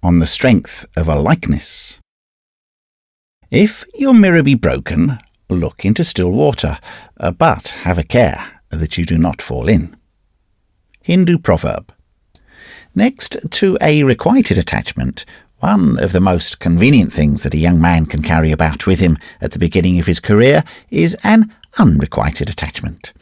on the strength of a likeness. If your mirror be broken, look into still water, but have a care that you do not fall in. Hindu proverb. Next to a requited attachment, one of the most convenient things that a young man can carry about with him at the beginning of his career is an unrequited attachment.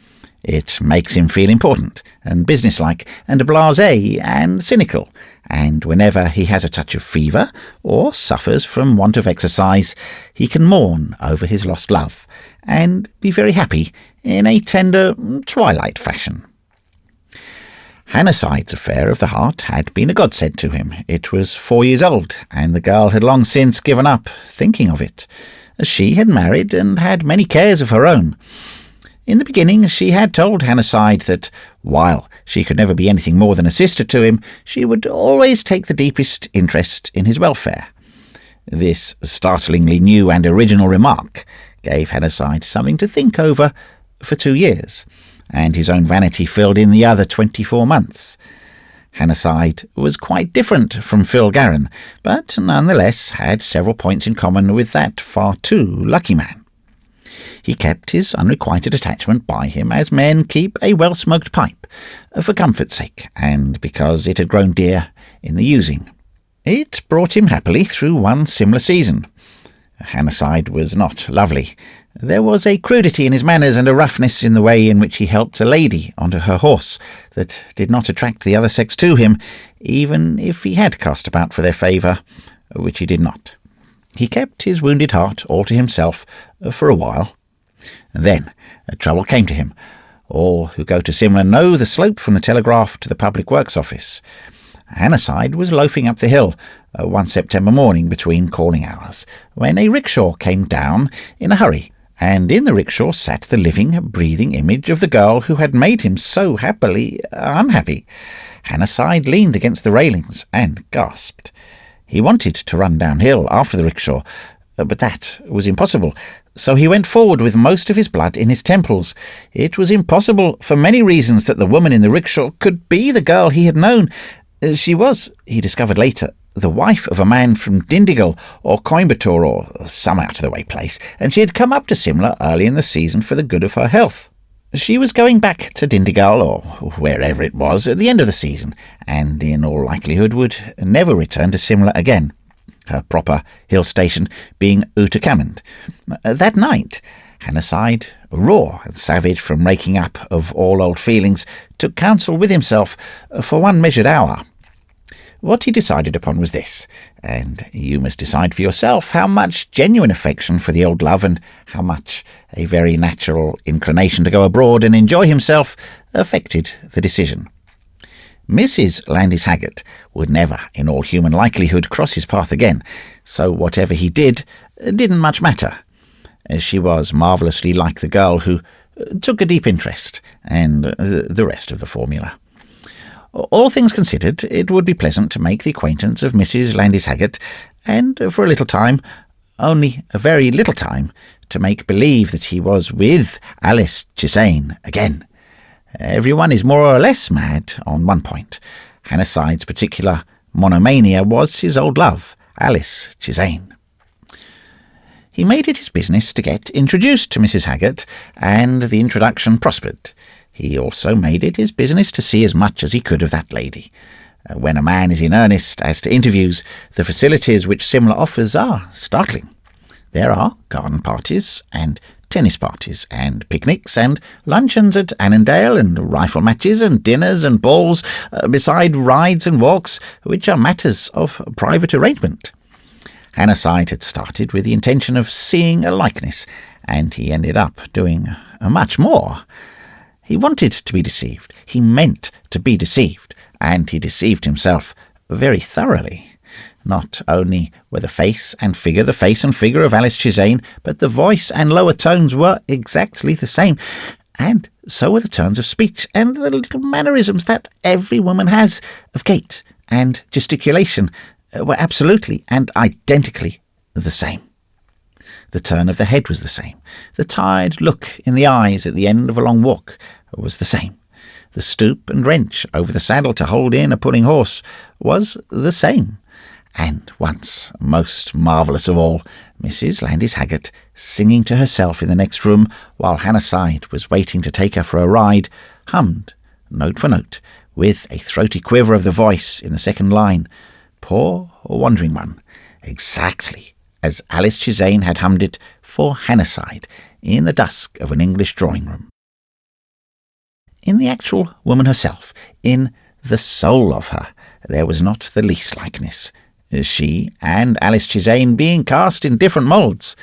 It makes him feel important and businesslike and blasé and cynical, and whenever he has a touch of fever or suffers from want of exercise, he can mourn over his lost love and be very happy in a tender twilight fashion. Hannahside's affair of the heart had been a godsend to him. It was 4 years old, and the girl had long since given up thinking of it. She had married and had many cares of her own. In the beginning, she had told Hannahside that, while she could never be anything more than a sister to him, she would always take the deepest interest in his welfare. This startlingly new and original remark gave Hannahside something to think over for 2 years, and his own vanity filled in the other 24 months. Hannahside was quite different from Phil Garron, but nonetheless had several points in common with that far too lucky man. He kept his unrequited attachment by him as men keep a well-smoked pipe, for comfort's sake, and because it had grown dear in the using. It brought him happily through one similar season. Hannahside was not lovely. There was a crudity in his manners and a roughness in the way in which he helped a lady onto her horse that did not attract the other sex to him, even if he had cast about for their favour, which he did not. He kept his wounded heart all to himself for a while. Then trouble came to him. All who go to Simla know the slope from the Telegraph to the Public Works Office. Hannahside was loafing up the hill one September morning between calling hours, when a rickshaw came down in a hurry, and in the rickshaw sat the living, breathing image of the girl who had made him so happily unhappy. Hannahside leaned against the railings and gasped. He wanted to run downhill after the rickshaw, but that was impossible, so he went forward with most of his blood in his temples. It was impossible for many reasons that the woman in the rickshaw could be the girl he had known. She was, he discovered later, the wife of a man from Dindigul or Coimbatore or some out-of-the-way place, and she had come up to Simla early in the season for the good of her health. She was going back to Dindigul or wherever it was at the end of the season, and in all likelihood would never return to Simla again, her proper hill station being Ootacamund. That night, Hannahside, raw and savage from raking up of all old feelings, took counsel with himself for one measured hour. What he decided upon was this, and you must decide for yourself how much genuine affection for the old love and how much a very natural inclination to go abroad and enjoy himself affected the decision. Mrs. Landis Haggart would never, in all human likelihood, cross his path again, so whatever he did didn't much matter. She was marvellously like the girl who took a deep interest, and the rest of the formula. All things considered, it would be pleasant to make the acquaintance of Mrs. Landis Haggart, and for a little time, only a very little time, to make believe that he was with Alice Chisane again. Everyone is more or less mad on one point. Hannahside's particular monomania was his old love, Alice Chisane. He made it his business to get introduced to Mrs. Haggart, and the introduction prospered. He also made it his business to see as much as he could of that lady. When a man is in earnest as to interviews, the facilities which Simla offers are startling. There are garden parties, and tennis parties, and picnics, and luncheons at Annandale, and rifle matches, and dinners, and balls, beside rides and walks, which are matters of private arrangement. Hannahside had started with the intention of seeing a likeness, and he ended up doing much more. He wanted to be deceived, he meant to be deceived, and he deceived himself very thoroughly. Not only were the face and figure of Alice Chisane, but the voice and lower tones were exactly the same, and so were the turns of speech and the little mannerisms that every woman has of gait and gesticulation were absolutely and identically the same. The turn of the head was the same. The tired look in the eyes at the end of a long walk was the same. The stoop and wrench over the saddle to hold in a pulling horse was the same. And once, most marvellous of all, Mrs. Landys Haggart, singing to herself in the next room while Hannah Side was waiting to take her for a ride, hummed, note for note, with a throaty quiver of the voice in the second line, "Poor Wandering One," exactly as Alice Chisane had hummed it for Hannah Side in the dusk of an English drawing-room. In the actual woman herself, in the soul of her, there was not the least likeness, she and Alice Chisane being cast in different moulds.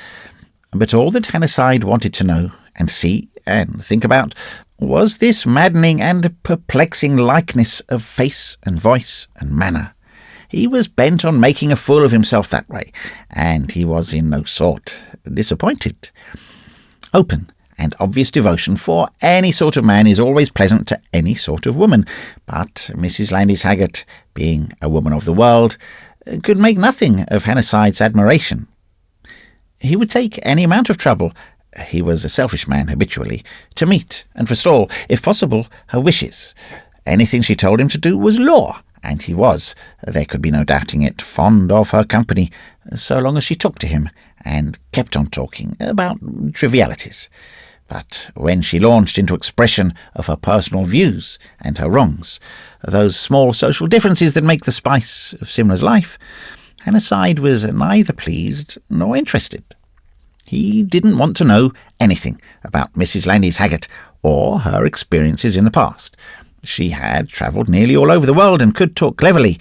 But all that Hannah Side wanted to know, and see, and think about, was this maddening and perplexing likeness of face and voice and manner. He was bent on making a fool of himself that way, and he was in no sort disappointed. Open and obvious devotion for any sort of man is always pleasant to any sort of woman, but Mrs. Landys Haggart, being a woman of the world, could make nothing of Hannah Side's admiration. He would take any amount of trouble, he was a selfish man habitually, to meet and forestall, if possible, her wishes. Anything she told him to do was law, and he was, there could be no doubting it, fond of her company, so long as she talked to him, and kept on talking about trivialities. But when she launched into expression of her personal views and her wrongs, those small social differences that make the spice of Simla's life, Hannah Side was neither pleased nor interested. He didn't want to know anything about Mrs. Landys Haggart or her experiences in the past. She had travelled nearly all over the world and could talk cleverly.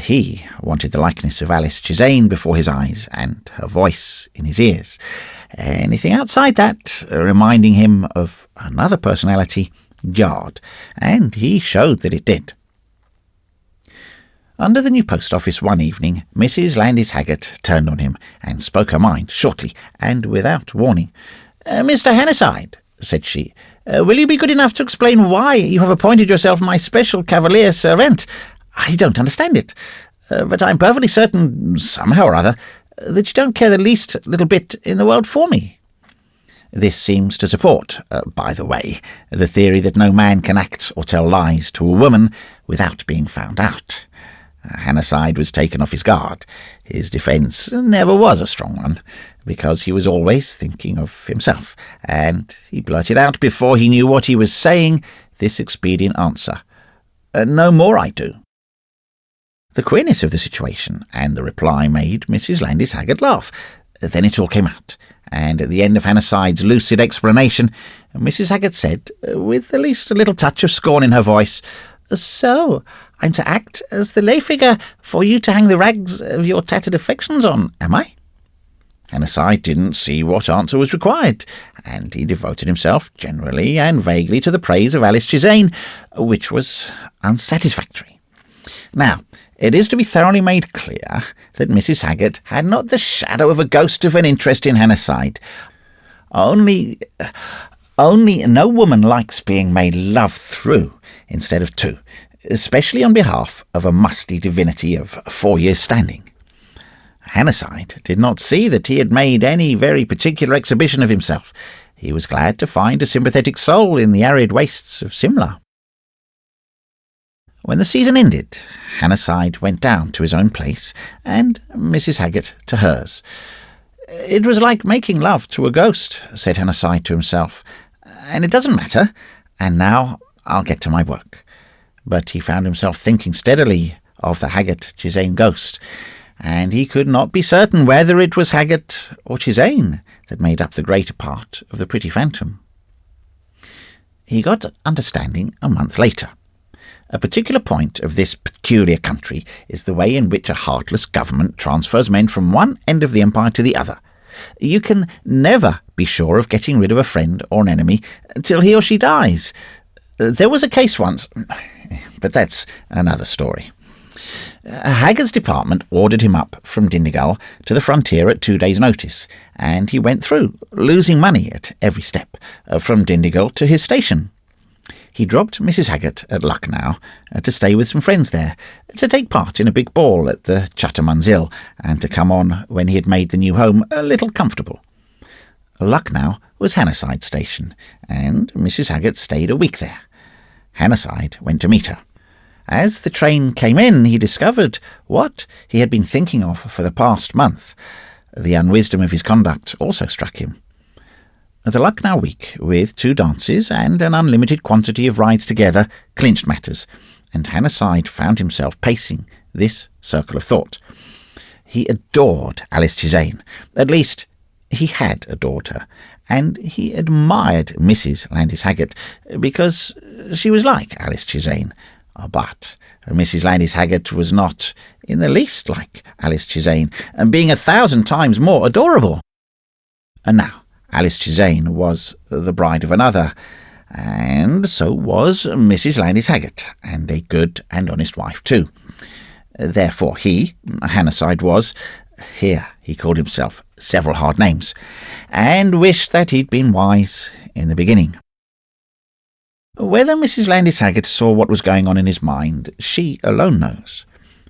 He wanted the likeness of Alice Chisane before his eyes and her voice in his ears. Anything outside that, reminding him of another personality, jarred, and he showed that it did. Under the new post office one evening, Mrs. Landys Haggart turned on him and spoke her mind shortly and without warning. "Mr. Hannah Side," said she, "will you be good enough to explain why you have appointed yourself my special cavalier servant? I don't understand it, but I'm perfectly certain, somehow or other, that you don't care the least little bit in the world for me." This seems to support, by the way, the theory that no man can act or tell lies to a woman without being found out. Hannah Side was taken off his guard. His defence never was a strong one, because he was always thinking of himself, and he blurted out before he knew what he was saying this expedient answer. "No more I do." The queerness of the situation and the reply made Mrs. Landys Haggart laugh. Then it all came out, and at the end of Hannah Side's lucid explanation, Mrs. Haggart said, with at least a little touch of scorn in her voice, "So I'm to act as the lay figure for you to hang the rags of your tattered affections on, am I?" Hannah Side didn't see what answer was required, and he devoted himself generally and vaguely to the praise of Alice Chisane, which was unsatisfactory. Now, it is to be thoroughly made clear that Mrs. Haggart had not the shadow of a ghost of an interest in Hannah Side. Only no woman likes being made love through instead of to, especially on behalf of a musty divinity of 4 years' standing. Hannah Side did not see that he had made any very particular exhibition of himself. He was glad to find a sympathetic soul in the arid wastes of Simla. When the season ended, Hannah Side went down to his own place, and Mrs. Haggart to hers. "It was like making love to a ghost," said Hannah Side to himself, "and it doesn't matter, and now I'll get to my work." But he found himself thinking steadily of the Haggart Chisane ghost, and he could not be certain whether it was Haggart or Chisane that made up the greater part of the pretty phantom. He got understanding a month later. A particular point of this peculiar country is the way in which a heartless government transfers men from one end of the empire to the other. You can never be sure of getting rid of a friend or an enemy till he or she dies. There was a case once, but that's another story. Haggart's department ordered him up from Dindigul to the frontier at 2 days' notice, and he went through, losing money at every step, from Dindigul to his station. He dropped Mrs. Haggart at Lucknow to stay with some friends there, to take part in a big ball at the Chutter Munzil, and to come on when he had made the new home a little comfortable. Lucknow was Hannah Side's station, and Mrs. Haggart stayed a week there. Hannah Side went to meet her. As the train came in, he discovered what he had been thinking of for the past month. The unwisdom of his conduct also struck him. The Lucknow week, with 2 dances and an unlimited quantity of rides together, clinched matters, and Hannasyde found himself pacing this circle of thought. He adored Alice Chisane. At least, he had adored her, and he admired Mrs. Landis Haggett because she was like Alice Chisane. But Mrs. Landis Haggett was not in the least like Alice Chisane, and being 1,000 times more adorable. And now Alice Chisane was the bride of another, and so was Mrs. Landis Haggett, and a good and honest wife too. Therefore he, Hannasyde, was, here he called himself several hard names, and wished that he'd been wise in the beginning. Whether Mrs. Landis Haggett saw what was going on in his mind, she alone knows.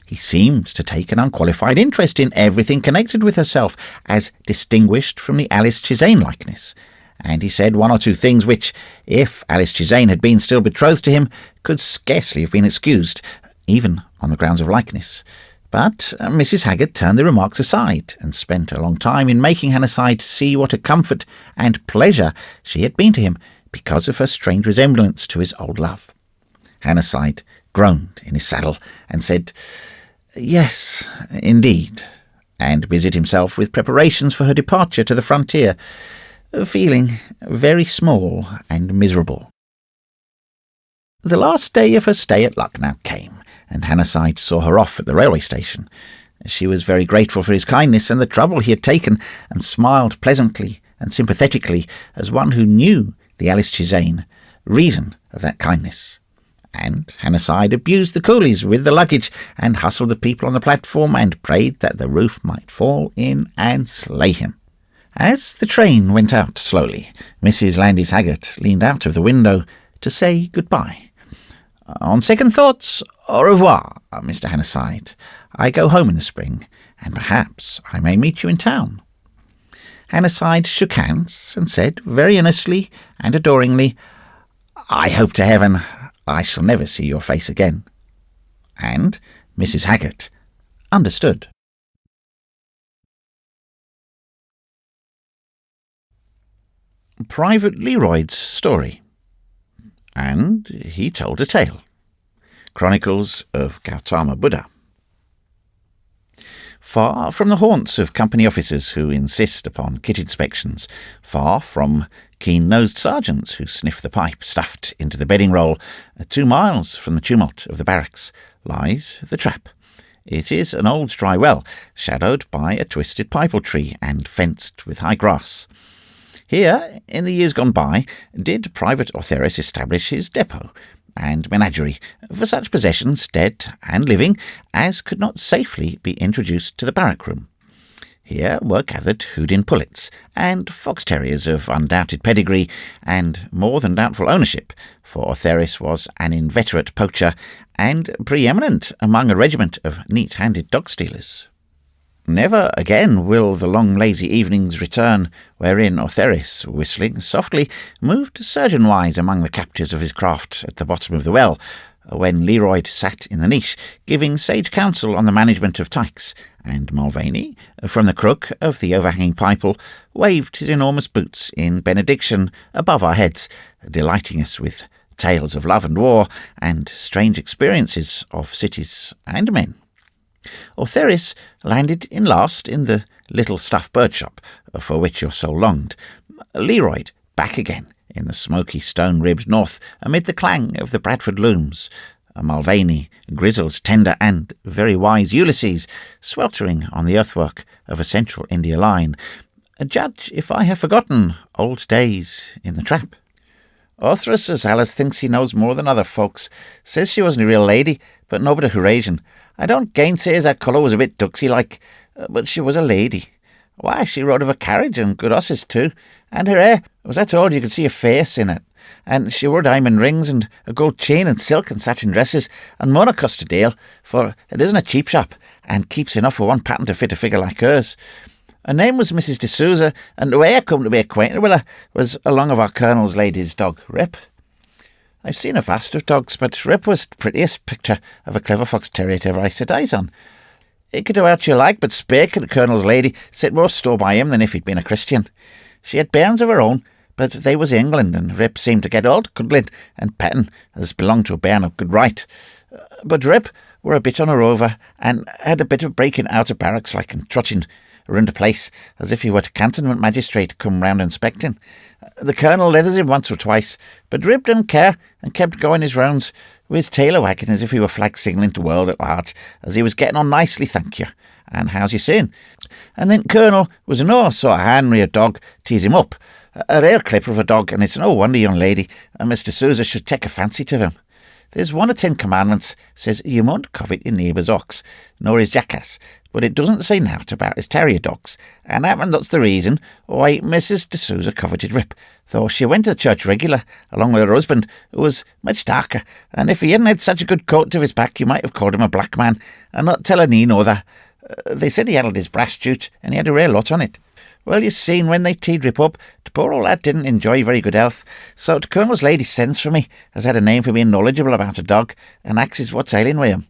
He seemed to take an unqualified interest in everything connected with herself, as distinguished from the Alice Chisane likeness, and he said 1 or 2 things which, if Alice Chisane had been still betrothed to him, could scarcely have been excused, even on the grounds of likeness. But Mrs. Haggett turned the remarks aside, and spent a long time in making Hannasyde see what a comfort and pleasure she had been to him, because of her strange resemblance to his old love. Hannasyde groaned in his saddle, and said, "Yes, indeed," and busied himself with preparations for her departure to the frontier, feeling very small and miserable. The last day of her stay at Lucknow came, and Hannasyde saw her off at the railway station. She was very grateful for his kindness and the trouble he had taken, and smiled pleasantly and sympathetically as one who knew the Alice Chisane reason of that kindness. And Hannasyde abused the coolies with the luggage, and hustled the people on the platform, and prayed that the roof might fall in and slay him. As the train went out slowly, Mrs. Landis Haggett leaned out of the window to say goodbye. "On second thoughts, au revoir, Mr. Hannasyde. I go home in the spring, and perhaps I may meet you in town." Hannasyde shook hands, and said very earnestly and adoringly, "I hope to heaven I shall never see your face again." And Mrs. Haggett understood. Private Leroyd's story. And he told a tale. Chronicles of Gautama Buddha. Far from the haunts of company officers who insist upon kit inspections, far from keen-nosed sergeants who sniff the pipe stuffed into the bedding roll, 2 miles from the tumult of the barracks, lies the trap. It is an old dry well, shadowed by a twisted pipal tree and fenced with high grass. Here, in the years gone by, did Private Ortheris establish his depot and menagerie for such possessions, dead and living, as could not safely be introduced to the barrack-room. Here were gathered Houdin pullets and fox terriers of undoubted pedigree and more than doubtful ownership, for Ortheris was an inveterate poacher and pre-eminent among a regiment of neat-handed dog-stealers. Never again will the long lazy evenings return wherein Ortheris, whistling softly, moved surgeon-wise among the captives of his craft at the bottom of the well, when Leroyd sat in the niche, giving sage counsel on the management of tykes, and Mulvaney, from the crook of the overhanging pipal, waved his enormous boots in benediction above our heads, delighting us with tales of love and war, and strange experiences of cities and men. Ortheris landed in last in the little stuffed bird shop for which your soul longed. Leroyd back again in the smoky stone-ribbed north amid the clang of the Bradford looms. Mulvaney, grizzled, tender, and very wise Ulysses, sweltering on the earthwork of a central India line. Judge if I have forgotten old days in the trap. Ortheris, as Alice thinks he knows more than other folks, says she wasn't a real lady, but no bit of Eurasian. I don't gainsay as her colour was a bit duxy-like, but she was a lady. Why, she rode of a carriage, and good horses too, and her hair was that old you could see her face in it, and she wore diamond rings, and a gold chain, and silk and satin dresses, and money cost a deal, for it isn't a cheap shop, and keeps enough for one pattern to fit a figure like hers. Her name was Mrs. D'Souza, and the way I come to be acquainted with her was along of our Colonel's lady's dog, Rip. I've seen a vast of dogs, but Rip was the prettiest picture of a clever fox terrier ever I set eyes on. He could do what you like, but spake of the Colonel's lady set more store by him than if he'd been a Christian. She had bairns of her own, but they was England, and Rip seemed to get all the cuddling and petting as belonged to a bairn of good right. But Rip were a bit on a rover, and had a bit of breaking out of barracks like and trotting round the place, as if he were a cantonment magistrate come round inspecting. The Colonel leathers him once or twice, but Rip didn't care, and kept going his rounds with his tail a wagging as if he were flag signalling to the world at large, as he was getting on nicely, thank you. And how's you saying? And then Colonel was no sort of hand-reared dog tease him up. A rare clipper of a dog, and it's no wonder, young lady, and Mr. Sousa should take a fancy to him. There's one of 10 commandments says you mustn't covet your neighbour's ox, nor his jackass, but it doesn't say nought about his terrier dogs, and that's the reason why Mrs. de Sousa coveted Rip, though she went to the church regular, along with her husband, who was much darker, and if he hadn't had such a good coat to his back, you might have called him a black man, and not tell a nee nother. They said he handled his brass jute, and he had a rare lot on it. Well, you seen, when they teed Rip up, the poor old lad didn't enjoy very good health, so the Colonel's lady sends for me, has had a name for being knowledgeable about a dog, and axes what's ailing with him.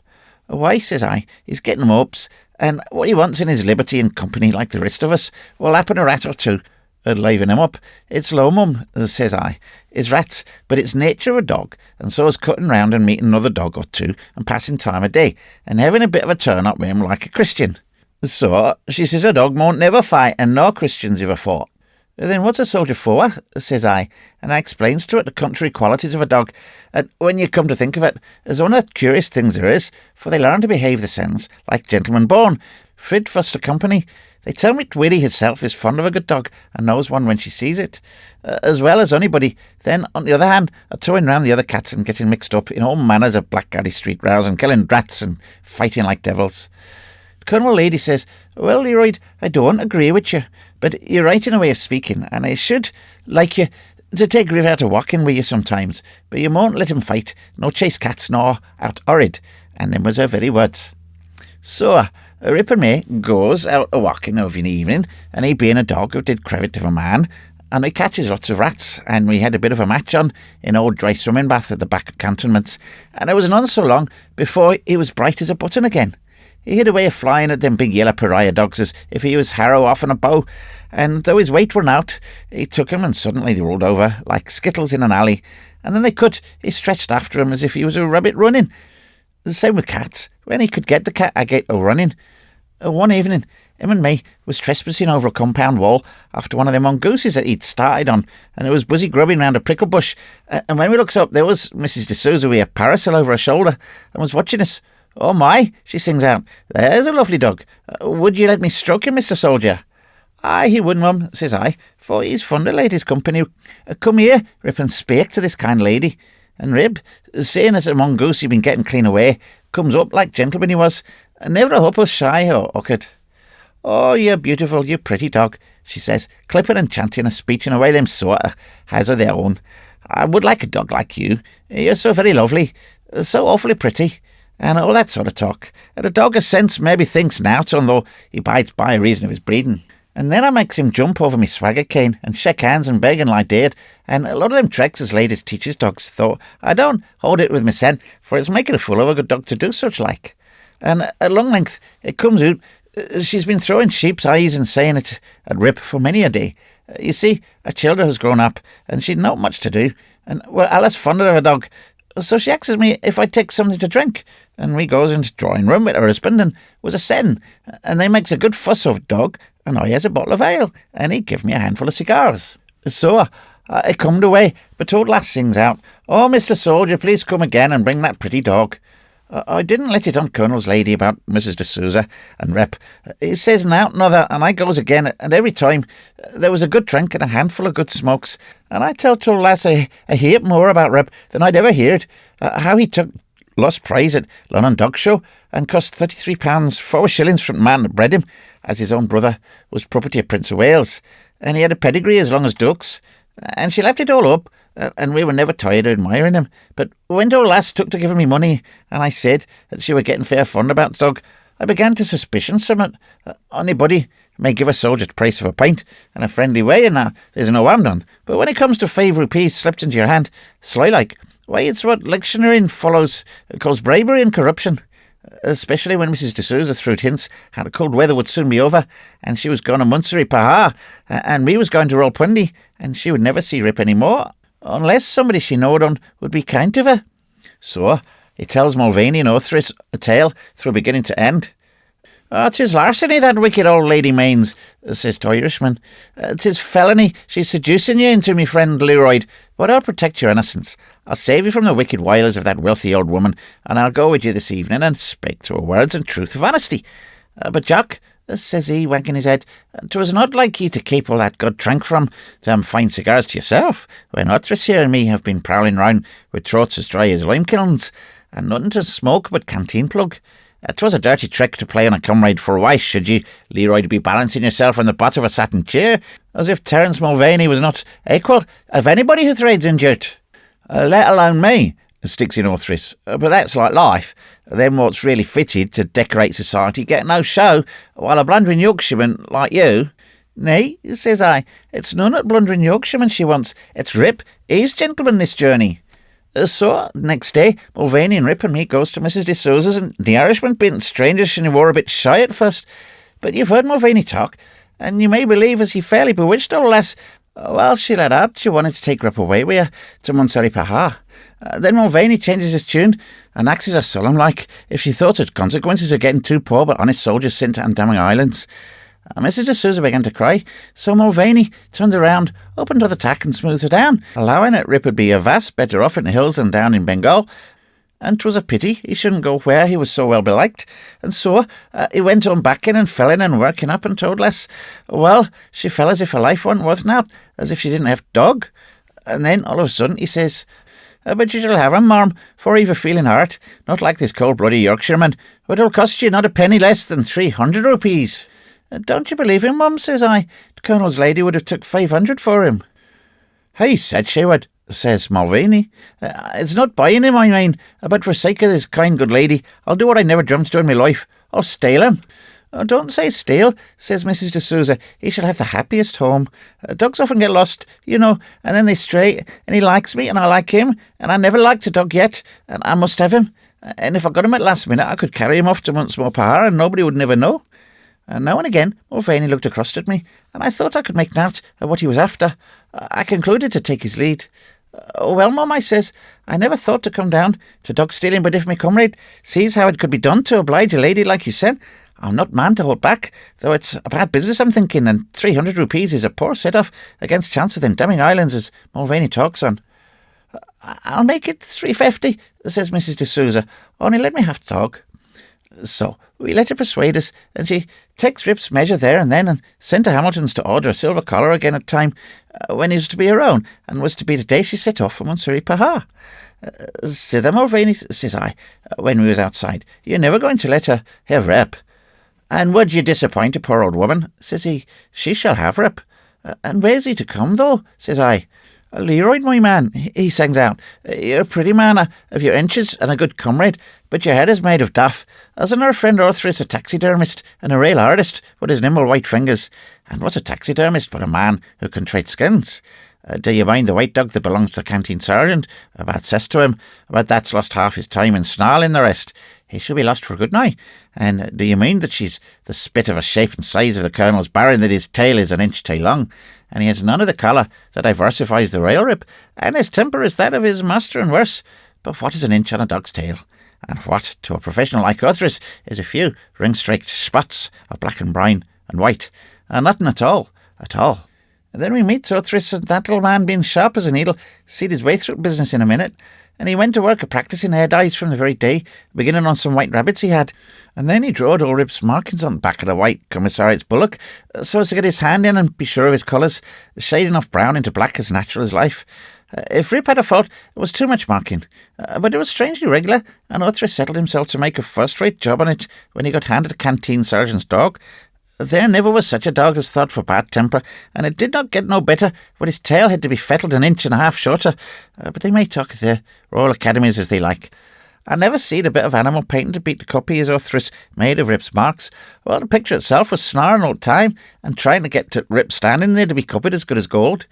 Why, says I, he's getting mopes, and what he wants in his liberty and company like the rest of us will happen a rat or two. Liven him up. It's low, mum, says I. It's rats, but it's nature of a dog, and so is cutting round and meeting another dog or two, and passing time of day, and having a bit of a turn-up with him like a Christian. So, she says a dog won't never fight, and no Christians ever fought. Then what's a soldier for, says I, and I explains to it the contrary qualities of a dog, and when you come to think of it, there's one of the curious things there is, for they learn to behave the sense like gentlemen born, fit for the company. They tell me Twitty herself is fond of a good dog, and knows one when she sees it, as well as anybody. Then, on the other hand, are towing round the other cats and getting mixed up in all manners of blackguardy street rows and killing rats and fighting like devils. Colonel Lady says, well, Leroy, I don't agree with you, but you're right in a way of speaking, and I should like you to take Rip out a walking with you sometimes, but you won't let him fight, no chase cats, nor out horrid, and them was her very words. So, Rip and me goes out a walking of an evening, and he being a dog who did credit to a man, and he catches lots of rats, and we had a bit of a match on in old dry swimming bath at the back of cantonments, and it was none so long before he was bright as a button again. He had a way of flying at them big yellow pariah dogs as if he was harrow off on a bow, and though his weight run out, he took him and suddenly they rolled over like skittles in an alley, and then he stretched after him as if he was a rabbit running. The same with cats. When he could get the cat, I get a running. One evening, him and me was trespassing over a compound wall after one of them mongooses that he'd started on, and it was busy grubbing round a prickle bush, and when we looks up, there was Mrs. de Sousa with a parasol over her shoulder, and was watching us. Oh my, she sings out, there's a lovely dog. Would you let me stroke him, Mr. Soldier? Aye, he would, mum, says I, for he's fond of ladies' company. Come here, Rip, and spake to this kind lady. And Rip, seeing as a mongoose he'd been getting clean away, comes up like gentleman he was, and never a hope was shy or awkward. Oh, you're beautiful, you pretty dog, she says, clipping and chanting a speech in a way them sort of has of their own. I would like a dog like you. You're so very lovely, so awfully pretty. And all that sort of talk. And a dog of sense maybe thinks nowt, although he bides by reason of his breeding. And then I makes him jump over me swagger cane and shake hands and beg and lie dead. And a lot of them tricks as ladies teaches dogs, though I don't hold it with me sen, for it's making a fool of a good dog to do such like. And at long length it comes out she's been throwing sheep's eyes and saying it at Rip for many a day. You see, her childer has grown up, and she'd not much to do, and we're Alice fonder of a dog. So she asks me if I'd take something to drink, and we goes into the drawing room with her husband, and was a sen, and they makes a good fuss of dog, and I has a bottle of ale, and he give me a handful of cigars. So I comed away, but old lass sings out, "Oh, Mr. Soldier, please come again and bring that pretty dog." I didn't let it on Colonel's lady about Mrs. de Sousa and Rep. He says nowt nother, and I goes again, and every time there was a good drink and a handful of good smokes, and I tell old lass a heap more about Rep than I'd ever heard, how he took lost prize at London Dog Show and cost £33, 4 shillings from the man that bred him, as his own brother was property of Prince of Wales, and he had a pedigree as long as ducks, and she left it all up, and we were never tired of admiring him. But when old lass took to giving me money, and I said that she were getting fair fond about the dog, I began to suspicion somewhat. Anybody may give a soldier the price of a pint in a friendly way, and there's no harm done. But when it comes to £5 slipped into your hand, sly like, Why, it's what lectioneering follows calls bribery and corruption. Especially when Mrs. D'Souza threw hints how the cold weather would soon be over, and she was going to Munsery Paha, and me was going to Rollpundy, and she would never see Rip any more, unless somebody she knowed on would be kind to her. So he tells Mulvaney and Orthris a tale through beginning to end. "'Tis larceny that wicked old lady manes," says the Irishman. "'Tis felony she's seducing you into me friend Leroyd, but I'll protect your innocence. I'll save you from the wicked wiles of that wealthy old woman, and I'll go with you this evening and speak to her words and truth of honesty. But Jock," says he, wagging his head, "'twas not like ye to keep all that good drink from them fine cigars to yourself, when Orthris here and me have been prowling round with throats as dry as lime kilns, and nothing to smoke but canteen plug. 'Twas a dirty trick to play on a comrade, for why should ye, Leroy, be balancing yourself on the butt of a satin chair, as if Terence Mulvaney was not equal of anybody who trades in dirt? Let alone me," sticks in Orthris, "but that's like life. Them what's really fitted to decorate society get no show, while a blundering Yorkshireman like you—" "Nay," says I, "it's none at blundering Yorkshireman she wants. It's Rip. He's gentleman this journey." So, next day, Mulvaney and Rip and me goes to Mrs. D'Souza's, and the Irishman being strangers and he were a bit shy at first. But you've heard Mulvaney talk, and you may believe as he fairly bewitched old lass. Well, she let out she wanted to take Rip away with her to Munsery Paha. Then Mulvaney changes his tune and axes her solemn like if she thought of consequences of getting two poor but honest soldiers sent to Andaming Islands. Mrs. D'Souza began to cry, so Mulvaney turned around, opened the tack and smoothed her down, allowing that Rip would be a vast better off in the hills than down in Bengal. And 'twas a pity he shouldn't go where he was so well beliked, and so he went on backing and felling and working up and told less. Well, she fell as if her life wasn't worth naught, as if she didn't have dog. And then all of a sudden he says, "But you shall have him, marm, for you've a feeling heart, not like this cold-bloody Yorkshireman, but it'll cost you not a penny less than 300 rupees. "Don't you believe him, mum?" says I. "The Colonel's lady would have took 500 for him." "He said she would," says Mulvaney. "It's not buying him, I mean, but for sake of this kind good lady, I'll do what I never dreamt to do in my life. I'll steal him." "Don't say steal," says Mrs. D'Souza. "He shall have the happiest home. Dogs often get lost, you know, and then they stray, and he likes me, and I like him, and I never liked a dog yet, and I must have him. And if I got him at last minute, I could carry him off to Munsmore Pahar, and nobody would never know." And now and again, Mulvaney looked across at me, and I thought I could make out what he was after. I concluded to take his lead. "Well, mum," I says, "I never thought to come down to dog stealing, but if my comrade sees how it could be done to oblige a lady like you said, I'm not man to hold back, though it's a bad business I'm thinking, and 300 rupees is a poor set-off against chance of them Deming Islands as Mulvaney talks on." "I'll make it 350, says Mrs. D'Souza, "only let me have to talk." So we let her persuade us, and she takes Rip's measure there and then, and sent to Hamilton's to order a silver collar again at time when he was to be her own, and was to be the day she set off from Munsery Paha. "Sither Mulvaney," says I, when we was outside, "you're never going to let her have Rip." "And would you disappoint a poor old woman?" says he. "She shall have Rip." "And where's he to come, though?" says I. "Leroy, my man," he sings out. "You're a pretty man of your inches and a good comrade, but your head is made of duff. Isn't our friend Orthris a taxidermist and a real artist with his nimble white fingers? And what's a taxidermist but a man who can trade skins? Do you mind the white dog that belongs to the canteen sergeant? About says to him, but that's lost half his time in snarling the rest. He shall be lost for good now. And do you mean that she's the spit of a shape and size of the Colonel's baron, that his tail is an inch too long, and he has none of the colour that diversifies the rail Rip, and his temper is that of his master and worse? But what is an inch on a dog's tail? And what, to a professional like Orthris, is a few ring-streaked spots of black and brown and white, and nothing at all, at all. And then we meets Orthris, and that little man, being sharp as a needle, seed his way through business in a minute, and he went to work a practising hair dyes from the very day, beginning on some white rabbits he had, and then he drawed all Rip's markings on the back of the white commissariat's bullock, so as to get his hand in and be sure of his colours, shading off brown into black as natural as life. If Rip had a fault, it was too much marking, but it was strangely regular, and Orthris settled himself to make a first-rate job on it when he got handed a canteen sergeant's dog. There never was such a dog as thought for bad temper, and it did not get no better when his tail had to be fettled an inch and a half shorter, but they may talk of their Royal Academies as they like. I never seed a bit of animal painting to beat the copy as Orthris made of Rip's marks. Well, the picture itself was snarling all the time, and trying to get to Rip standing there to be copied as good as gold.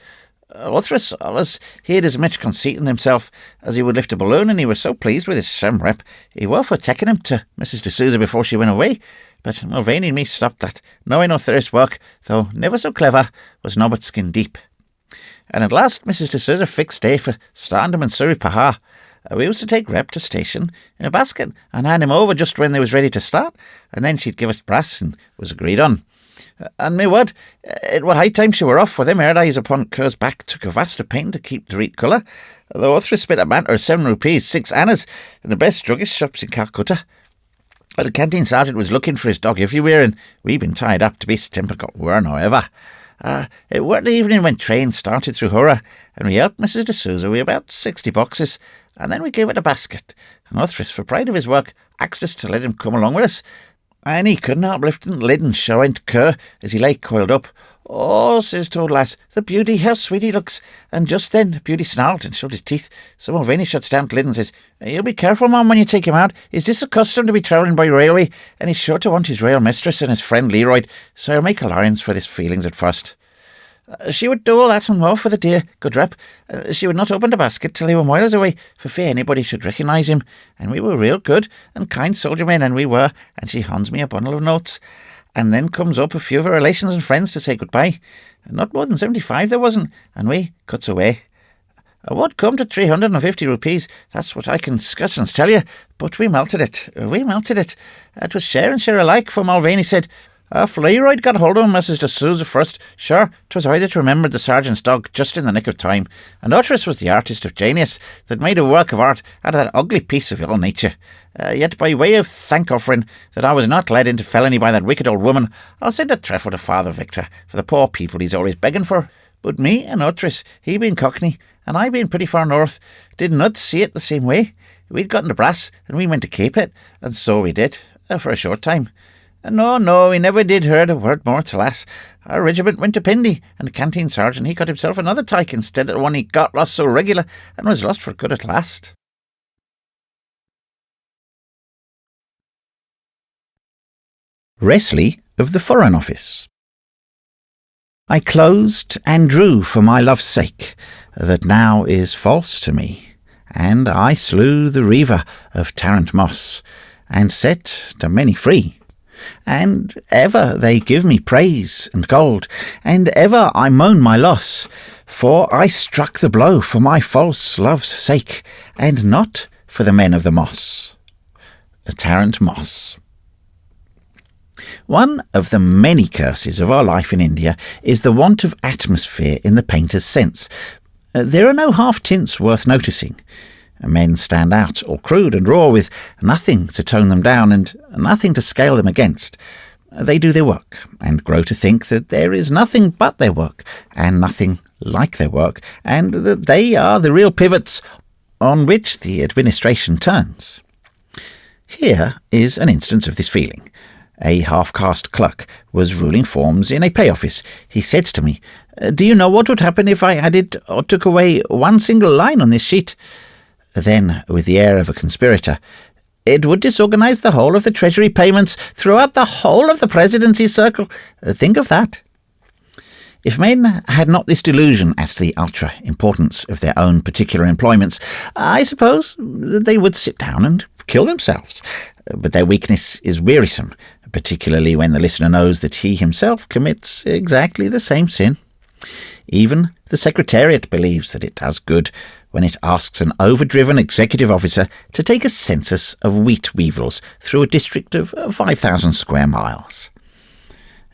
Uthras allus had as much conceit in himself as he would lift a balloon, and he was so pleased with his sem rep, he were for taking him to Mrs. de Souza before she went away. But Mulvaney and me stopped that, knowing Uthras' work, though never so clever, was nobbut skin deep. And at last Mrs. de Souza fixed day for starting him in Surrey Paha. We used to take Rep to station in a basket and hand him over just when they was ready to start, and then she'd give us brass and was agreed on. And me word, it were high time she were off, for them haired eyes upon Kerr's back took a vast of pain to keep the right colour, though Uthras spit a banter of 7 rupees, 6 annas, in the best druggist shops in Calcutta. But the canteen sergeant was looking for his dog everywhere, and we'd been tied up to be temper got worn however. It were the evening when train started through Hurrah, and we helped Mrs. de Souza with about 60 boxes, and then we gave it a basket, and Uthras, for pride of his work, asked us to let him come along with us, and he couldn't help lifting the lid and showing to Kerr as he lay coiled up. "Oh," says the old lass, "the beauty, how sweet he looks." And just then the beauty snarled and showed his teeth, so Mulvaney shuts down the lid and says, "You'll be careful, Mum, when you take him out. Is this a custom to be travelling by railway? And he's sure to want his rail mistress and his friend Leroy, so I'll make allowance for his feelings at first." She would do all that and more for the dear good Rep. She would not open the basket till he were miles away, for fear anybody should recognise him, and we were real good and kind soldier men, and we were, and she hands me a bundle of notes, and then comes up a few of her relations and friends to say goodbye. Not more than 75 there wasn't, and we cuts away. What come to 350 rupees, that's what I can scussins tell you, but we melted it. It was share and share alike, for Mulvaney said, "If Leroy got hold of Mrs. de Souza first, sure, 'twas I that remembered the sergeant's dog just in the nick of time, and Uthras was the artist of genius that made a work of art out of that ugly piece of ill nature. Yet by way of thank-offering that I was not led into felony by that wicked old woman, I'll send a trifle to Father Victor for the poor people he's always begging for. But me and Uthras, he being Cockney, and I being pretty far north, did not see it the same way. We'd gotten the brass, and we meant to keep it, and so we did, for a short time. No, we never did heard a word more till lass. Our regiment went to Pindy, and the canteen sergeant he got himself another tyke instead of the one he got lost so regular, and was lost for good at last." Wrestley of the Foreign Office. I closed and drew for my love's sake, that now is false to me, and I slew the reaver of Tarrant Moss, and set the many free. And ever they give me praise and gold, and ever I moan my loss, for I struck the blow for my false love's sake, and not for the men of the moss. Tarrant Moss. One of the many curses of our life in India is the want of atmosphere in the painter's sense. There are no half-tints worth noticing. Men stand out, all crude and raw, with nothing to tone them down and nothing to scale them against. They do their work, and grow to think that there is nothing but their work, and nothing like their work, and that they are the real pivots on which the administration turns. Here is an instance of this feeling. A half-caste clerk was ruling forms in a pay office. He said to me, "Do you know what would happen if I added or took away one single line on this sheet?" Then, with the air of a conspirator, "It would disorganize the whole of the Treasury payments throughout the whole of the Presidency circle. Think of that." If men had not this delusion as to the ultra-importance of their own particular employments, I suppose they would sit down and kill themselves. But their weakness is wearisome, particularly when the listener knows that he himself commits exactly the same sin. Even the Secretariat believes that it does good when it asks an overdriven executive officer to take a census of wheat weevils through a district of 5,000 square miles.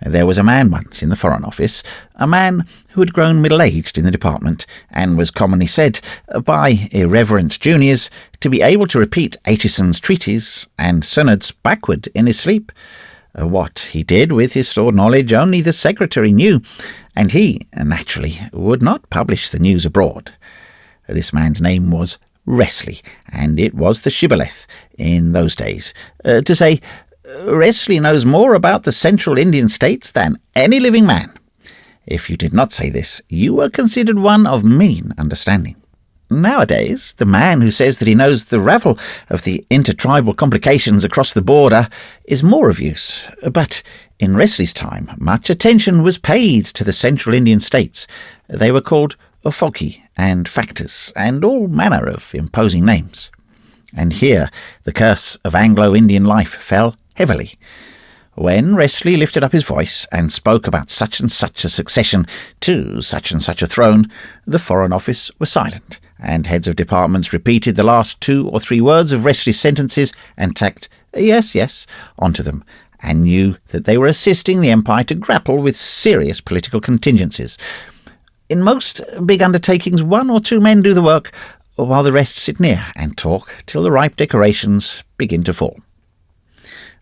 There was a man once in the Foreign Office, a man who had grown middle-aged in the department, and was commonly said, by irreverent juniors, to be able to repeat Aitchison's treatise and synods backward in his sleep. What he did with his stored knowledge only the secretary knew, and he, naturally, would not publish the news abroad. This man's name was Wrestley, and it was the shibboleth in those days, to say, "Wrestley knows more about the Central Indian States than any living man." If you did not say this, you were considered one of mean understanding. Nowadays, the man who says that he knows the ravel of the intertribal complications across the border is more of use. But in Wrestley's time, much attention was paid to the Central Indian States. They were called foggy and factors, and all manner of imposing names. And here the curse of Anglo-Indian life fell heavily. When Wrestley lifted up his voice and spoke about such and such a succession to such and such a throne, the Foreign Office was silent, and heads of departments repeated the last 2 or 3 words of Wrestley's sentences and tacked "yes, yes" onto them, and knew that they were assisting the Empire to grapple with serious political contingencies. In most big undertakings, 1 or 2 men do the work, while the rest sit near and talk till the ripe decorations begin to fall.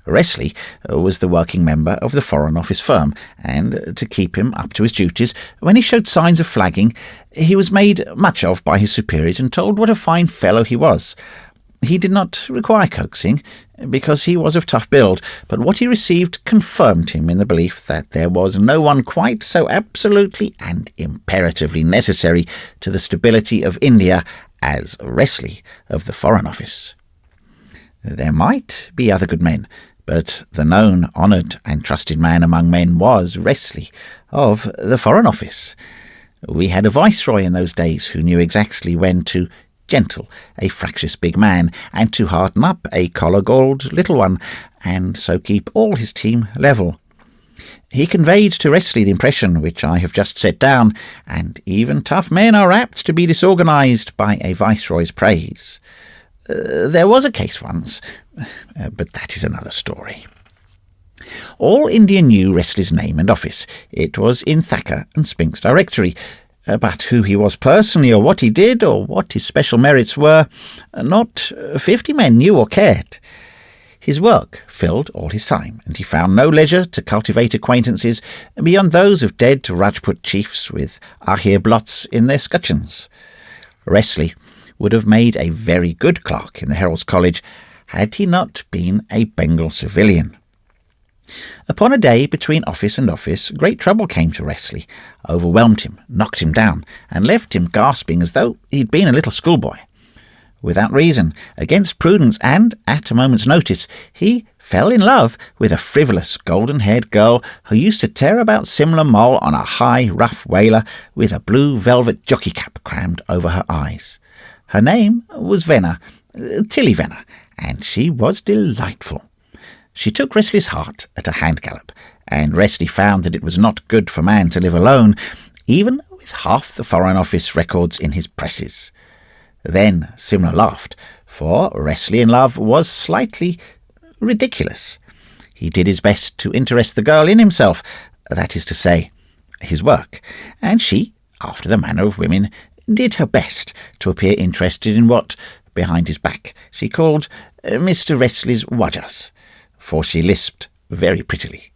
Wrestley was the working member of the Foreign Office firm, and to keep him up to his duties, when he showed signs of flagging, he was made much of by his superiors and told what a fine fellow he was. He did not require coaxing, because he was of tough build, but what he received confirmed him in the belief that there was no one quite so absolutely and imperatively necessary to the stability of India as Wrestley of the Foreign Office. There might be other good men, but the known, honoured and trusted man among men was Wrestley of the Foreign Office. We had a viceroy in those days who knew exactly when to gentle a fractious big man, and to harden up a collar-galled little one, and so keep all his team level. He conveyed to Wrestley the impression which I have just set down, and even tough men are apt to be disorganised by a viceroy's praise. There was a case once, but that is another story. All India knew Wrestley's name and office. It was in Thacker and Spink's directory, but who he was personally, or what he did, or what his special merits were, not 50 men knew or cared. His work filled all his time, and he found no leisure to cultivate acquaintances beyond those of dead Rajput chiefs with ahir blots in their scutcheons. Wrestley would have made a very good clerk in the Herald's College had he not been a Bengal civilian. Upon a day between office and office, great trouble came to Wrestley, overwhelmed him, knocked him down, and left him gasping as though he'd been a little schoolboy. Without reason, against prudence, and at a moment's notice, he fell in love with a frivolous, golden-haired girl who used to tear about Simla Mole on a high, rough whaler with a blue velvet jockey cap crammed over her eyes. Her name was Venner, Tilly Venner, and she was delightful. She took Wrestley's heart at a hand gallop, and Wrestley found that it was not good for man to live alone, even with half the Foreign Office records in his presses. Then Simla laughed, for Wrestley in love was slightly ridiculous. He did his best to interest the girl in himself, that is to say, his work, and she, after the manner of women, did her best to appear interested in what, behind his back, she called Mr. Wrestley's wajas, for she lisped very prettily.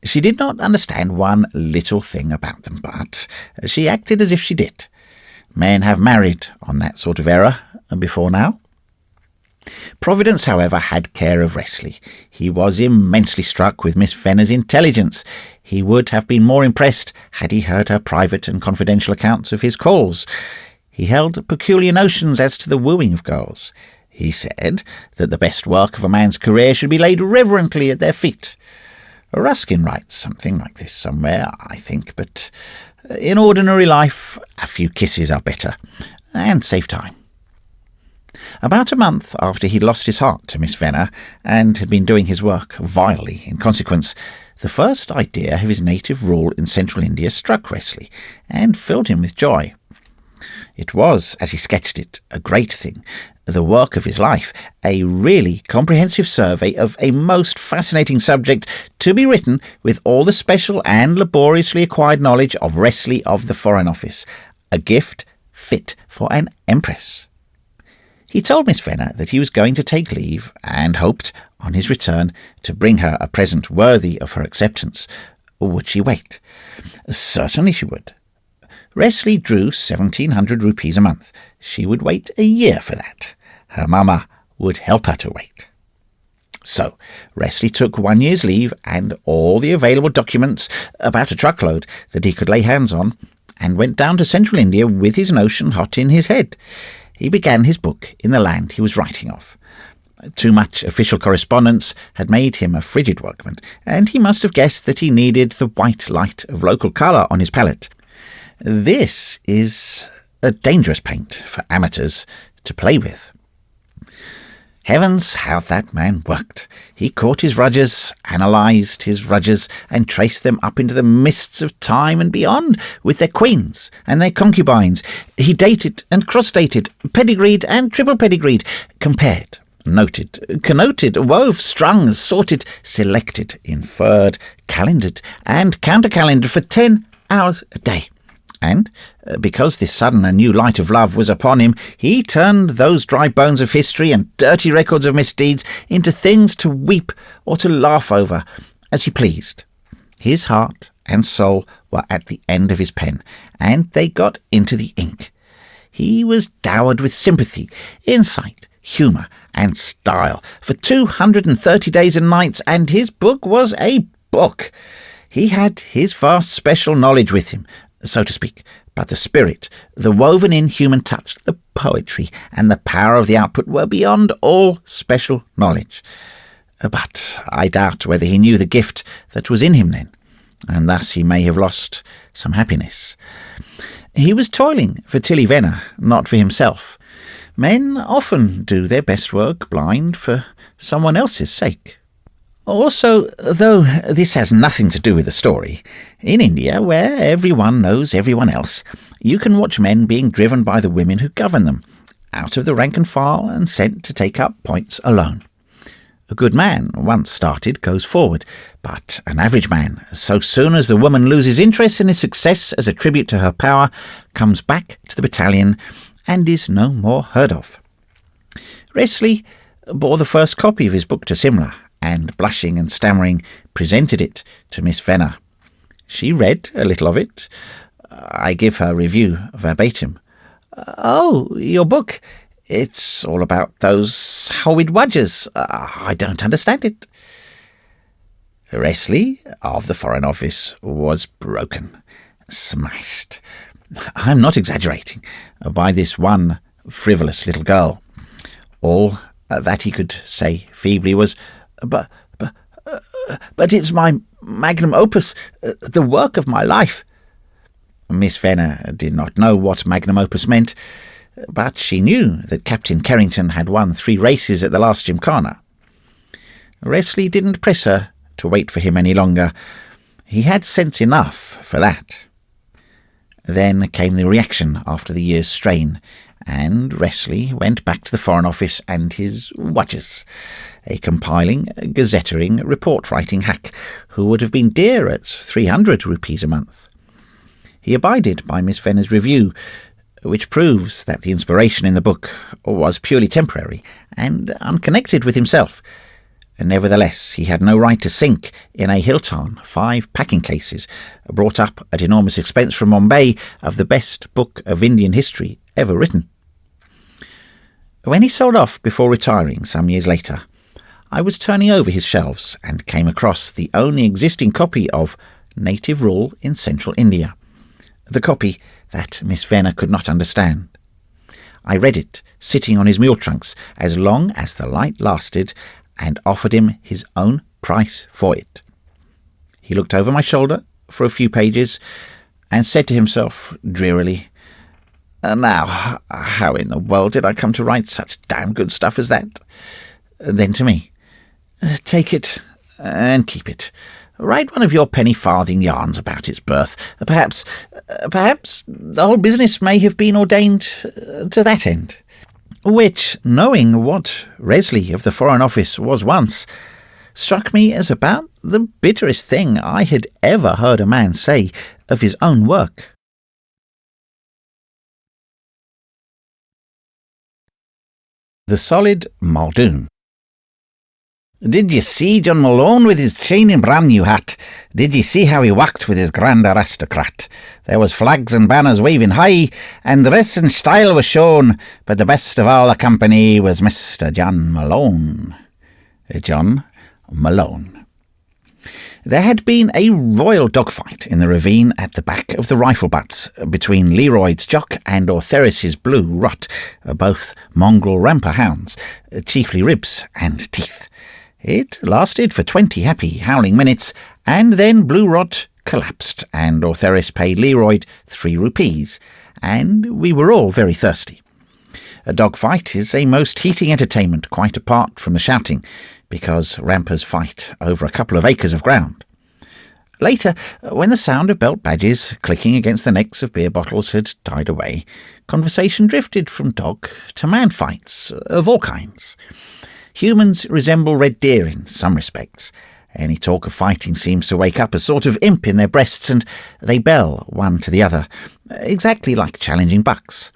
She did not understand one little thing about them, but she acted as if she did. Men have married on that sort of error before now. Providence, however, had care of Wrestley. He was immensely struck with Miss Venner's intelligence. He would have been more impressed had he heard her private and confidential accounts of his calls. He held peculiar notions as to the wooing of girls. He said that the best work of a man's career should be laid reverently at their feet. Ruskin writes something like this somewhere, I think, but in ordinary life a few kisses are better, and save time. About a month after he'd lost his heart to Miss Venner, and had been doing his work vilely in consequence, the first idea of his native rule in central India struck Wrestley, and filled him with joy. It was, as he sketched it, a great thing, the work of his life, a really comprehensive survey of a most fascinating subject, to be written with all the special and laboriously acquired knowledge of Wrestley of the Foreign Office, a gift fit for an Empress. He told Miss Venner that he was going to take leave, and hoped, on his return, to bring her a present worthy of her acceptance. Would she wait? Certainly she would. Wrestley drew 1,700 rupees a month. She would wait a year for that. Her mamma would help her to wait. So, Wrestley took 1 year's leave and all the available documents, about a truckload, that he could lay hands on, and went down to central India with his notion hot in his head. He began his book in the land he was writing of. Too much official correspondence had made him a frigid workman, and he must have guessed that he needed the white light of local colour on his palette. This is a dangerous paint for amateurs to play with. Heavens, how that man worked! He caught his Rudgers, analysed his Rudgers, and traced them up into the mists of time and beyond, with their queens and their concubines. He dated and cross-dated, pedigreed and triple-pedigreed, compared, noted, connoted, wove, strung, sorted, selected, inferred, calendared, and counter-calendared for 10 hours a day. And, because this sudden and new light of love was upon him, he turned those dry bones of history and dirty records of misdeeds into things to weep or to laugh over, as he pleased. His heart and soul were at the end of his pen, and they got into the ink. He was dowered with sympathy, insight, humour, and style for 230 days and nights, and his book was a book. He had his vast special knowledge with him, so to speak, but the spirit, the woven-in human touch, the poetry, and the power of the output were beyond all special knowledge. But I doubt whether he knew the gift that was in him then, and thus he may have lost some happiness. He was toiling for Tilly Venner, not for himself. Men often do their best work blind for someone else's sake. Also, though this has nothing to do with the story, in India, where everyone knows everyone else, you can watch men being driven by the women who govern them, out of the rank and file and sent to take up points alone. A good man, once started, goes forward, but an average man, so soon as the woman loses interest in his success as a tribute to her power, comes back to the battalion and is no more heard of. Wesley bore the first copy of his book to Simla, and, blushing and stammering, presented it to Miss Venner. She read a little of it. I give her review verbatim. "Oh, your book. It's all about those Howid Wudgers. I don't understand it." Wesley, of the Foreign Office, was broken, smashed. I'm not exaggerating, by this one frivolous little girl. All that he could say feebly was, But it's my magnum opus, the work of my life." Miss Venner did not know what magnum opus meant, but she knew that Captain Carrington had won 3 races at the last Gymkhana. Wesley didn't press her to wait for him any longer. He had sense enough for that. Then came the reaction after the year's strain, and Wesley went back to the Foreign Office and his Wudgers, a compiling, gazetting, report-writing hack who would have been dear at 300 rupees a month. He abided by Miss Venner's review, which proves that the inspiration in the book was purely temporary and unconnected with himself. Nevertheless, he had no right to sink in a Hilton 5 packing cases, brought up at enormous expense from Bombay, of the best book of Indian history ever written. When he sold off before retiring some years later, I was turning over his shelves and came across the only existing copy of Native Rule in Central India, the copy that Miss Venner could not understand. I read it, sitting on his mule trunks, as long as the light lasted, and offered him his own price for it. He looked over my shoulder for a few pages and said to himself drearily, "Now, how in the world did I come to write such damn good stuff as that?" Then to me, "Take it and keep it. Write one of your penny farthing yarns about its birth. Perhaps the whole business may have been ordained to that end." Which, knowing what Wesley of the Foreign Office was once, struck me as about the bitterest thing I had ever heard a man say of his own work. The Solid Muldoon. "Did ye see John Malone with his chain and brand new hat? Did ye see how he walked with his grand aristocrat? There was flags and banners waving high, and dress and style was shown, but the best of all the company was Mr. John Malone." John Malone. There had been a royal dogfight in the ravine at the back of the rifle butts between Leroyd's Jock and Ortheris's Blue Rot, both mongrel ramper hounds, chiefly ribs and teeth. It lasted for 20 happy, howling minutes, and then Blue Rot collapsed, and Ortheris paid Leroy 3 rupees, and we were all very thirsty. A dogfight is a most heating entertainment, quite apart from the shouting, because rampers fight over a couple of acres of ground. Later, when the sound of belt badges clicking against the necks of beer bottles had died away, conversation drifted from dog to man fights of all kinds. Humans resemble red deer in some respects. Any talk of fighting seems to wake up a sort of imp in their breasts, and they bell one to the other, exactly like challenging bucks.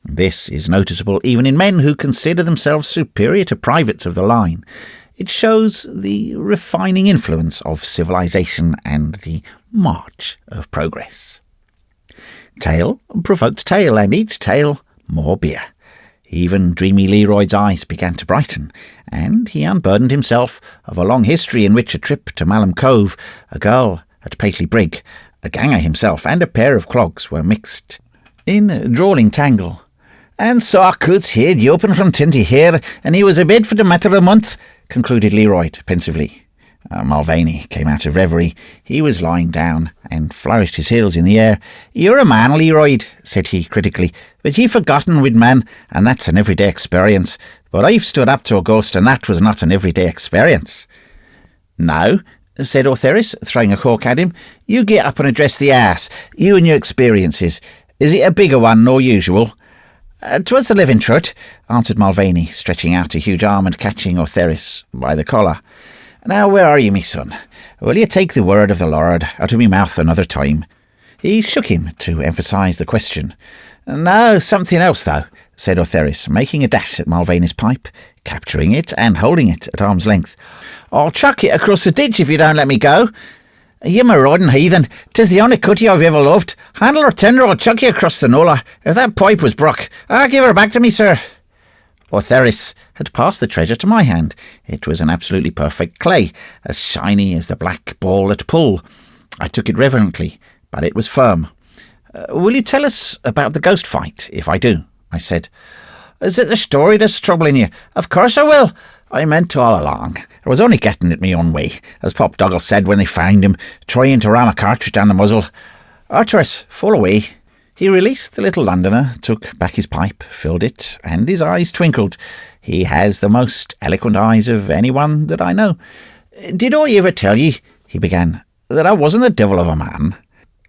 This is noticeable even in men who consider themselves superior to privates of the line. It shows the refining influence of civilization and the march of progress. Tale provoked tale, and each tale more beer. Even dreamy Leroy's eyes began to brighten, and he unburdened himself of a long history in which a trip to Malham Cove, a girl at Paisley Brig, a ganger himself, and a pair of clogs were mixed in drawling tangle. "And so our coots heard ye open from Tinty here, and he was abed for the matter of a month," concluded Leroy pensively. Mulvaney came out of reverie. He was lying down and flourished his heels in the air. "You're a man, Leroy," said he critically, "but you've forgotten with men, and that's an everyday experience. But I've stood up to a ghost, and that was not an everyday experience." "Now," said Ortheris, throwing a cork at him, "you get up and address the ass, you and your experiences. Is it a bigger one nor usual?" "'Twas the living truth," answered Mulvaney, stretching out a huge arm and catching Ortheris by the collar. "Now, where are you, me son? Will you take the word of the Lord out of me mouth another time?" He shook him to emphasise the question. "No, something else, though," said Ortheris, making a dash at Mulvaney's pipe, capturing it and holding it at arm's length. "I'll chuck it across the ditch if you don't let me go. You marauding heathen, 'tis the only cutty I've ever loved. Handle or tender, I'll chuck you across the Nola. If that pipe was broke, give her back to me, sir." Ortheris had passed the treasure to my hand. It was an absolutely perfect clay, as shiny as the black ball at Poole. I took it reverently, but it was firm. "Will you tell us about the ghost fight, if I do?" I said. "Is it the story that's troubling you?" "Of course I will. I meant to all along. I was only getting it me own way, as Pop Douglas said when they found him, trying to ram a cartridge down the muzzle. Arteris, full away." He released the little Londoner, took back his pipe, filled it, and his eyes twinkled. He has the most eloquent eyes of anyone that I know. "Did I ever tell ye," he began, "that I wasn't the devil of a man?"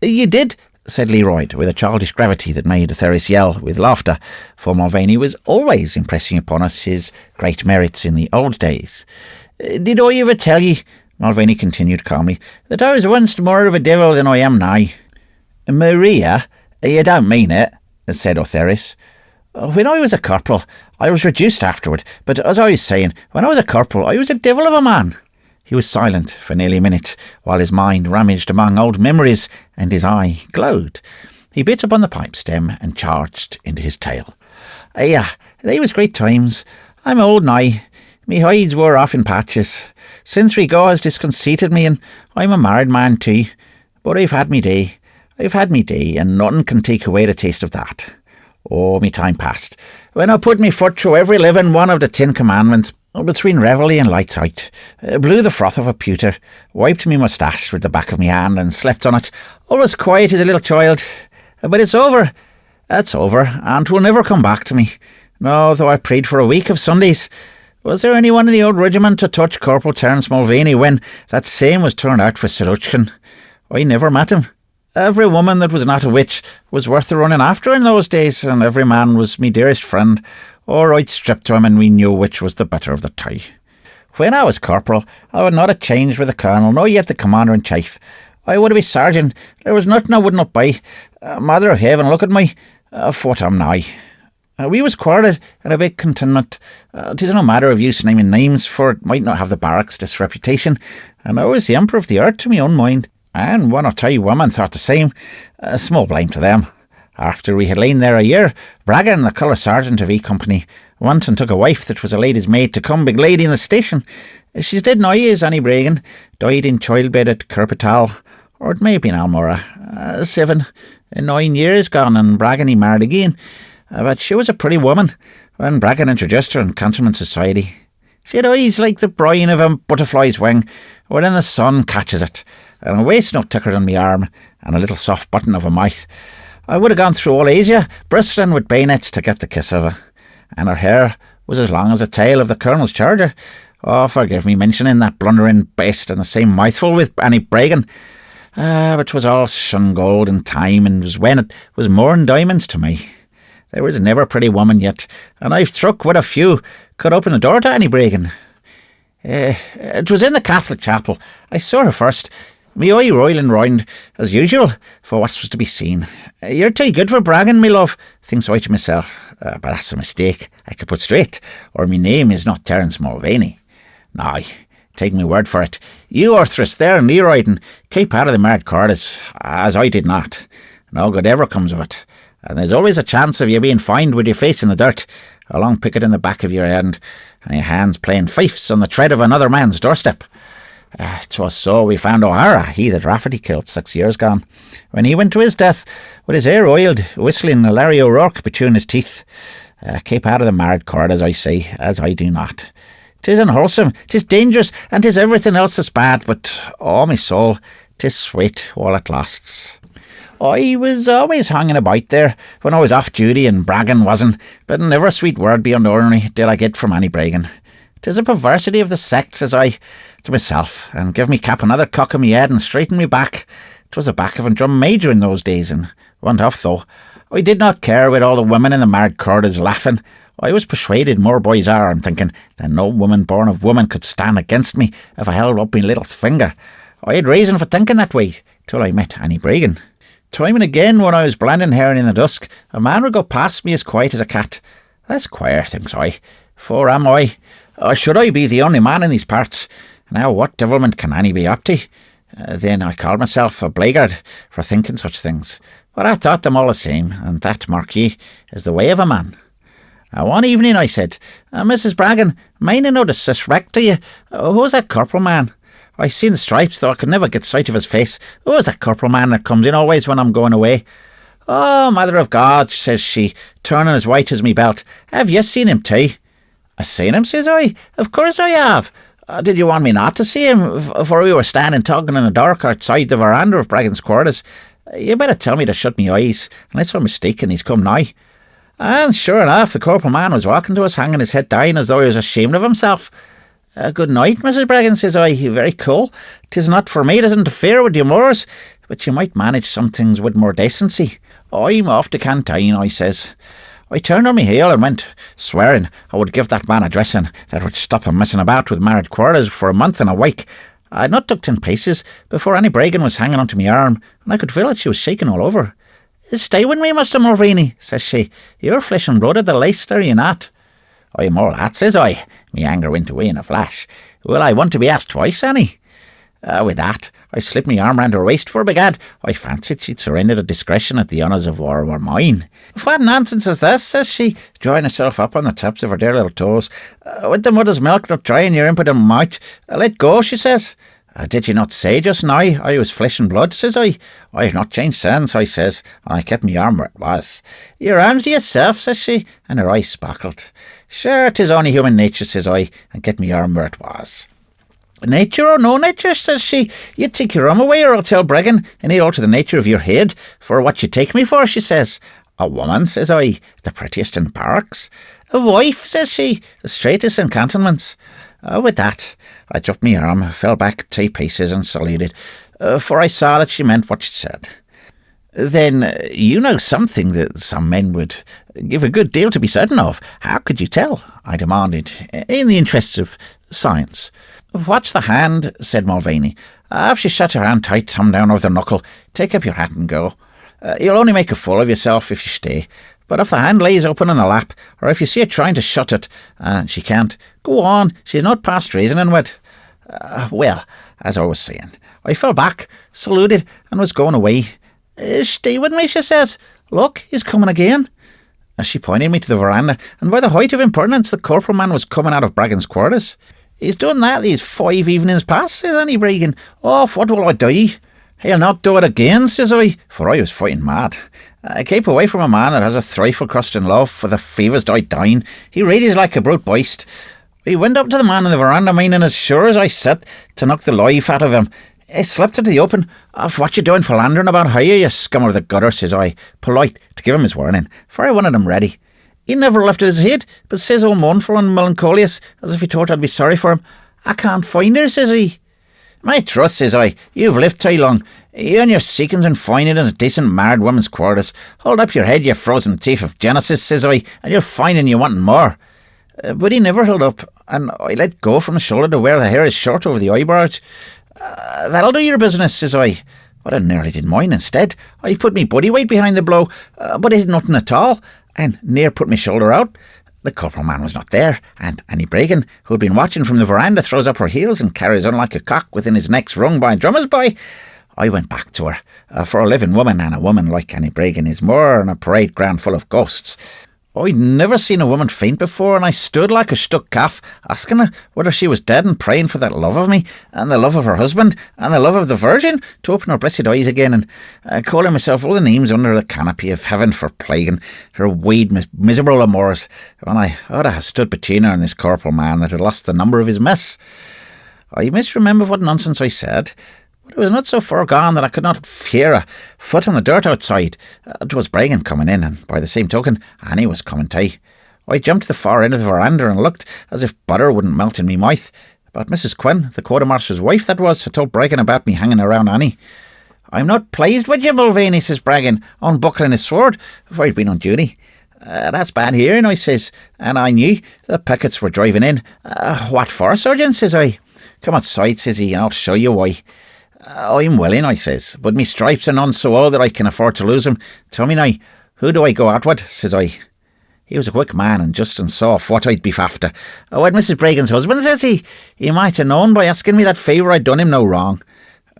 "You did," said Leroy, with a childish gravity that made Ortheris yell with laughter, for Mulvaney was always impressing upon us his great merits in the old days. "Did I ever tell ye," Mulvaney continued calmly, "that I was once more of a devil than I am now?" "Maria, you don't mean it," said Ortheris. "When I was a corporal, I was reduced afterward, but as I was saying, when I was a corporal, I was a devil of a man." He was silent for nearly a minute, while his mind rummaged among old memories, and his eye glowed. He bit upon the pipe stem and charged into his tale. They was great times. I'm old now. Me hides wore off in patches. Sin 3 gauze disconceited me, and I'm a married man too. But I've had me day. And nothing can take away the taste of that. Oh, me time passed, when I put me foot through every living one of the 10 Commandments, between reveille and lights out, blew the froth off a pewter, wiped me moustache with the back of me hand and slept on it, all as quiet as a little child. But it's over. That's over, and 'twill never come back to me. No, though I prayed for a week of Sundays. Was there anyone in the old regiment to touch Corporal Tarrant Mulvaney when that same was turned out for Sirotkin? I never met him. Every woman that was not a witch was worth the running after in those days, and every man was me dearest friend, or I'd strip to him and we knew which was the better of the two. When I was corporal, I would not have changed with the colonel, nor yet the commander-in-chief. I would have been sergeant. There was nothing I would not buy. Mother of heaven, look at me. What I'm now. We was quartered in a big cantonment. 'Tis no matter of use naming names, for it might not have the barracks disreputation, and I was the emperor of the earth to me own mind, and 1 or 2 women thought the same. Small blame to them. After we had lain there a year, Bragan, the colour sergeant of E Company, went and took a wife that was a lady's maid to come big lady in the station. She's dead now, is Annie Bragan, died in childbed at Kirpital, or it may have been Almora. 7, 9 years gone, and Bragan he married again. But she was a pretty woman when Bragan introduced her in cantonment society. She had eyes like the brine of a butterfly's wing, wherein the sun catches it, and a waist no thicker than me arm, and a little soft button of a mouth. I would have gone through all Asia, bristling with bayonets to get the kiss of her. And her hair was as long as the tail of the Colonel's charger. Oh, forgive me mentioning that blundering beast in the same mouthful with Annie Bregan. But 'twas all sun gold in time, and was when it was more'n diamonds to me. There was never a pretty woman yet, and I've struck with a few could open the door to Annie Bregan. It was in the Catholic chapel. I saw her first, me eye roiling round, as usual, for what was to be seen. You're too good for bragging, me love, thinks I to myself. But that's a mistake, I could put straight, or me name is not Terrance Mulvaney. Now, take me word for it, you Orthris there in Leroyden keep out of the married quarters, as I did not. No good ever comes of it, and there's always a chance of you being found with your face in the dirt, a long picket in the back of your hand, and your hands playing fifes on the tread of another man's doorstep. 'Twas so we found O'Hara, he that Rafferty killed 6 years gone, when he went to his death with his hair oiled, whistling a Larry O'Rourke between his teeth. Keep out of the married quarters, I say, as I do not. 'Tis unwholesome, 'tis dangerous, and 'tis everything else that's bad, but, oh my soul, 'tis sweet while it lasts. I was always hanging about there when I was off duty and bragging wasn't, but never a sweet word beyond ordinary did I get from Annie Bregan. 'Tis a perversity of the sect, says I to myself, and give me cap another cock in me head and straighten me back. 'Twas the back of a drum major in those days, and went off though. I did not care with all the women in the married quarters laughing. I was persuaded more boys are, I'm thinking, that no woman born of woman could stand against me if I held up my little finger. I had reason for thinking that way, till I met Annie Bregan. Time and again, when I was blending herring in the dusk, a man would go past me as quiet as a cat. That's queer, thinks I, for am I? Or should I be the only man in these parts? Now what devilment can Annie be up to? Then I called myself a blackguard for thinking such things, but I thought them all the same, and that, mark ye, is the way of a man. One evening I said, Mrs. Bragan, mind I no disrespect to you, who's that corporal man? I seen the stripes, though I could never get sight of his face. Who's that corporal man that comes in always when I'm going away? Oh, Mother of God, says she, turning as white as me belt. Have you seen him too? I seen him, says I. Of course I have. Did you want me not to see him? For we were standing talking in the dark outside the veranda of Bragan's quarters. You better tell me to shut me eyes, unless I'm mistaken he's come nigh. And sure enough, the corporal man was walking to us, hanging his head down as though he was ashamed of himself. Good night, Mrs. Bragan, says I. Very cool. 'Tis not for me to interfere with your moors, but you might manage some things with more decency. I'm off to Canteen, I says. I turned on me heel and went, swearing I would give that man a dressing that would stop him messing about with married quarters for a month and a week. I had not took 10 paces before Annie Bregan was hanging onto me arm, and I could feel that she was shaking all over. Stay with me, Mr. Mulvaney, says she. You're flesh and blood at the least, are you not? I'm all that, says I. Me anger went away in a flash. Will I want to be asked twice, Annie? With that, I slipped my arm round her waist, for begad, I fancied she'd surrendered at discretion at the honours of war were mine. What nonsense is this, says she, drawing herself up on the tips of her dear little toes. With the mother's milk not dry in your impudent mouth. Let go, she says. Did you not say just now I was flesh and blood, says I. I have not changed since, I says, and I kept my arm where it was. Your arm's yourself, says she, and her eyes sparkled. Sure, 'tis only human nature, says I, and get my arm where it was. Nature or no nature, says she, you take your arm away or I'll tell Bregan, and he'll alter the nature of your head for what you take me for, she says. A woman, says I, the prettiest in barracks. A wife, says she, the straightest in cantonments. With that, I dropped my arm, fell back 3 paces and saluted, for I saw that she meant what she said. Then you know something that some men would give a good deal to be certain of. How could you tell? I demanded, in the interests of science. Watch the hand, said Mulvaney. If she shut her hand tight, thumb down over the knuckle, take up your hat and go. You'll only make a fool of yourself if you stay. But if the hand lays open in the lap, or if you see her trying to shut it, and she can't, go on, she's not past reasoning with. Well, as I was saying, I fell back, saluted, and was going away. Stay with me, she says. Look, he's coming again. She pointed me to the veranda, and by the height of impertinence, the corporal man was coming out of Bragan's quarters. He's done that these 5 evenings past, says Annie Bregan. Oh, what will I do? He'll not do it again, says I, for I was fighting mad. I keep away from a man that has a trifle crust in love, for the fever's died down. He really is like a brute beast. We went up to the man in the veranda, meaning as sure as I sit to knock the life out of him. He slipped into the open. What you doing philandering about here, you scum of the gutter, says I, polite to give him his warning, for I wanted him ready. He never lifted his head, but says all mournful and melancholious, as if he thought I'd be sorry for him. I can't find her, says he. My trust, says I, you've lived too long. You and your seekings and finding in a decent married woman's quarters. Hold up your head, you frozen thief of Genesis, says I, and you'll find you wanting more. But he never held up, and I let go from the shoulder to where the hair is short over the eyebrows. That'll do your business, says I. But I nearly did mine instead. I put me body weight behind the blow, but it did nothing at all, and near put me shoulder out. The corporal man was not there, and Annie Bregan, who had been watching from the veranda, throws up her heels and carries on like a cock within his neck's rung by a drummer's boy. I went back to her, for a living woman, and a woman like Annie Bregan is more than a parade ground full of ghosts. I'd never seen a woman faint before, and I stood like a stuck calf, asking her whether she was dead and praying for that love of me, and the love of her husband, and the love of the Virgin, to open her blessed eyes again, and calling myself all the names under the canopy of heaven for plaguing her weed miserable amours, when I ought to have stood between her and this corporal man that had lost the number of his mess. I misremember what nonsense I said, but it was not so far gone that I could not hear a foot on the dirt outside. 'Twas Bregan coming in, and by the same token, Annie was coming too. I jumped to the far end of the veranda and looked as if butter wouldn't melt in me mouth. But Mrs. Quinn, the quartermaster's wife that was, had told Bregan about me hanging around Annie. I'm not pleased with you, Mulvaney, says Bregan, unbuckling his sword, for he'd been on duty. That's bad hearing, I says, and I knew the pickets were driving in. What for, Sergeant, says I. Come outside, says he, and I'll show you why. I'm willing, I says, but me stripes are none so old that I can afford to lose him. Tell me now, who do I go out with, says I. He was a quick man and just and saw what I'd be after. With Mrs. Bregan's husband, says he. He might have known by asking me that favour I'd done him no wrong.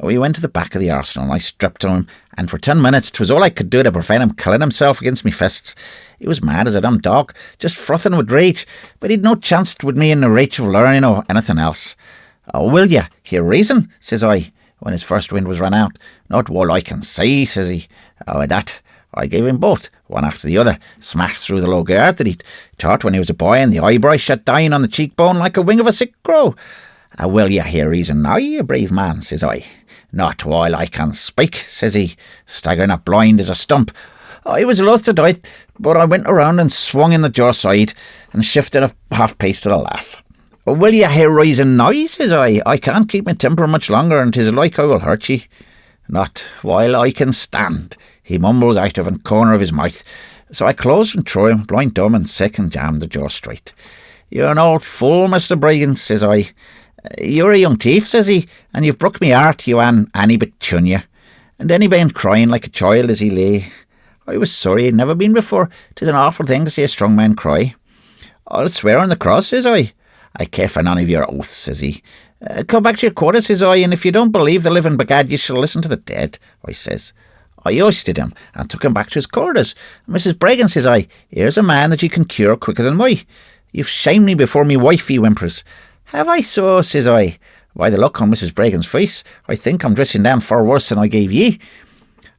We went to the back of the arsenal and I stripped to him, and for 10 minutes 'twas all I could do to prevent him killing himself against me fists. He was mad as a dumb dog, just frothing with rage, but he'd no chance with me in the reach of learning or anything else. Will you hear reason, says I, when his first wind was run out. Not while I can see, says he. That I gave him both, one after the other, smashed through the low guard that he'd taught when he was a boy, and the eyebrow shut down on the cheekbone like a wing of a sick crow. Will you hear reason now, you brave man, says I. Not while I can speak, says he, staggering up blind as a stump. I was loath to do it, but I went around and swung in the jaw side and shifted a half pace to the laugh. Will you hear reason now, says I. I can't keep my temper much longer, and 'tis like I will hurt ye. Not while I can stand, he mumbles out of a corner of his mouth. So I closed and threw him, blind, dumb and sick, and jammed the jaw straight. You're an old fool, Mr. Bregan, says I. You're a young thief, says he, and you've broke me heart, you and Annie Petunia. And then he began crying like a child as he lay. I was sorry he'd never been before. 'Tis an awful thing to see a strong man cry. I'll swear on the cross, says I. I care for none of your oaths, says he. Come back to your quarters, says I, and if you don't believe the living begad, you shall listen to the dead, I says. I hoisted him and took him back to his quarters. Mrs. Bregan, says I, here's a man that you can cure quicker than me. You've shamed me before me wife, you Empress. Have I so, says I. By the look on Mrs. Bregan's face, I think I'm dressing down far worse than I gave ye.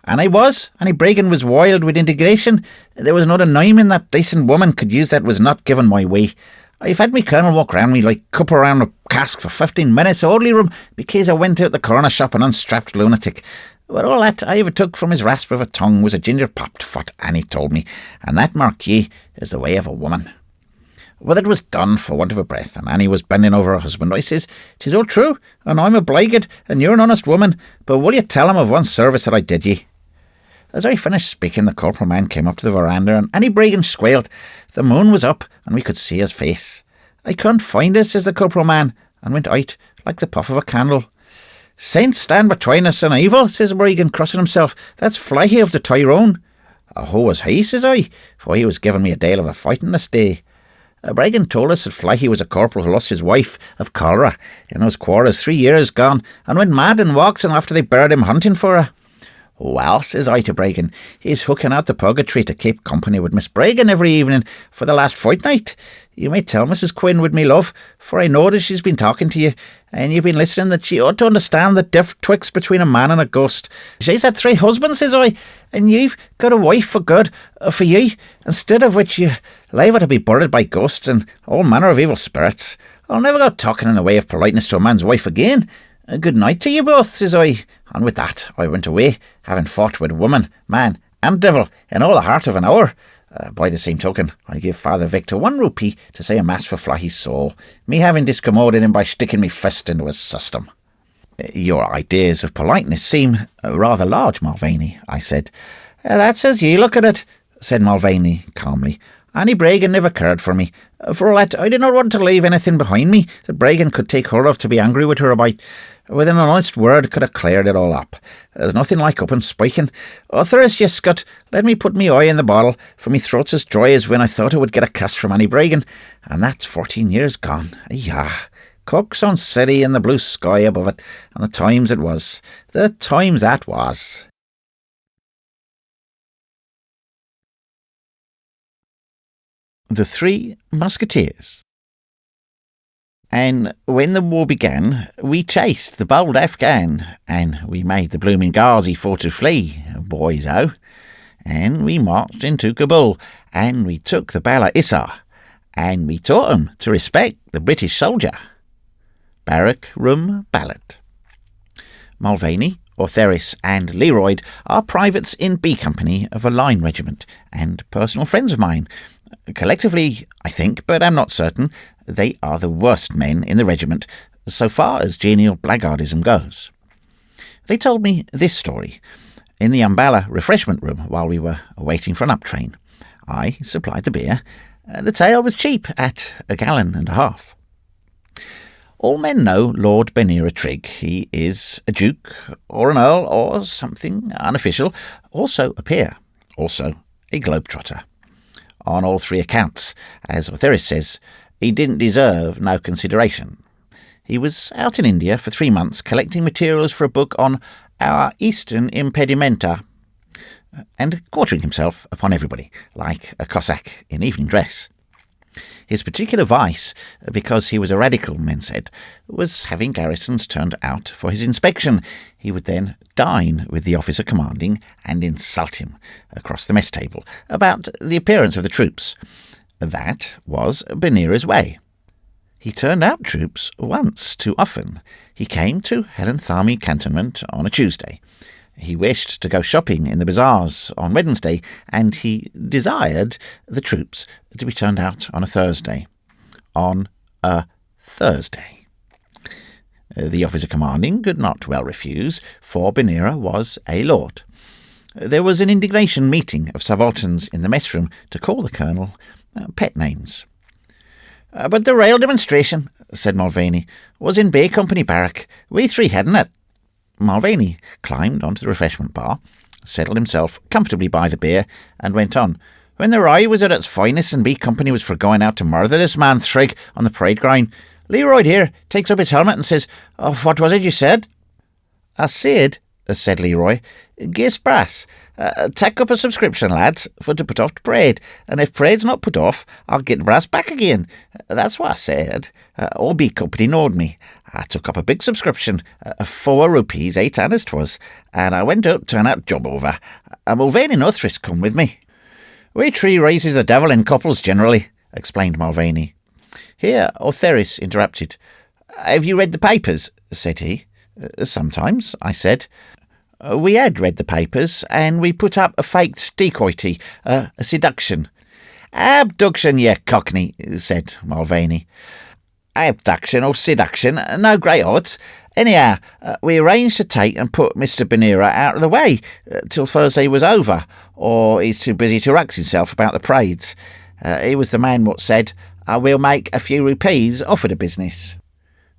And I was. Annie Bregan was wild with indignation. There was not a name in that decent woman could use that was not given my way. I've had me colonel walk round me like cup around a cask for 15 minutes, only room, because I went out the corner shop an unstrapped lunatic. But all that I ever took from his rasp of a tongue was a ginger pop to what Annie told me, and that, mark ye, is the way of a woman. Well, it was done for want of a breath, and Annie was bending over her husband. I says, "'Tis all true, and I'm obliged, and you're an honest woman, but will you tell him of one service that I did ye?" As I finished speaking, the corporal man came up to the veranda, and Annie Bregan squealed. The moon was up, and we could see his face. "I can't find us," says the corporal man, and went out like the puff of a candle. "Saints stand between us and evil," says Bregan, crossing himself. "That's Flahy of the Tyrone." "Who was he?" says I, for he was giving me a deal of a fighting this day. Bregan told us that Flahy was a corporal who lost his wife of cholera in those quarters 3 years gone, and went mad in walks, and after they buried him hunting for her. "Well," says I to Bregan, "he's hooking out the purgatory to keep company with Miss Bregan every evening for the last fortnight. You may tell Mrs. Quinn with me love, for I know that she's been talking to you, and you've been listening, that she ought to understand the diff twixt between a man and a ghost. She's had 3 husbands," says I, "and you've got a wife for good, for you, instead of which you liable to be buried by ghosts and all manner of evil spirits. I'll never go talking in the way of politeness to a man's wife again. Good night to you both, says I. And with that I went away, having fought with woman, man, and devil in all the heart of an hour. By the same token, I give Father Victor 1 rupee to say a mass for Flahy's soul, me having discommoded him by sticking me fist into his system. Your ideas of politeness seem rather large, Mulvaney, I said. That's as ye look at it, said Mulvaney calmly. Any Bregan never cared for me. For all that, I did not want to leave anything behind me that Bregan could take hold of to be angry with her about. With an honest word could have cleared it all up. There's nothing like up and spiking. There's ye, Scott, let me put me eye in the bottle, for me throat's as dry as when I thought I would get a kiss from Annie Bregan, and that's 14 years gone. Yah, Cook's on city and the blue sky above it, and the times it was. The times that was. The Three Musketeers. And when the war began, we chased the bold Afghan, and we made the blooming Ghazi for to flee, boys oh. And we marched into Kabul, and we took the Bala Issa, and we taught 'em to respect the British soldier. Barrack Room Ballad. Mulvaney, Ortheris and Leroyd are privates in B Company of a line regiment, and personal friends of mine. Collectively, I think, but I'm not certain, they are the worst men in the regiment, so far as genial blackguardism goes. They told me this story. In the Umballa refreshment room while we were waiting for an up train. I supplied the beer. The tale was cheap, at £1.5 gallons. All men know Lord Benira Trigg. He is a duke, or an earl, or something unofficial, also a peer, also a globetrotter. On all 3 accounts, as Ortheris says, he didn't deserve no consideration. He was out in India for 3 months collecting materials for a book on our Eastern impedimenta, and quartering himself upon everybody, like a Cossack in evening dress. His particular vice, because he was a radical, men said, was having garrisons turned out for his inspection. He would then dine with the officer commanding and insult him across the mess table about the appearance of the troops. That was Benira's way. He turned out troops once too often. He came to Helentharmy cantonment on a Tuesday. He wished to go shopping in the bazaars on Wednesday, and he desired the troops to be turned out on a Thursday. On a Thursday. The officer commanding could not well refuse, for Benira was a lord. There was an indignation meeting of subalterns in the mess room to call the colonel pet names. But the rail demonstration, said Mulvaney, was in Bay Company barrack. We 3 hadn't it. Mulvaney climbed onto the refreshment bar, settled himself comfortably by the beer, and went on. When the rye was at its finest and B Company was for going out to murder this man Thrigg on the parade ground, Leroyd here takes up his helmet and says, what was it you said? I said, said Leroy, Gis brass, take up a subscription, lads, for to put off the parade, and if parade's not put off, I'll get the brass back again. That's what I said. All B Company knowed me. I took up a big subscription, 4 rupees, 8 annas 'twas, and I went out to turn out job over. Mulvaney and Ortheris come with me. We 3 raises the devil in couples generally, explained Mulvaney. Here Ortheris interrupted. Have you read the papers? Said he. Sometimes, I said. We had read the papers, and we put up a faked decoy, a seduction. Abduction, ye cockney, said Mulvaney. Abduction or seduction, no great odds. Anyhow, we arranged to take and put Mr. Benira out of the way till Thursday was over, or he's too busy to rux himself about the parades. He was the man what said, I will make a few rupees off of the business.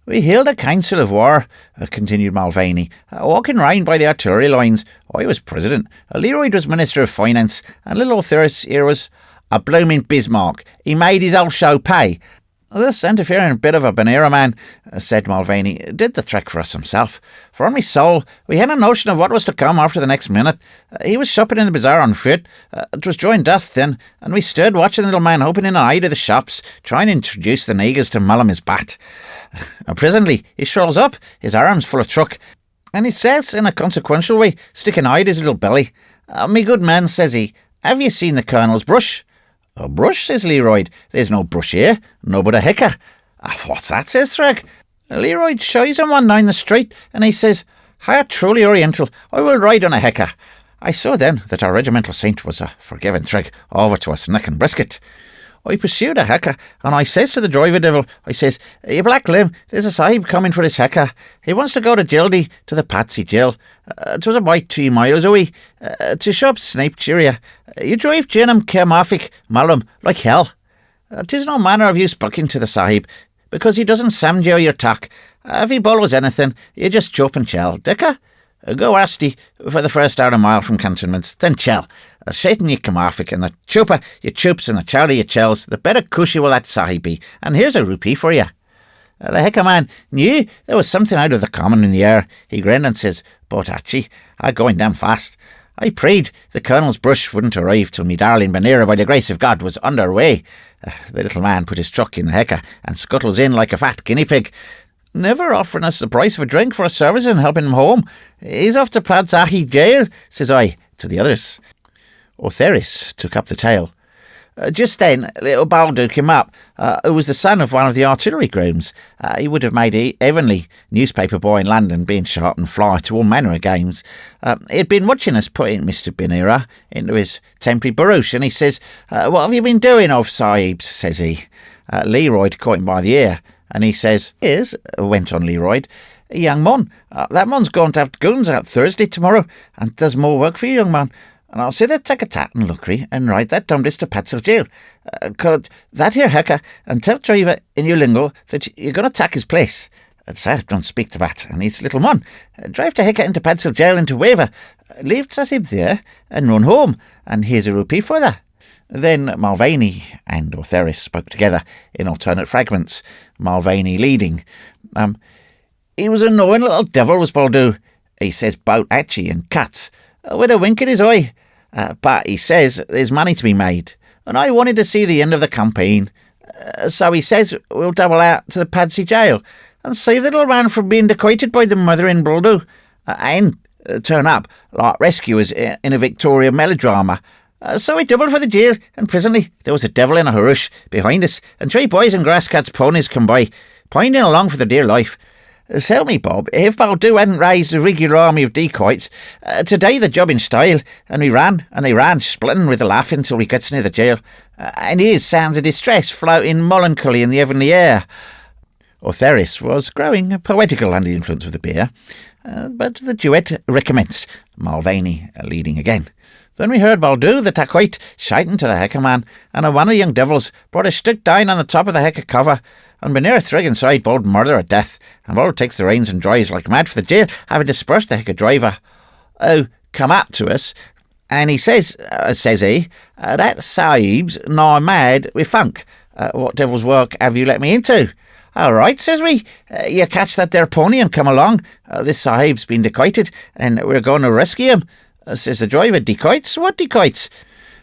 We held a council of war, continued Mulvaney, walking round by the artillery lines. I was president, Leroyd was Minister of Finance, and little Ortheris here was a blooming Bismarck. He made his old show pay. This interfering bit of a Benira man, said Mulvaney, did the trick for us himself. For on my soul, we had a notion of what was to come after the next minute. He was shopping in the bazaar on foot. 'Twas drawing dusk then, and we stood watching the little man opening an eye to the shops, trying to introduce the niggers to mull him his bat. Presently, he strolls up, his arms full of truck, and he says in a consequential way, sticking eye to his little belly, me good man, says he, have you seen the colonel's brush? A brush, says Leroyd. There's no brush here, no but a hicker. What's that, says Threg. Leroyd shies him one down the street, and he says, "How truly oriental, I will ride on a hecker." I saw then that our regimental saint was a forgiving Threg over to a snick and brisket. I pursued a hecker, and I says to the driver devil, I says, "You black limb, there's a sahib coming for this hecker. He wants to go to Jildy, to the Patsy Jill. 'Twas about 2 miles away, to shop Snape Cheeria. You drive Jinham, Kermarfic, Malum, like hell. 'Tis no manner of use bucking to the sahib, because he doesn't samjo your tack. If he bollows anything, you just chop and chell, dicker. Go Asti for the first hour a mile from cantonments, then chell. Satan you Kermarfic, and the chupa you chups and the charlie you chells, the better cushy will that sahib be, and here's a rupee for you." The hecker man knew there was something out of the common in the air. He grinned and says, "But Archie, I'm going damn fast. I prayed the colonel's brush wouldn't arrive till me darling Benera, by the grace of God, was under way." The little man put his truck in the hecker and scuttles in like a fat guinea pig, never offering us the price of a drink for a service and helping him home. "He's off to Padsahi jail," says I to the others. Ortheris took up the tale. Just then, little Baldo came up, who was the son of one of the artillery grooms. He would have made a heavenly newspaper boy in London, being sharp and fly to all manner of games. He'd been watching us putting Mr. Benera into his temporary barouche, and he says, "What have you been doing, of sahibs?" says he. Leroyd caught him by the ear, and he says, "Yes," went on Leroyd, "a young man. That man's going to have guns out Thursday tomorrow, and there's more work for you, young man. And I'll say that take a tat and lookery and write that down this to Patsel Jail. Could that here hecker and tell driver in your lingo that you're going to tack his place. Sir, don't speak to that, and he's little man. Drive to hecker into Patsel Jail into Waver. Leave Sasib there and run home, and here's a rupee for that." Then Mulvaney and Ortheris spoke together in alternate fragments, Mulvaney leading. "He was a knowing little devil, was Baldo. He says bout Atchie and cats, with a wink in his eye. But he says there's money to be made, and I wanted to see the end of the campaign. So he says we'll double out to the Padsy jail and save the little man from being decoited by the mother in Baldo, and turn up like rescuers in a Victoria melodrama. So we doubled for the jail, and presently there was a devil in a harush behind us, and 3 boys and grasscats ponies come by, pointing along for their dear life. Tell me, Bob, if Baldo hadn't raised a regular army of decoys, today the job in style, and we ran, and they ran, splitting with the laughing till we gets near the jail, and here's sounds of distress floating melancholy in the heavenly air." Ortheris was growing poetical under the influence of the beer, but the duet recommenced, Mulvaney leading again. Then we heard Baldo the dacoit shouting to the hecker man, and one of the young devils brought a stick down on the top of the hecker cover, and Benera Threg inside bawled murder at death, and Baldo takes the reins and drives like mad for the jail, having dispersed the hecker driver. "Oh, come up to us, and he says he, that sahib's now mad with funk. What devil's work have you let me into?" "All right," says we. "You catch that there pony and come along. This sahib's been decoited, and we're going to rescue him." Says the driver, "Decoits? What decoits?"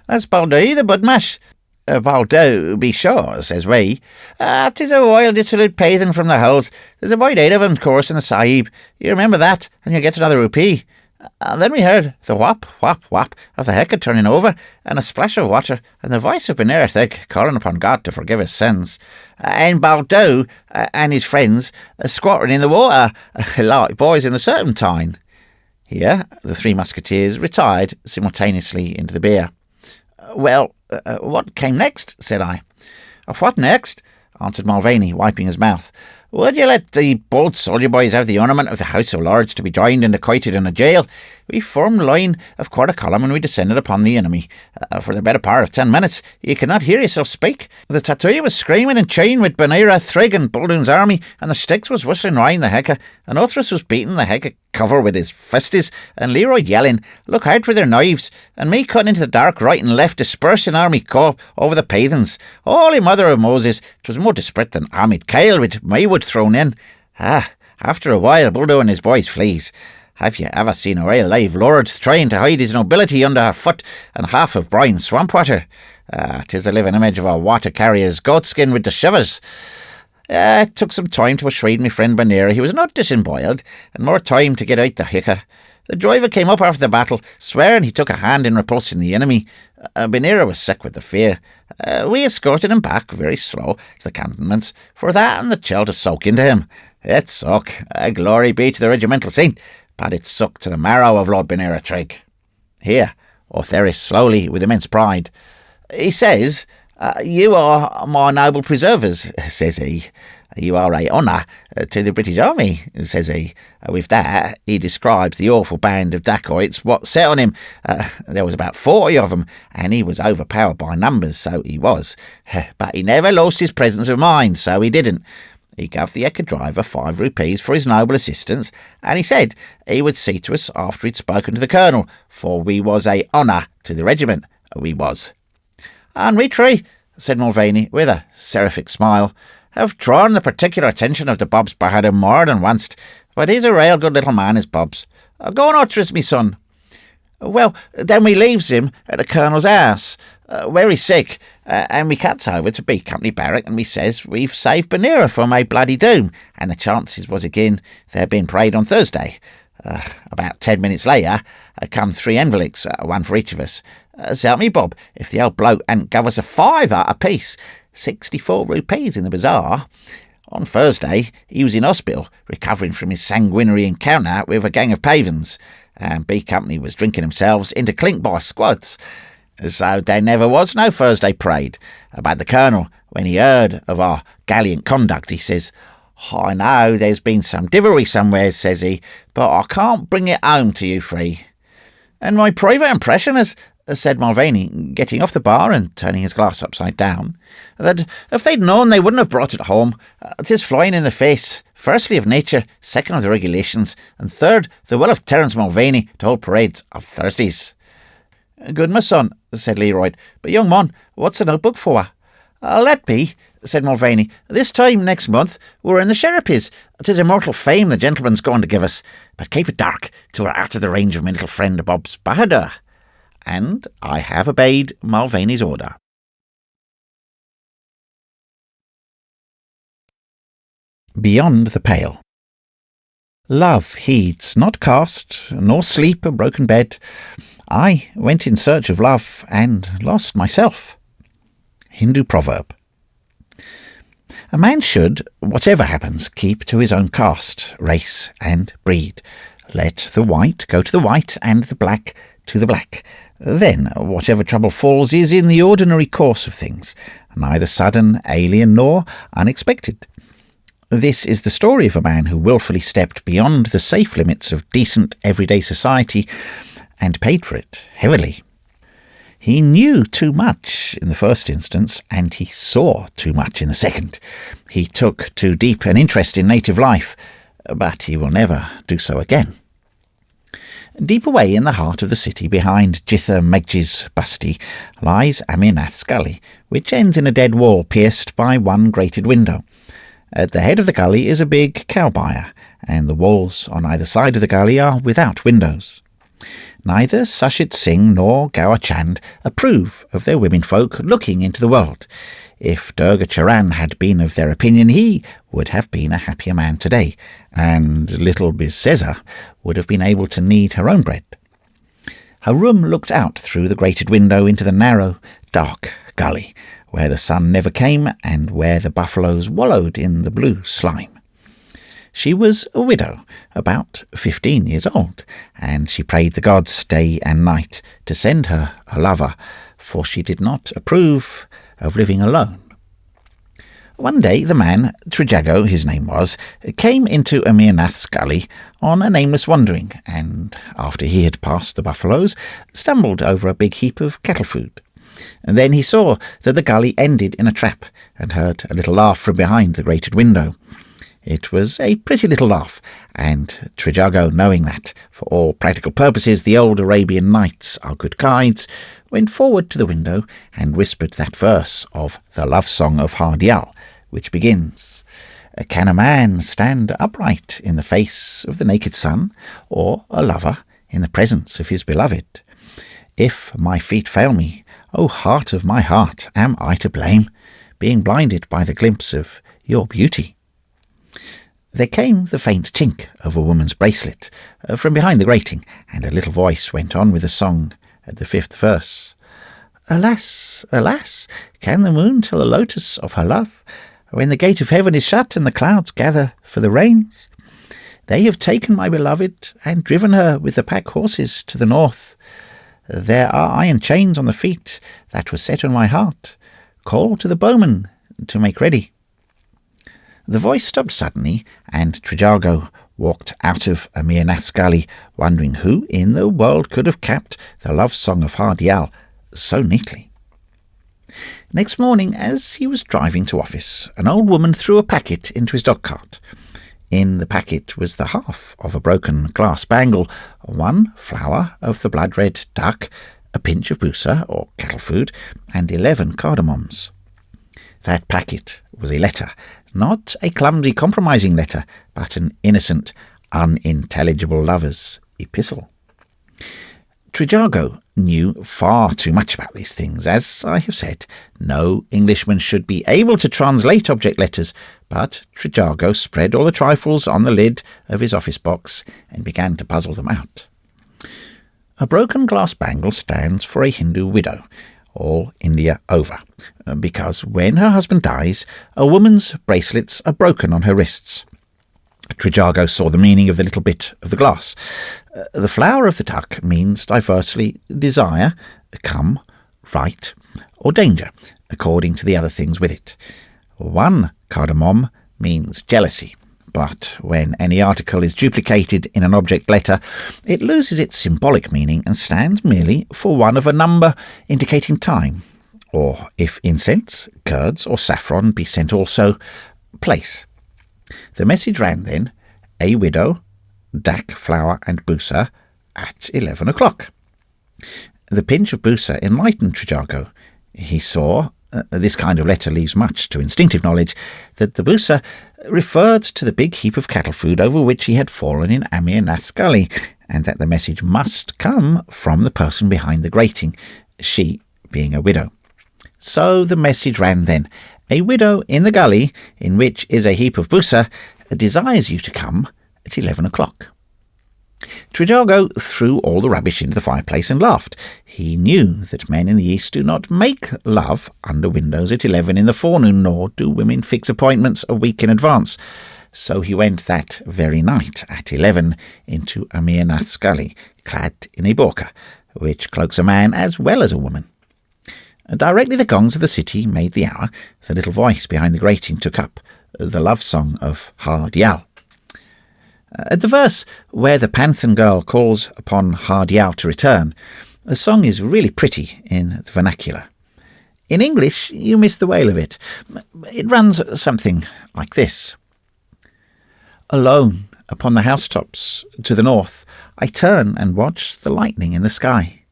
"That's Baldo the budmash." "Baldo, be sure," says we. "'Tis a wild dissolute paithen from the hills. There's about 8 of 'em, course, in the sahib. You remember that, and you'll get another rupee." Then we heard the whop, whop, whop of the hecker turning over, and a splash of water, and the voice of Benera Threg calling upon God to forgive his sins. And Baldo and his friends squattering in the water, like boys in the Serpentine. Here the 3 musketeers retired simultaneously into the beer. "Well, what came next?" said I. "What next?" answered Mulvaney, wiping his mouth. "Would you let the bold soldier boys have the ornament of the House of Lords to be joined and decoited in a jail? We formed line of quarter column, and we descended upon the enemy. For the better part of 10 minutes you could not hear yourself speak. The tattoo was screaming and chewing with Benera Threg and Baldoon's army, and the sticks was whistling round the hecker, and Ortheris was beating the hecker cover with his fisties, and Leroyd yelling, 'Look out for their knives,' and me cutting into the dark right and left, dispersing army corps over the pathans. Holy Mother of Moses, 'twas more desperate than armied Kyle with Maywood thrown in. After a while Baldo and his boys flees. Have you ever seen a real live lord trying to hide his nobility under her foot and half of brine swamp water? 'Tis a living image of a water carrier's goatskin with the shivers. It took some time to persuade my friend Benera he was not disemboweled, and more time to get out the hicker. The driver came up after the battle, swearing he took a hand in repulsing the enemy. Benira was sick with the fear. We escorted him back, very slow, to the cantonments, for that and the chill to soak into him. It suck. Glory be to the regimental saint, but it sucked to the marrow of Lord Benira Trig. Here, Ortheris slowly, with immense pride. He says, You are my noble preservers, says he. You are a honour to the British Army, says he. With that, he describes the awful band of dacoits what set on him. There was about 40 of them, and he was overpowered by numbers, so he was. But he never lost his presence of mind, so he didn't. He gave the Eka driver 5 rupees for his noble assistance, and he said he would see to us after he'd spoken to the colonel, for we was a honour to the regiment, we was. And we three, said Mulvaney, with a seraphic smile, have drawn the particular attention of the Bob's Bahadur more than once, but he's a real good little man, is Bob's. Go on, Otters, me son. Well, then we leaves him at the colonel's house, where he's sick, and we cuts over to B Company Barrack, and we says we've saved Benira from a bloody doom, and the chances was again they're being prayed on Thursday. About 10 minutes later, come 3 envelopes, one for each of us. So help me, Bob, if the old bloke hadn't gave us a 5 apiece, 64 rupees in the bazaar. On Thursday, he was in hospital, recovering from his sanguinary encounter with a gang of pavans, and B Company was drinking themselves into clink by squads. So there never was no Thursday parade. But the colonel, when he heard of our gallant conduct, he says, I know there's been some devilry somewhere, says he, but I can't bring it home to you three. And my private impression is, said Mulvaney, getting off the bar and turning his glass upside down, that if they'd known they wouldn't have brought it home. 'Tis flying in the face, firstly of nature, second of the regulations, and third the will of Terence Mulvaney to hold parades of Thursdays. Good, my son, said Leroy, but young mon, what's the notebook for? Let be, said Mulvaney. This time next month we're in the Sherappies. 'Tis immortal fame the gentleman's going to give us, but keep it dark till we're out of the range of my little friend Bob's Bahadur. And I have obeyed Mulvaney's order. Beyond the Pale. Love heeds not caste, nor sleep a broken bed. I went in search of love, and lost myself. Hindu Proverb. A man should, whatever happens, keep to his own caste, race, and breed. Let the white go to the white, and the black to the black. Then, whatever trouble falls is in the ordinary course of things, neither sudden, alien, nor unexpected. This is the story of a man who wilfully stepped beyond the safe limits of decent everyday society and paid for it heavily. He knew too much in the first instance, and he saw too much in the second. He took too deep an interest in native life, but he will never do so again. Deep away in the heart of the city, behind Jitha Megji's Basti, lies Amirnath's Gully, which ends in a dead wall pierced by one grated window. At the head of the gully is a big cow byre, and the walls on either side of the gully are without windows. Neither Sashit Singh nor Gower Chand approve of their womenfolk looking into the world. If Durga Charan had been of their opinion, he would have been a happier man today, and little Bizceza would have been able to knead her own bread. Her room looked out through the grated window into the narrow, dark gully, where the sun never came and where the buffaloes wallowed in the blue slime. She was a widow, about 15 years old, and she prayed the gods day and night to send her a lover, for she did not approve of living alone. One day the man, Trijago his name was, came into Amirnath's gully on a nameless wandering, and after he had passed the buffaloes, stumbled over a big heap of cattle food. And then he saw that the gully ended in a trap, and heard a little laugh from behind the grated window. It was a pretty little laugh, and Trijago, knowing that, for all practical purposes, the old Arabian Nights are good guides, went forward to the window and whispered that verse of the love song of Hardial, which begins, Can a man stand upright in the face of the naked sun, or a lover in the presence of his beloved? If my feet fail me, O heart of my heart, am I to blame, being blinded by the glimpse of your beauty? There came the faint chink of a woman's bracelet from behind the grating, and a little voice went on with a song at the 5th verse. Alas, alas, can the moon tell the lotus of her love, when the gate of heaven is shut and the clouds gather for the rains? They have taken my beloved and driven her with the pack horses to the north. There are iron chains on the feet that were set on my heart. Call to the bowmen to make ready. The voice stopped suddenly, and Trejago walked out of Amir Nath's gully, wondering who in the world could have capped the love song of Hardial so neatly. Next morning, as he was driving to office, an old woman threw a packet into his dog-cart. In the packet was the half of a broken glass bangle, 1 flower of the blood-red duck, a pinch of busa, or cattle food, and 11 cardamoms. That packet was a letter, not a clumsy compromising letter, but an innocent, unintelligible lover's epistle. Trejago knew far too much about these things. As I have said, no Englishman should be able to translate object letters, but Trejago spread all the trifles on the lid of his office box and began to puzzle them out. A broken glass bangle stands for a Hindu widow, all India over, because when her husband dies, a woman's bracelets are broken on her wrists. Trejago saw the meaning of the little bit of the glass. The flower of the duck means diversely desire, come, right, or danger, according to the other things with it. 1 cardamom means jealousy, but when any article is duplicated in an object letter, it loses its symbolic meaning and stands merely for one of a number indicating time, or if incense, curds, or saffron be sent also, place. The message ran then, a widow, dak, flour, and busa at 11 o'clock. The pinch of busa enlightened Trejago. He saw, this kind of letter leaves much to instinctive knowledge, that the busa referred to the big heap of cattle food over which he had fallen in Amir Nath's gully, and that the message must come from the person behind the grating, she being a widow. So the message ran then, a widow in the gully, in which is a heap of busa, desires you to come at 11 o'clock. Trejago threw all the rubbish into the fireplace and laughed. He knew that men in the East do not make love under windows at 11 in the forenoon, nor do women fix appointments a week in advance. So he went that very night at 11 into Amir Nath's gully, clad in a burqa, which cloaks a man as well as a woman. Directly the gongs of the city made the hour, the little voice behind the grating took up the love song of Hardial. At the verse where the Panthan girl calls upon Hardial to return, the song is really pretty in the vernacular. In English, you miss the wail of it. It runs something like this. Alone upon the housetops to the north, I turn and watch the lightning in the sky.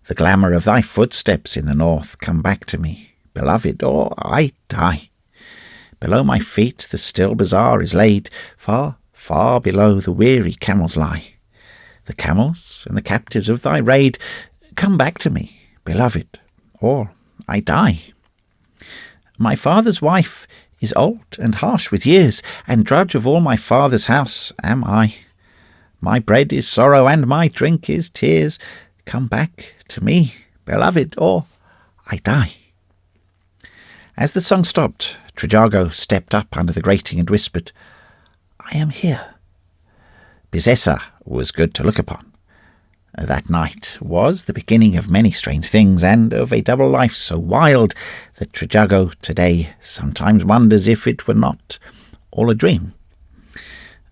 The glamour of thy footsteps in the north come back to me, beloved, or I die. Below my feet the still bazaar is laid, far, far below the weary camels lie. The camels and the captives of thy raid come back to me, beloved, or I die. My father's wife is old and harsh with years, and drudge of all my father's house am I. My bread is sorrow and my drink is tears. Come back to me, beloved, or I die. As the song stopped, Trejago stepped up under the grating and whispered, I am here. Bizessa was good to look upon. That night was the beginning of many strange things, and of a double life so wild that Trejago today sometimes wonders if it were not all a dream.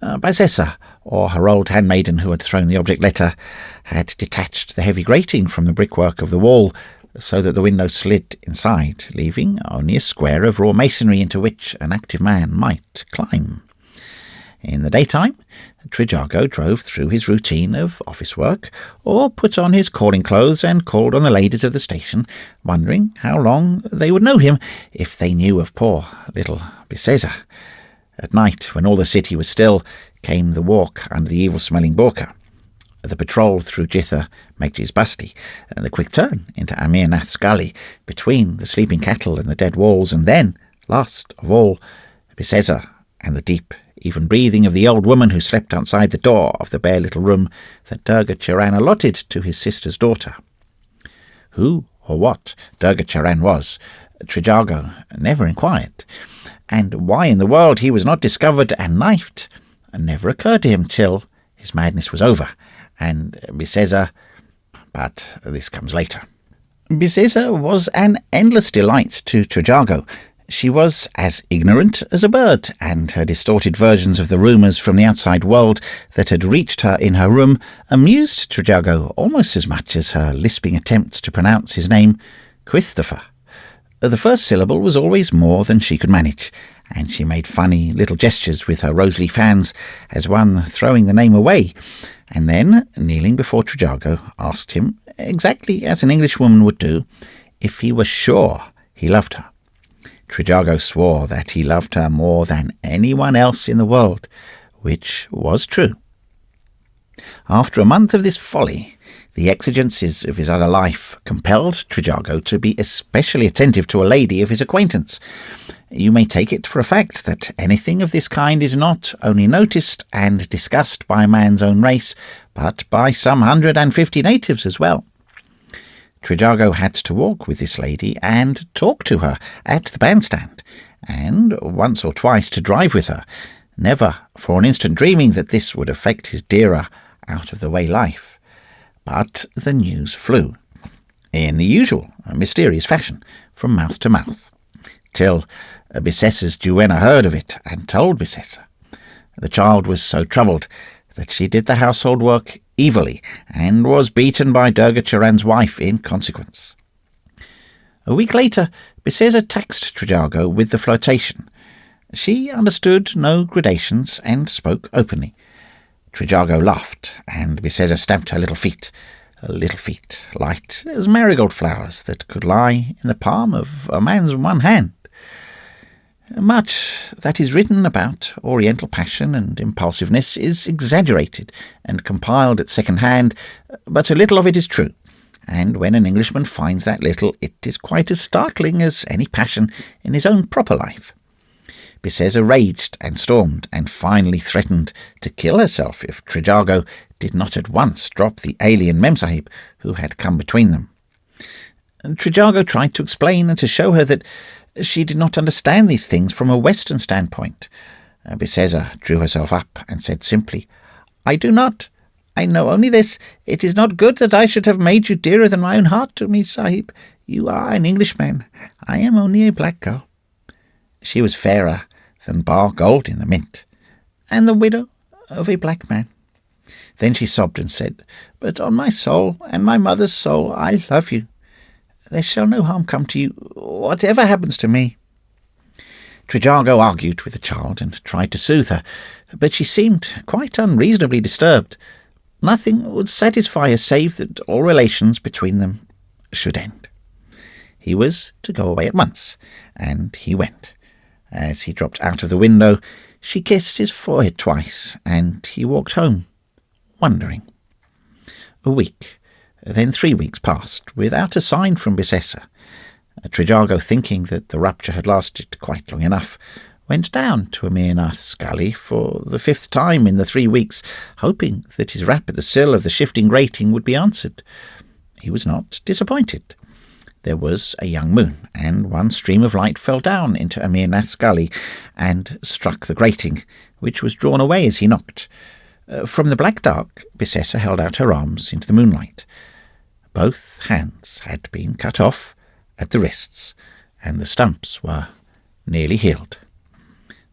Bizessa, or her old handmaiden who had thrown the object letter, had detached the heavy grating from the brickwork of the wall, so that the window slid inside, leaving only a square of raw masonry into which an active man might climb. In the daytime, Trejago drove through his routine of office work, or put on his calling clothes and called on the ladies of the station, wondering how long they would know him if they knew of poor little Bizessa. At night, when all the city was still, came the walk under the evil-smelling burqa, the patrol through Jitha Megji's Basti, and the quick turn into Amir Nath's gully, between the sleeping cattle and the dead walls, and then, last of all, Bizessa and the deep even breathing of the old woman who slept outside the door of the bare little room that Durga Charan allotted to his sister's daughter. Who or what Durga Charan was, Trejago never inquired, and why in the world he was not discovered and knifed never occurred to him till his madness was over, and Bisesa... But this comes later. Bisesa was an endless delight to Trejago. She was as ignorant as a bird, and her distorted versions of the rumours from the outside world that had reached her in her room amused Trejago almost as much as her lisping attempts to pronounce his name, Christopher. The first syllable was always more than she could manage, and she made funny little gestures with her rose-leaf hands as one throwing the name away, and then, kneeling before Trejago, asked him, exactly as an Englishwoman would do, if he was sure he loved her. Trejago swore that he loved her more than anyone else in the world, which was true. After a month of this folly, the exigencies of his other life compelled Trejago to be especially attentive to a lady of his acquaintance. You may take it for a fact that anything of this kind is not only noticed and discussed by a man's own race, but by some 150 natives as well. Trejago had to walk with this lady and talk to her at the bandstand, and once or twice to drive with her, never for an instant dreaming that this would affect his dearer, out-of-the-way life. But the news flew, in the usual mysterious fashion, from mouth to mouth, till Bisesa's duenna heard of it and told Bisesa. The child was so troubled that she did the household work evilly and was beaten by Durga Charan's wife in consequence. A week later, Bisesa taxed Trejago with the flirtation. She understood no gradations and spoke openly. Trejago laughed, and Bisesa stamped her little feet light as marigold flowers that could lie in the palm of a man's one hand. Much that is written about Oriental passion and impulsiveness is exaggerated and compiled at second hand, but a little of it is true, and when an Englishman finds that little, it is quite as startling as any passion in his own proper life. Bisesa raged and stormed, and finally threatened to kill herself if Trejago did not at once drop the alien Memsahib who had come between them. Trejago tried to explain and to show her that she did not understand these things from a Western standpoint. Bisesa drew herself up and said simply, "I do not. I know only this. It is not good that I should have made you dearer than my own heart to me, Sahib. You are an Englishman. I am only a black girl." She was fairer than bar gold in the mint, and the widow of a black man. Then she sobbed and said, "But on my soul and my mother's soul, I love you. There shall no harm come to you, whatever happens to me." Trejago argued with the child and tried to soothe her, but she seemed quite unreasonably disturbed. Nothing would satisfy her save that all relations between them should end. He was to go away at once, and he went. As he dropped out of the window, she kissed his forehead twice, and he walked home, wondering. A week, then 3 weeks passed, without a sign from Bisesa. Trejago, thinking that the rupture had lasted quite long enough, went down to Amir Nath's gully for the 5th time in the 3 weeks, hoping that his rap at the sill of the shifting grating would be answered. He was not disappointed. There was a young moon, and one stream of light fell down into Amir Nath's gully and struck the grating, which was drawn away as he knocked. From the black dark, Bisesa held out her arms into the moonlight. Both hands had been cut off at the wrists, and the stumps were nearly healed.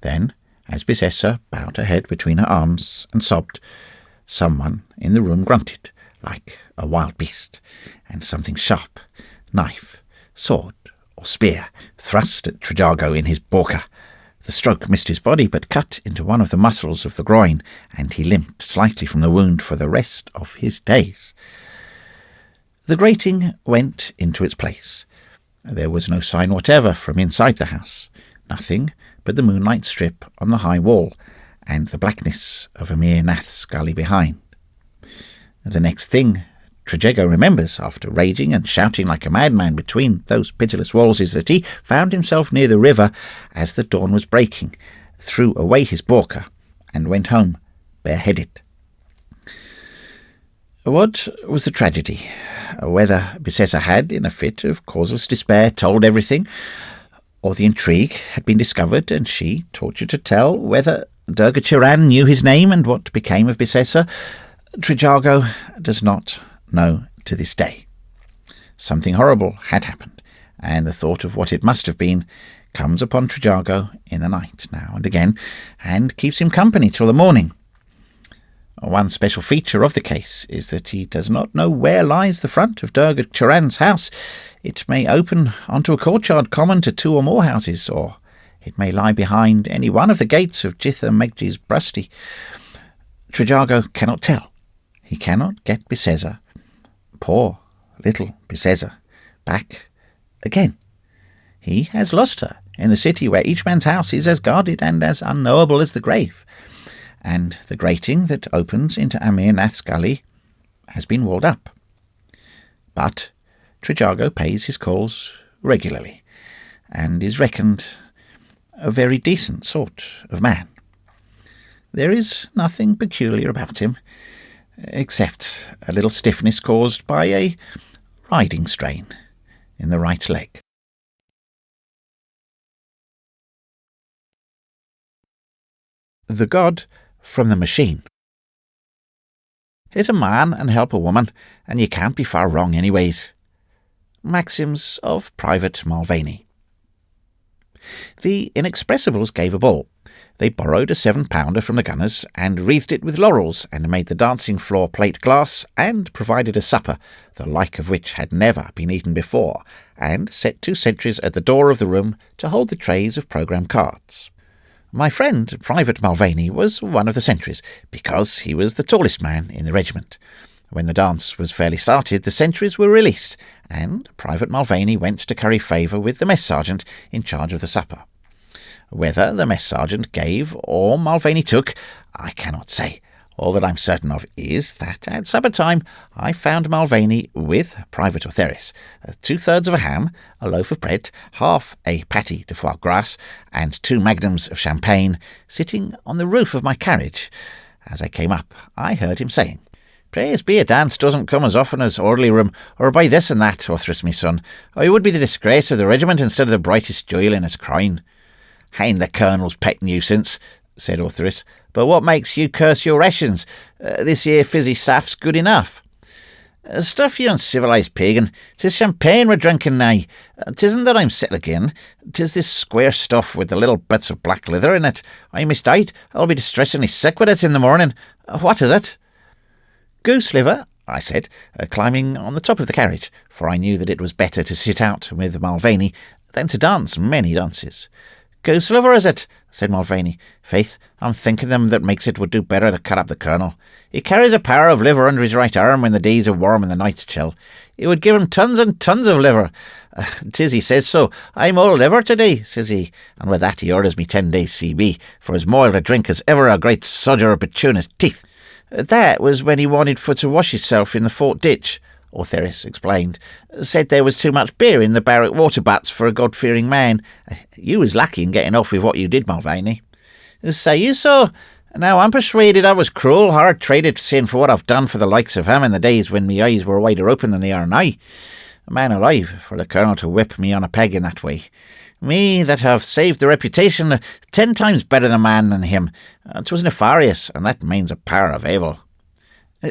Then, as Bisesa bowed her head between her arms and sobbed, someone in the room grunted like a wild beast, and something sharp, knife, sword, or spear, thrust at Trejago in his borka. The stroke missed his body, but cut into one of the muscles of the groin, and he limped slightly from the wound for the rest of his days. The grating went into its place. There was no sign whatever from inside the house, nothing but the moonlight strip on the high wall, and the blackness of Amir Nath's gully behind. The next thing Trejago remembers, after raging and shouting like a madman between those pitiless walls, is that he found himself near the river as the dawn was breaking, threw away his borka, and went home bareheaded. What was the tragedy? Whether Bicessa had, in a fit of causeless despair, told everything, or the intrigue had been discovered and she tortured to tell, whether Durga Charan knew his name and what became of Bicessa, Trejago does not know to this day. Something horrible had happened, and the thought of what it must have been comes upon Trejago in the night now and again, and keeps him company till the morning. One special feature of the case is that he does not know where lies the front of Durga Charan's house. It may open onto a courtyard common to 2 or more houses, or it may lie behind any one of the gates of Jitha Megji's Brusty. Trejago cannot tell. He cannot get Bicessa, poor little Bicessa, back again. He has lost her in the city where each man's house is as guarded and as unknowable as the grave, and the grating that opens into Amir Nath's gully has been walled up. But Trejago pays his calls regularly, and is reckoned a very decent sort of man. There is nothing peculiar about him, except a little stiffness caused by a riding strain in the right leg. The God from the Machine. Hit a man and help a woman, and you can't be far wrong anyways. Maxims of Private Mulvaney. The Inexpressibles gave a ball. They borrowed a 7-pounder from the gunners, and wreathed it with laurels, and made the dancing floor plate glass, and provided a supper, the like of which had never been eaten before, and set 2 sentries at the door of the room to hold the trays of programme cards. My friend, Private Mulvaney, was one of the sentries, because he was the tallest man in the regiment. When the dance was fairly started, the sentries were released, and Private Mulvaney went to curry favour with the mess sergeant in charge of the supper. Whether the mess sergeant gave or Mulvaney took, I cannot say. All that I'm certain of is that at supper time I found Mulvaney with Private Ortheris, 2/3 of a ham, a loaf of bread, half a patty de foie gras, and 2 magnums of champagne, sitting on the roof of my carriage. As I came up, I heard him saying, "Praise be, a dance doesn't come as often as orderly room, or by this and that, Ortheris, me son, or it would be the disgrace of the regiment instead of the brightest joy in its crown." "Hang the colonel's pet nuisance," said Ortheris, "but what makes you curse your rations? This here fizzy stuff's good enough." "Stuff, you uncivilised pagan. 'Tis champagne we're drinking now. 'Tisn't that I'm sick again. 'Tis this square stuff with the little bits of black leather in it. I misdoubt I'll be distressingly sick with it in the morning. What is it?" "Goose liver," I said, climbing on the top of the carriage, for I knew that it was better to sit out with Mulvaney than to dance many dances. "Goose liver, is it?" said Mulvaney. "Faith, I'm thinking them that makes it would do better to cut up the colonel. He carries a power of liver under his right arm when the days are warm and the nights chill. It would give him tons and tons of liver. 'Tis he says so. I'm all liver today, says he, and with that he orders me 10 days CB, for as mild a drink as ever a great sodger between his teeth. That was when he wanted for to wash himself in the fort ditch," Ortheris explained. "Said there was too much beer in the barrack water butts for a God-fearing man. You was lucky in getting off with what you did, Mulvaney." "Say you so? Now I'm persuaded I was cruel hard traded sin for what I've done for the likes of him in the days when me eyes were wider open than they are now. Man alive, for the colonel to whip me on a peg in that way. Me that have saved the reputation 10 times better than man than him. 'Twas nefarious, and that means a power of evil."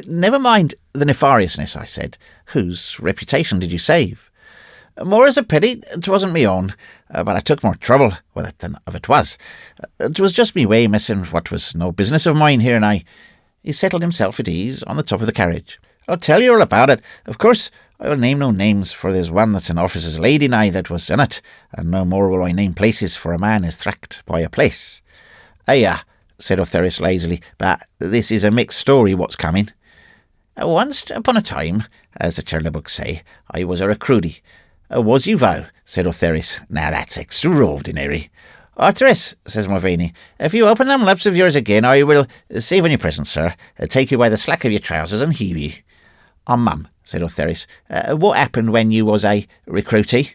"Never mind the nefariousness," I said. "Whose reputation did you save?" "More as a pity, 'twasn't me own, but I took more trouble with it than of it was. 'Twas just me way missing what was no business of mine here now." He settled himself at ease on the top of the carriage. "I'll tell you all about it. Of course, I will name no names, for there's one that's an officer's lady now that was in it, and no more will I name places, for a man is thracked by a place." "Aye, said Ortheris lazily, "but this is a mixed story what's coming." "Once upon a time, as the churler books say, I was a recruity." "Was you, vow?" said Ortheris. "Now that's extraordinary." "Ortheris," says Mulvaney, "if you open them lips of yours again, I will, save on your presence, sir, take you by the slack of your trousers and heave you." Mum," said Ortheris, "what happened when you was a recruity?"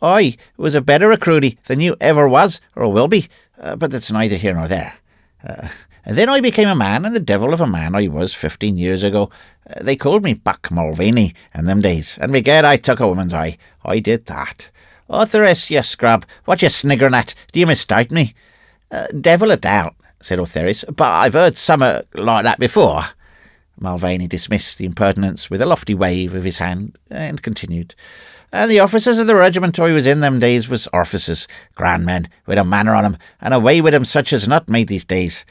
"I was a better recruity than you ever was or will be, but that's neither here nor there. And then I became a man, and the devil of a man I was 15 years ago. They called me Buck Mulvaney in them days, and begad I took a woman's eye. I did that. Oh, Therese, you scrub, what you sniggering at? Do you mistake me? Devil a doubt, said Therese, but I've heard summat like that before. Mulvaney dismissed the impertinence with a lofty wave of his hand, and continued. And the officers of the regiment I was in them days was officers, grand men, with a manner on 'em, and a way with 'em such as not made these days.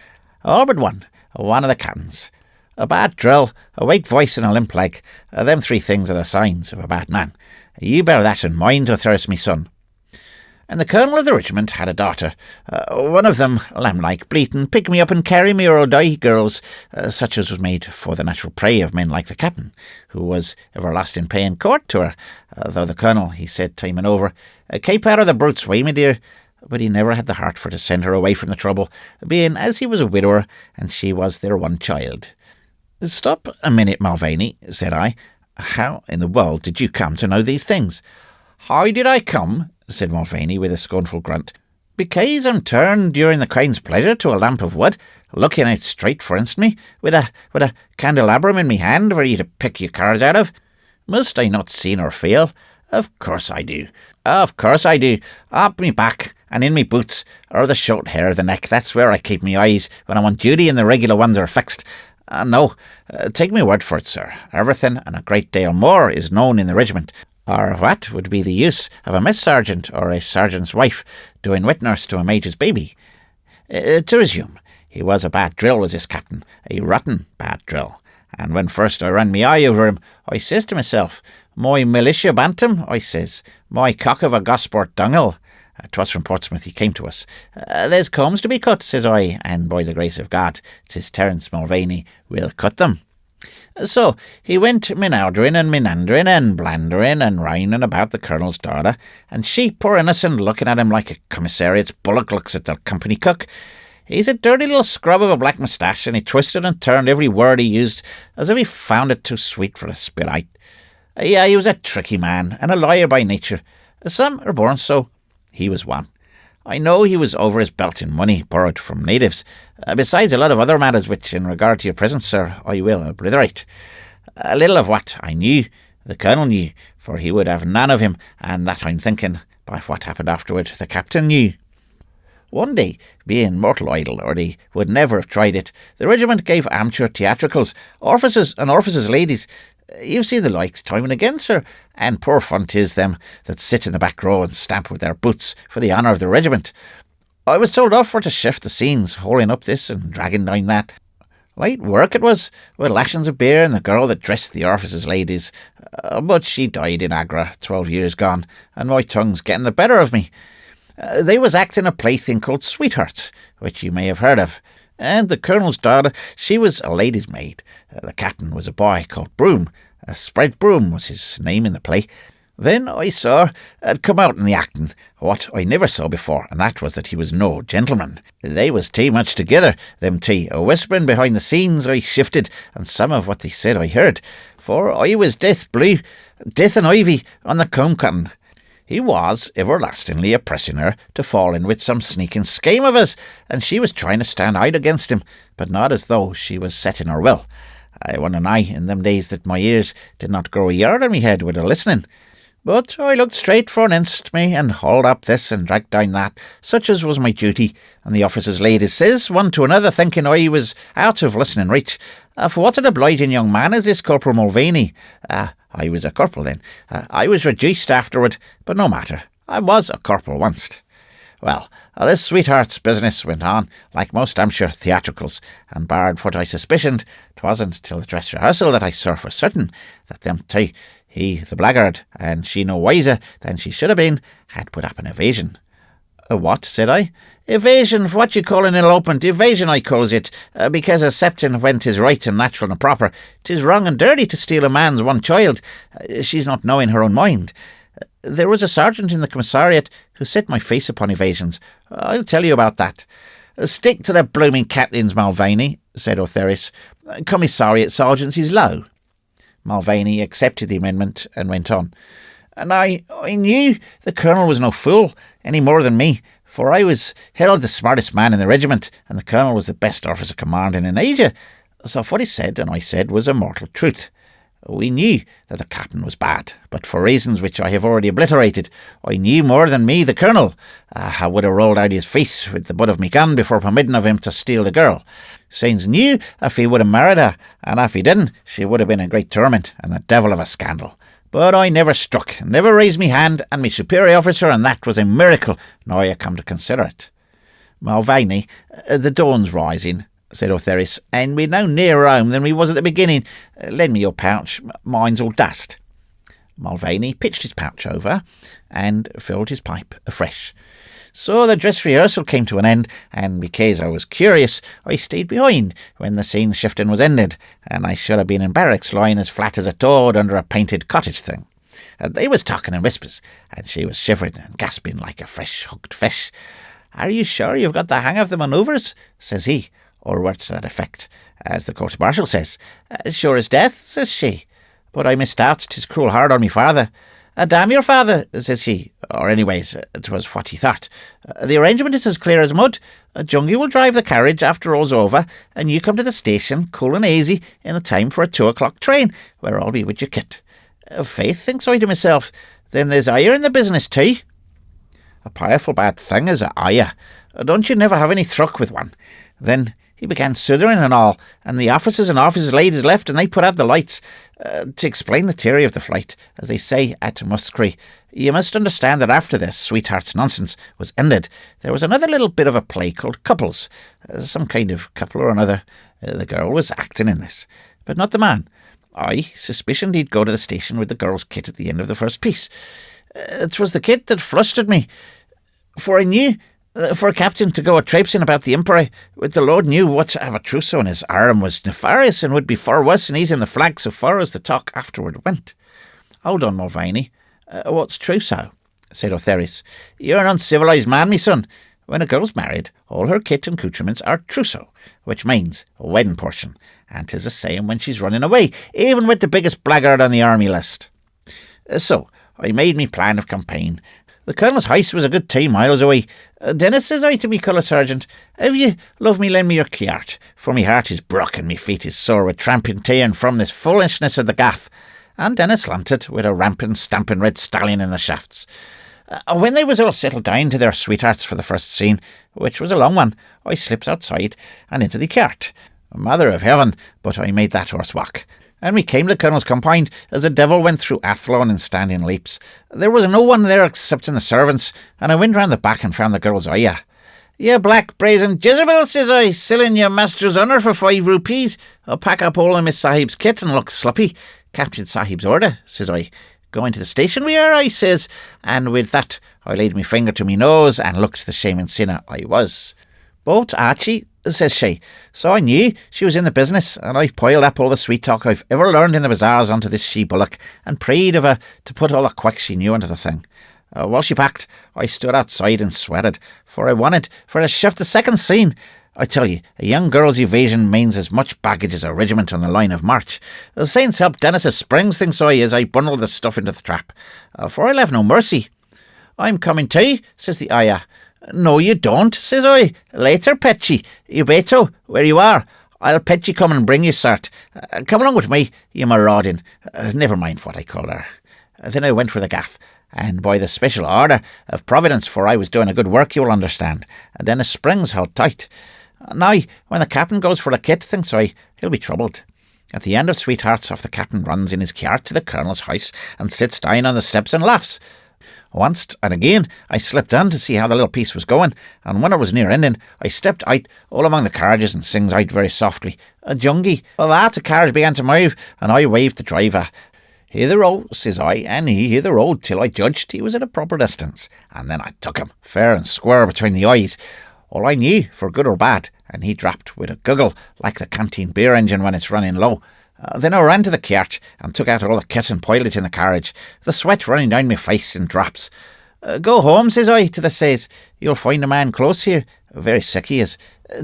All but one of the captains. A bad drill, a weak voice and a limp leg, them three things are the signs of a bad man. You bear that in mind, Therese, me son. And the colonel of the regiment had a daughter, one of them, lamb-like, bleating, pick me up and carry me or I'll die girls, such as was made for the natural prey of men like the captain, who was everlasting paying court to her, though the colonel, he said time and over, keep out of the brute's way, me dear, but he never had the heart for to send her away from the trouble, being as he was a widower, and she was their one child. Stop a minute, Mulvaney, said I. How in the world did you come to know these things? How did I come? Said Mulvaney with a scornful grunt. Because I'm turned during the Queen's pleasure to a lamp of wood, looking out straight forninst me, with a candelabrum in me hand for you to pick your cards out of. Must I not see nor feel? Of course I do. Of course I do. Up me back, and in me boots, or the short hair of the neck, that's where I keep me eyes when I'm on duty and the regular ones are fixed. No, take me word for it, sir. Everything and a great deal more is known in the regiment, or what would be the use of a mess sergeant or a sergeant's wife doing wet nurse to a major's baby? To resume, he was a bad drill, was this captain, a rotten bad drill, and when first I ran me eye over him, I says to myself, my militia bantam, I says, my cock of a gosport dunghill. 'Twas from Portsmouth he came to us. There's combs to be cut, says I, and by the grace of God, 'tis Terrance Mulvaney will cut them. So he went minowdering and menandering and blandering and rhining about the colonel's daughter, and she, poor innocent, looking at him like a commissariat's bullock looks at the company cook. He's a dirty little scrub of a black moustache, and he twisted and turned every word he used as if he found it too sweet for the spit. Yeah, he was a tricky man, and a liar by nature. Some are born so. He was one. I know he was over his belt in money borrowed from natives, besides a lot of other matters which, in regard to your present, sir, I will obliterate. A little of what I knew, the colonel knew, for he would have none of him, and that I'm thinking, by what happened afterward, the captain knew. One day, being mortal idle, or they would never have tried it, the regiment gave amateur theatricals, officers and officers' ladies. You've seen the likes time and again, sir, and poor fun 'tis them that sit in the back row and stamp with their boots for the honour of the regiment. I was told off for to shift the scenes, hauling up this and dragging down that. Light work it was, with lashings of beer and the girl that dressed the officers' ladies, but she died in Agra 12 years gone, and my tongue's getting the better of me. They was acting a plaything called Sweethearts, which you may have heard of. And the colonel's daughter, she was a lady's maid. The captain was a boy called Broom. Spread Broom was his name in the play. Then I saw had come out in the acting what I never saw before, and that was that he was no gentleman. They was too much together, them two. A whispering behind the scenes I shifted, and some of what they said I heard, for I was death blue, death and ivy on the comb cutting. He was everlastingly oppressing her to fall in with some sneaking scheme of his, and she was trying to stand out against him, but not as though she was setting her will. I wonder I, in them days that my ears did not grow a yard on me head with a listening. But I looked straight forninst me, and hauled up this and dragged down that, such as was my duty, and the officers' ladies says, one to another, thinking I was out of listening reach, for what an obliging young man is this Corporal Mulvaney? I was a corporal then. I was reduced afterward, but no matter. I was a corporal once. Well, this Sweetheart's business went on like most amateur theatricals, and barred what I suspicioned, 'twasn't till the dress rehearsal that I saw for certain that them two, he the blackguard, and she no wiser than she should have been, had put up an evasion. What, said I? Evasion, for what you call an elopement. Evasion, I calls it, because accepting when 'tis right and natural and proper, 'tis wrong and dirty to steal a man's one child. She's not knowing her own mind. There was a sergeant in the commissariat who set my face upon evasions. I'll tell you about that. Stick to the blooming captains, Mulvaney, said Therese. Commissariat sergeants is low. Mulvaney accepted the amendment and went on. And I knew the colonel was no fool, any more than me, for I was held the smartest man in the regiment, and the colonel was the best officer commanding in Asia, so what he said and I said was a mortal truth. We knew that the captain was bad, but for reasons which I have already obliterated, I knew more than me the colonel. I would have rolled out his face with the butt of me gun before permitting of him to steal the girl. Sains knew if he would have married her, and if he didn't, she would have been in great torment and the devil of a scandal. But I never struck, never raised me hand, and me superior officer, and that was a miracle, now I come to consider it. Mulvaney, the dawn's rising, said Ortheris, and we're now nearer home than we was at the beginning. Lend me your pouch, mine's all dust. Mulvaney pitched his pouch over and filled his pipe afresh. So the dress rehearsal came to an end, and because I was curious, I stayed behind when the scene shifting was ended, and I should have been in barracks lying as flat as a toad under a painted cottage thing. They was talking in whispers, and she was shivering and gasping like a fresh-hooked fish. "Are you sure you've got the hang of the manoeuvres?" says he, or words to that effect, as the court-martial says. "Sure as death," says she. "But I misdoubt 'tis cruel hard on me father." "Damn your father," says he, or anyways, 'twas what he thought. "The arrangement is as clear as mud. Jungie will drive the carriage after all's over, and you come to the station, cool and easy, in the time for a 2 o'clock train, where I'll be with your kit." Faith, thinks I to myself, then there's ire in the business too. A powerful bad thing is a ire. Don't you never have any thruck with one? Then he began sithering and all, and the officers and officers' ladies left, and they put out the lights. To explain the theory of the flight, as they say at Musketeers, you must understand that after this sweetheart's nonsense was ended, there was another little bit of a play called Couples, some kind of couple or another. The girl was acting in this, but not the man. I suspicioned he'd go to the station with the girl's kit at the end of the first piece. 'Twas the kit that flustered me, for I knew for a captain to go a traipsing about the Emperor with the Lord knew what to have a trousseau in his arm was nefarious, and would be far worse than easing the flag so far as the talk afterward went. "Hold on, Mulvaney. What's trousseau?" said Ortheris. "You're an uncivilised man, me son. When a girl's married, all her kit and accoutrements are trousseau, which means a wedding portion, and 'tis the same when she's running away, even with the biggest blackguard on the army list. So I made me plan of campaign. The colonel's house was a good 2 miles away. "Dennis," says I to me colour sergeant, "if you love me, lend me your kiart, for me heart is broke and me feet is sore with tramping to and from this foolishness of the gaff." And Dennis lanted with a ramping, stamping red stallion in the shafts. When they was all settled down to their sweethearts for the first scene, which was a long one, I slips outside and into the cart. Mother of heaven, but I made that horse walk. And we came to the colonel's compound as the devil went through Athlone in standing leaps. There was no one there excepting the servants, and I went round the back and found the girl's aya. "You black brazen Jezebel," says I, "selling your master's honour for 5 rupees. I'll pack up all of Miss Sahib's kit and look sloppy. Captain Sahib's order," says I. "Going to the station we are," I says, and with that I laid me finger to me nose and looked the shamin' sinner I was. "But Archie," says she. So I knew she was in the business, and I piled up all the sweet talk I've ever learned in the bazaars onto this she-bullock, and prayed of her to put all the quick she knew into the thing. While she packed, I stood outside and sweated, for I wanted for her to shift the second scene. I tell you, a young girl's evasion means as much baggage as a regiment on the line of march. The saints help Dennis's springs, thinks I, as I bundled the stuff into the trap, for I left no mercy. "I'm coming too," says the ayah. "No, you don't," says I. "Later, Petchy. You beto, where you are. I'll Petchy come and bring you, sart. Come along with me, you marauding. Never mind what I call her." Then I went for the gaff, and by the special order of Providence, for I was doing a good work, you will understand, and then his springs held tight. Now, when the captain goes for the kit, thinks I, he'll be troubled. At the end of Sweethearts, off the captain runs in his cart to the colonel's house and sits down on the steps and laughs. Once and again I slipped on to see how the little piece was going, and when it was near ending, I stepped out all among the carriages and sings out very softly, "A jungie." Well, that the carriage began to move, and I waved the driver. "Hither-o," says I, and he hither-o'd till I judged he was at a proper distance, and then I took him fair and square between the eyes, all I knew for good or bad, and he dropped with a guggle like the canteen beer engine when it's running low. Then I ran to the cart and took out all the kit and piled it in the carriage, the sweat running down my face in drops. "Go home," says I to the says. "You'll find a man close here. Very sick he is.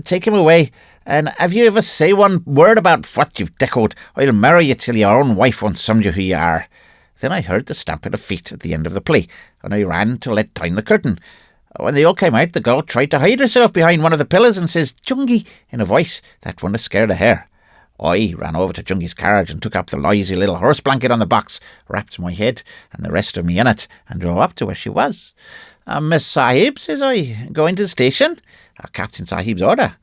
Take him away, and if you ever say one word about what you've decoed, I'll marry you till your own wife won't sum you who you are." Then I heard the stamping of feet at the end of the play, and I ran to let down the curtain. When they all came out, the girl tried to hide herself behind one of the pillars and says, "Jungie," in a voice that wouldn't have scared a hare. I ran over to Jungie's carriage and took up the lazy little horse blanket on the box, wrapped my head and the rest of me in it, and drove up to where she was. "Miss Sahib," says I, "going to the station?" "Captain Sahib's order."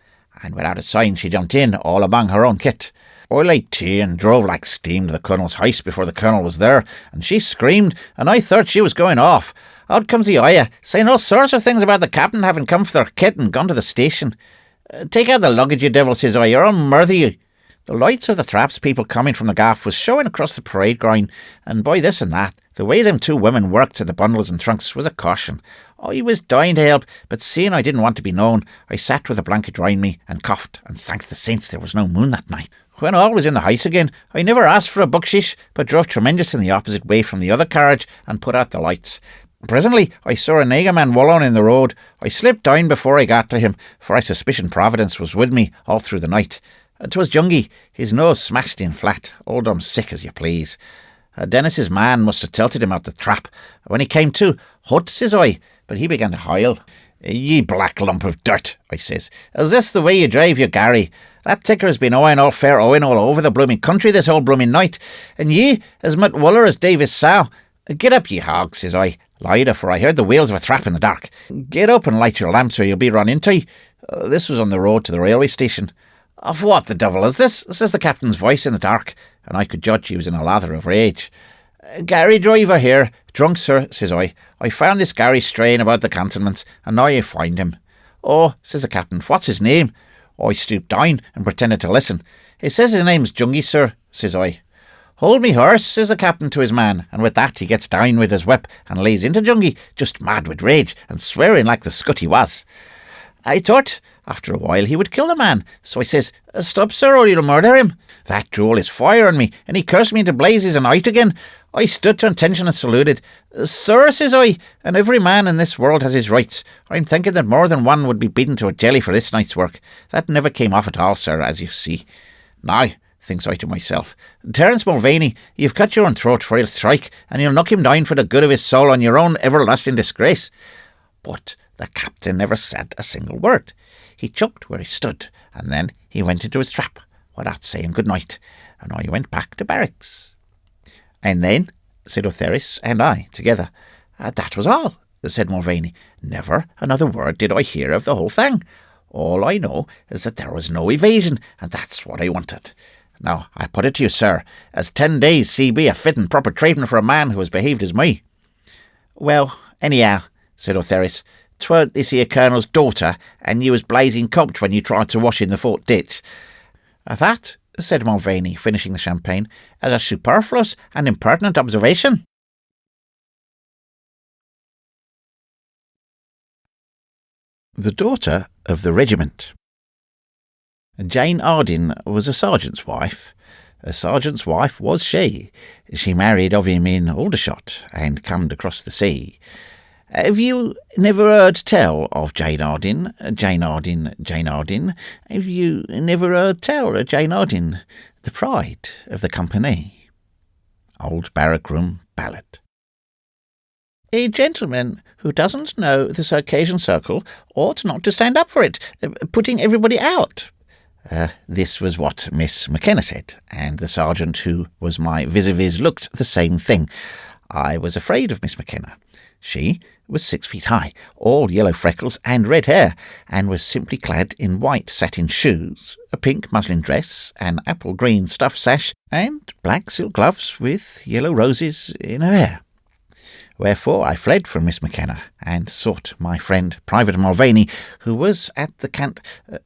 And without a sign she jumped in, all among her own kit. I laid tea and drove like steam to the Colonel's house before the Colonel was there, and she screamed, and I thought she was going off. Out comes the Ayah, saying all sorts of things about the captain having come for their kit and gone to the station. "Take out the luggage, you devil," says I, "or I'll murder you." The lights of the traps people coming from the gaff was showing across the parade ground, and by this and that, the way them two women worked at the bundles and trunks was a caution. I was dying to help, but seeing I didn't want to be known, I sat with a blanket round me and coughed, and thanked the saints there was no moon that night. When all was in the house again, I never asked for a bucksheesh, but drove tremendous in the opposite way from the other carriage and put out the lights. Presently, I saw a nigger man wallowing in the road. I slipped down before I got to him, for I suspicion Providence was with me all through the night. 'Twas Jungie, his nose smashed in flat, all dumb sick as you please. Dennis's man must have tilted him out the trap. When he came to, "Hut," says I, but he began to howl. "Ye black lump of dirt," I says, "is this the way you drive your Gary? That ticker has been owing all fair owing all over the blooming country this whole blooming night, and ye as much wuller as Davis sow. Get up, ye hog," says I, louder, for I heard the wheels of a trap in the dark. "Get up and light your lamps or you'll be run into." This was on the road to the railway station. "Of what the devil is this?" says the captain's voice in the dark, and I could judge he was in a lather of rage. "Gary driver here. Drunk, sir," says I. "I found this Gary straying about the cantonments, and now I find him." "Oh," says the captain, "what's his name?" I stooped down and pretended to listen. "He says his name's Jungie, sir," says I. "Hold me horse," says the captain to his man, and with that he gets down with his whip and lays into Jungie, just mad with rage and swearing like the scut he was. I thought after a while he would kill the man, so I says, "Stop, sir, or you'll murder him." That drew all his fire on me, and he cursed me into blazes and out again. I stood to attention and saluted. "Sir," says I, "and every man in this world has his rights. I'm thinking that more than one would be beaten to a jelly for this night's work. That never came off at all, sir, as you see. Now," thinks I to myself, "Terence Mulvaney, you've cut your own throat, for he'll strike, and you'll knock him down for the good of his soul on your own everlasting disgrace." But the captain never said a single word. He choked where he stood, and then he went into his trap without saying good night, and I went back to barracks. "And then," said O'Therris and I together. "That was all," said Mulvaney. "Never another word did I hear of the whole thing. All I know is that there was no evasion, and that's what I wanted. Now, I put it to you, sir, as 10 days CB a fit and proper treatment for a man who has behaved as me." "Well, anyhow," said O'Therris, "'twere this here Colonel's daughter, and you was blazing coped when you tried to wash in the fort ditch." "That," said Mulvaney, finishing the champagne, "is a superfluous and impertinent observation." The daughter of the regiment. Jane Arden was a sergeant's wife. A sergeant's wife was she. She married of him in Aldershot, and comed across the sea. Have you never heard tell of Jane Arden? Jane Arden, Jane Arden. Have you never heard tell of Jane Arden, the pride of the company? Old Barrack Room Ballad. A gentleman who doesn't know the Circassian Circle ought not to stand up for it, putting everybody out. This was what Miss McKenna said, and the sergeant who was my vis-a-vis looked the same thing. I was afraid of Miss McKenna. She was 6 feet high, all yellow freckles and red hair, and was simply clad in white satin shoes, a pink muslin dress, an apple-green stuff sash, and black silk gloves with yellow roses in her hair. Wherefore I fled from Miss McKenna, and sought my friend Private Mulvaney, who was at the cant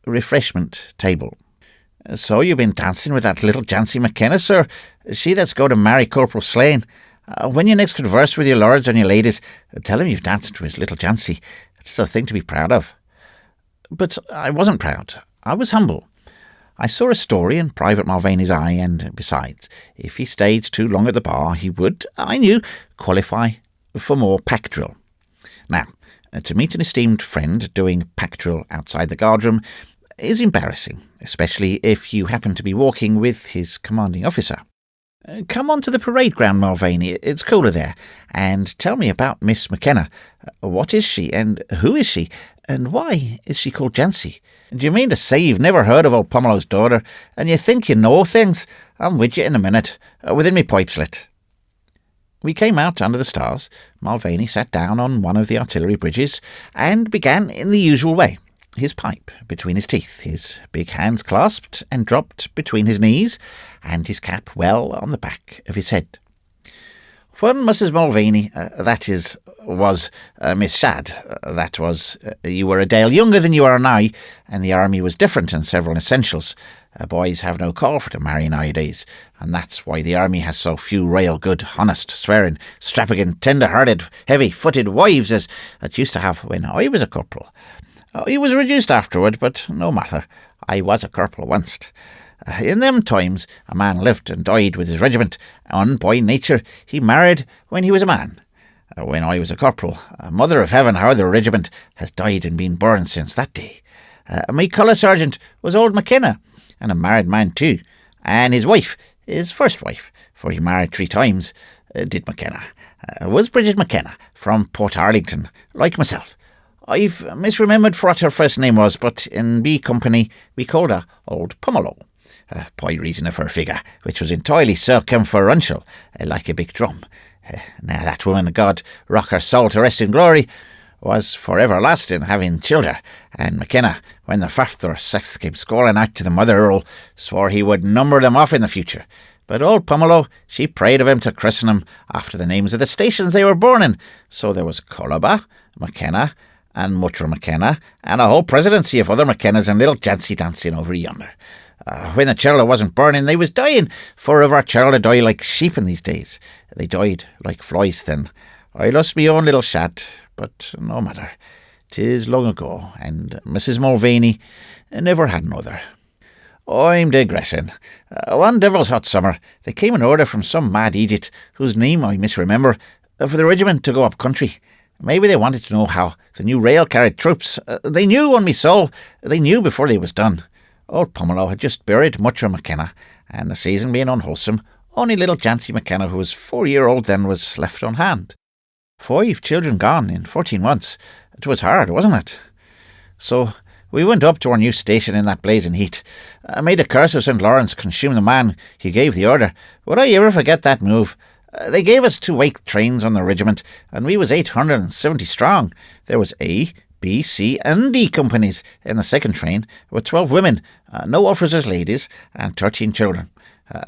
refreshment table. "So you've been dancing with that little Jancy McKenna, sir? She that's going to marry Corporal Slane. When you next converse with your lords and your ladies, tell him you've danced with little Jancy. It's a thing to be proud of." But I wasn't proud. I was humble. I saw a story in Private Mulvaney's eye, and besides, if he stayed too long at the bar, he would, I knew, qualify for more pack drill. Now, to meet an esteemed friend doing pack drill outside the guardroom is embarrassing, especially if you happen to be walking with his commanding officer. "Come on to the parade ground, Mulvaney, it's cooler there, and tell me about Miss McKenna. What is she, and who is she, and why is she called Jancy? Do you mean to say you've never heard of old Pomelo's daughter, and you think you know things? I'm with you in a minute, within me pipe slit." We came out under the stars. Mulvaney sat down on one of the artillery bridges and began in the usual way, his pipe between his teeth, his big hands clasped and dropped between his knees, and his cap well on the back of his head. "When Mrs. Mulvaney, was Miss Shadd, you were a dale younger than you are now, and the army was different in several essentials. Boys have no call for to marry nowadays, and that's why the army has so few real good, honest, swearing, strapping, tender-hearted, heavy-footed wives as it used to have when I was a corporal. He was reduced afterward, but no matter, I was a corporal once. In them times, a man lived and died with his regiment, and by nature he married when he was a man. When I was a corporal, Mother of Heaven, how the regiment has died and been burned since that day. My colour sergeant was old McKenna, and a married man too, and his wife, his first wife, for he married 3 times, did McKenna, was Bridget McKenna, from Port Arlington, like myself. I've misremembered for what her first name was, but in B Company we called her Old Pomelo, by reason of her figure, which was entirely circumferential, like a big drum. Now that woman, God rock her soul to rest in glory, was for everlasting having childer, and McKenna, when the 5th or 6th came squalling out to the mother Earl, swore he would number them off in the future. But old Pomelo, she prayed of him to christen them after the names of the stations they were born in. So there was Cullaba, McKenna, and Mutter McKenna, and a whole presidency of other McKennas and little Jancy dancing over yonder. When the childer wasn't burning, they was dying, for if our childer die like sheep in these days, they died like flies then. I lost me own little Shad, but no matter. 'Tis long ago, and Mrs. Mulvaney never had another. I'm digressing. One devil's hot summer, there came an order from some mad idiot, whose name I misremember, for the regiment to go up country. Maybe they wanted to know how the new rail carried troops. They knew on me soul. They knew before they was done. Old Pomelo had just buried Mutter McKenna, and the season being unwholesome, only little Jancy McKenna, who was 4-year-old then, was left on hand. 5 children gone in 14 months. It was hard, wasn't it? So we went up to our new station in that blazing heat. I made a curse of St. Lawrence consume the man who gave the order. Would I ever forget that move? They gave us 2 weight trains on the regiment, and we was 870 strong. There was A, B, C and D companies in the second train, with 12 women, no officers' ladies, and 13 children.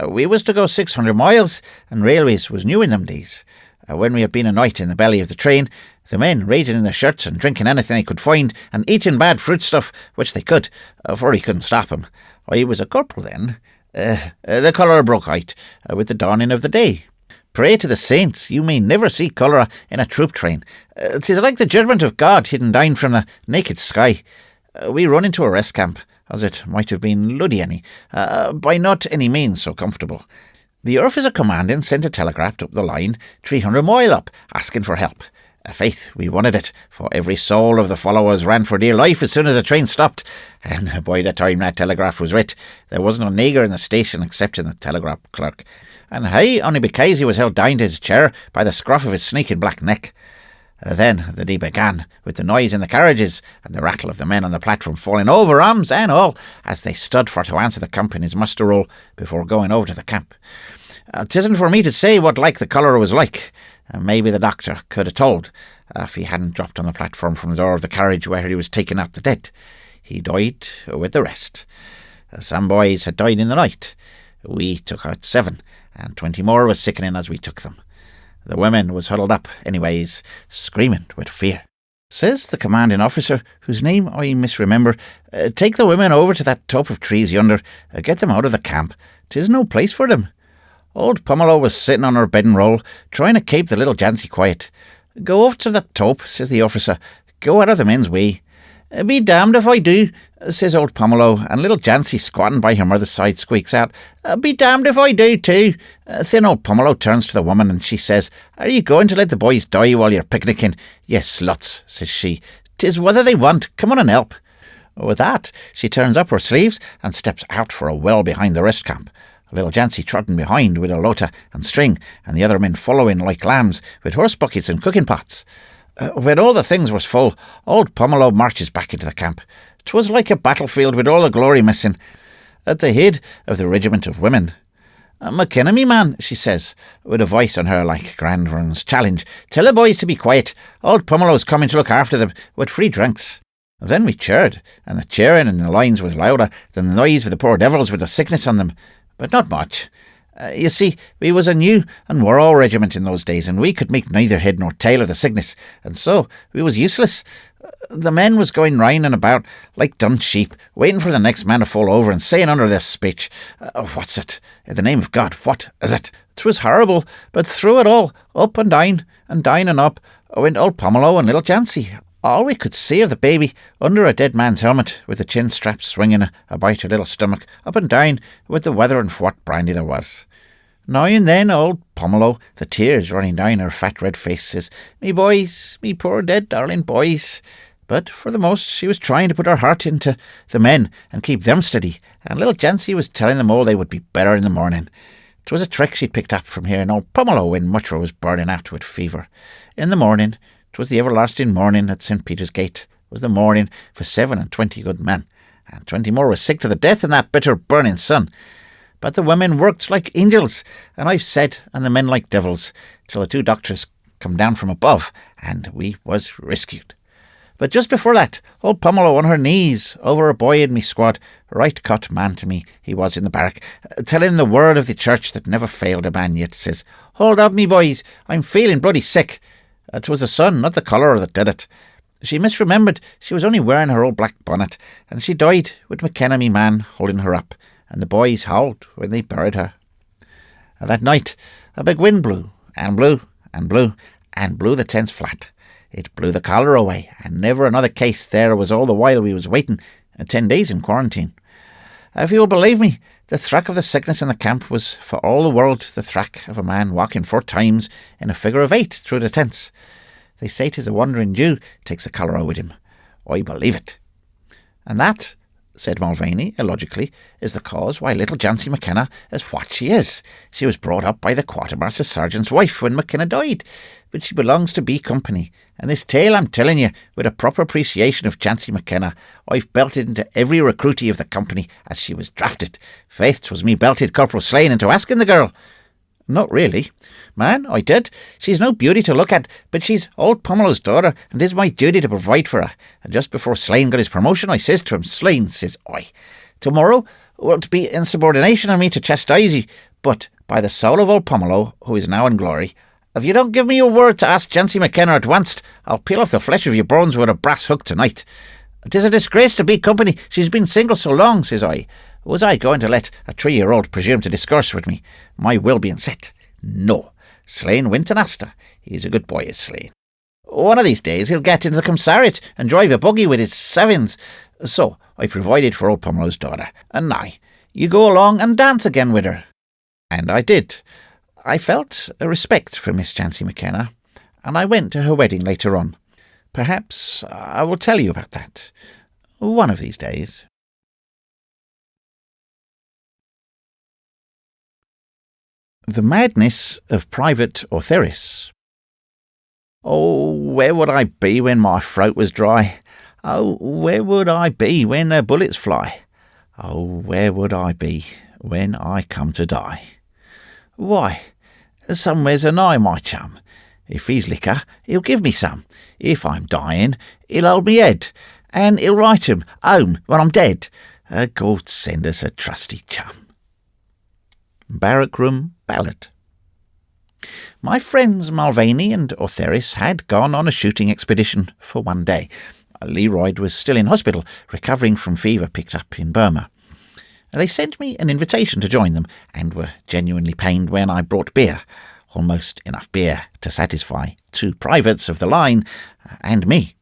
We was to go 600 miles, and railways was new in them days. When we had been a night in the belly of the train, the men raging in their shirts and drinking anything they could find, and eating bad fruit stuff, which they could, for he couldn't stop 'em. I was a corporal then. The cholera broke out with the dawning of the day. Pray to the saints, you may never see cholera in a troop train. 'Tis like the judgment of God hidden down from the naked sky. We run into a rest camp, as it might have been Ludiany, by not any means so comfortable. The officer commanding sent a telegraph up the line 300 mile up, asking for help. Faith, we wanted it, for every soul of the followers ran for dear life as soon as the train stopped, and by the time that telegraph was writ, there wasn't a nigger in the station excepting the telegraph clerk, and hey, only because he was held down to his chair by the scruff of his sneaking black neck. Then the day began, with the noise in the carriages, and the rattle of the men on the platform falling over, arms and all, as they stood for to answer the company's muster roll before going over to the camp. 'Tisn't for me to say what like the cholera was like. Maybe the doctor could have told, if he hadn't dropped on the platform from the door of the carriage where he was taking out the dead. He died with the rest. Some boys had died in the night. We took out 7, and 20 more was sickening as we took them. The women was huddled up, anyways, screaming with fear. Says the commanding officer, whose name I misremember, take the women over to that tope of trees yonder, get them out of the camp. 'Tis no place for them. Old Pomelo was sitting on her bed and roll, trying to keep the little Jancy quiet. Go off to that tope, says the officer. Go out of the men's way. Be damned if I do, says old Pomelo, and little Jancy squatting by her mother's side squeaks out, be damned if I do too. Thin old Pomelo turns to the woman and she says, are you going to let the boys die while you're picnicking? Yes, sluts, says she. 'Tis whether they want. Come on and help. With that, she turns up her sleeves and steps out for a well behind the rest camp. Little Jancy trotting behind with a lota and string, and the other men following like lambs with horse buckets and cooking pots. When all the things was full, old Pomelo marches back into the camp. 'Twas like a battlefield with all the glory missing. At the head of the regiment of women. "McKenna, me man," she says, with a voice on her like Grand Run's challenge, "tell the boys to be quiet. Old Pomelo's coming to look after them, with free drinks." Then we cheered, and the cheering in the lines was louder than the noise of the poor devils with the sickness on them, but not much. You see, we was a new and war regiment in those days, and we could make neither head nor tail of the sickness, and so we was useless. The men was going rinding about like dumb sheep, waiting for the next man to fall over and saying under their speech, "What's it? In the name of God, what is it?" 'Twas horrible, but through it all, up and down and up, went old Pomelo and little Jancy. All we could see of the baby, under a dead man's helmet, with the chin strap swinging about her little stomach, up and down, with the weather and what brandy there was. Now and then old Pomelo, the tears running down her fat red face, says, "Me boys, me poor dead darling boys." But for the most she was trying to put her heart into the men and keep them steady, and little Jancy was telling them all they would be better in the morning. 'Twas a trick she'd picked up from hearing old Pomelo when Muttro was burning out with fever. In the morning, 'twas the everlasting morning at St. Peter's Gate, was the morning for 27 good men, and 20 more was sick to the death in that bitter burning sun. But the women worked like angels, and I've said, and the men like devils, till the 2 doctors come down from above, and we was rescued. But just before that, old Pomelo on her knees over a boy in me squad, right cut man to me he was in the barrack, telling the word of the church that never failed a man yet, says, "Hold up, me boys, I'm feeling bloody sick." 'Twas the sun, not the colour, that did it. She misremembered she was only wearing her old black bonnet, and she died with McKenna, me man, holding her up, and the boys howled when they buried her. And that night a big wind blew, and blew, and blew, and blew the tents flat. It blew the cholera away, and never another case there was all the while we was waiting, 10 days in quarantine. If you will believe me, the thrack of the sickness in the camp was for all the world the thrack of a man walking 4 times in a figure of 8 through the tents. They say 'tis a wandering Jew takes the cholera with him. I believe it. And that, said Mulvaney, illogically, is the cause why little Jancy McKenna is what she is. She was brought up by the quartermaster sergeant's wife when McKenna died, but she belongs to B Company, and this tale I'm telling you, with a proper appreciation of Jancy McKenna, I've belted into every recruitee of the company as she was drafted. Faith, 'twas me belted Corporal Slane into asking the girl. Not really. Man, I did. She's no beauty to look at, but she's old Pomelo's daughter, and 'tis my duty to provide for her. And just before Slane got his promotion, I says to him, "Slane," says I, "tomorrow wilt be insubordination on me to chastise you, but by the soul of old Pomelo, who is now in glory, if you don't give me your word to ask Jancy McKenna at once, I'll peel off the flesh of your bones with a brass hook tonight. 'Tis a disgrace to be company. She's been single so long," says I. Was I going to let a 3-year-old presume to discourse with me, my will being set? No. Slane went and asked her. He's a good boy, is Slane. One of these days he'll get into the commissariat and drive a buggy with his 7s. So I provided for old Pomelo's daughter. And now, you go along and dance again with her. And I did. I felt a respect for Miss Jancy McKenna, and I went to her wedding later on. Perhaps I will tell you about that one of these days. The Madness of Private Ortheris. Oh, where would I be when my throat was dry? Oh, where would I be when the bullets fly? Oh, where would I be when I come to die? Why, somewheres anigh, my chum. If he's liquor, he'll give me some. If I'm dying, he'll hold me head, and he'll write 'em home when I'm dead. God send us a trusty chum. Barrack Room Ballad. My friends Mulvaney and Ortheris had gone on a shooting expedition for one day. Leroyd was still in hospital, recovering from fever picked up in Burma. They sent me an invitation to join them, and were genuinely pained when I brought beer, almost enough beer to satisfy 2 privates of the line and me.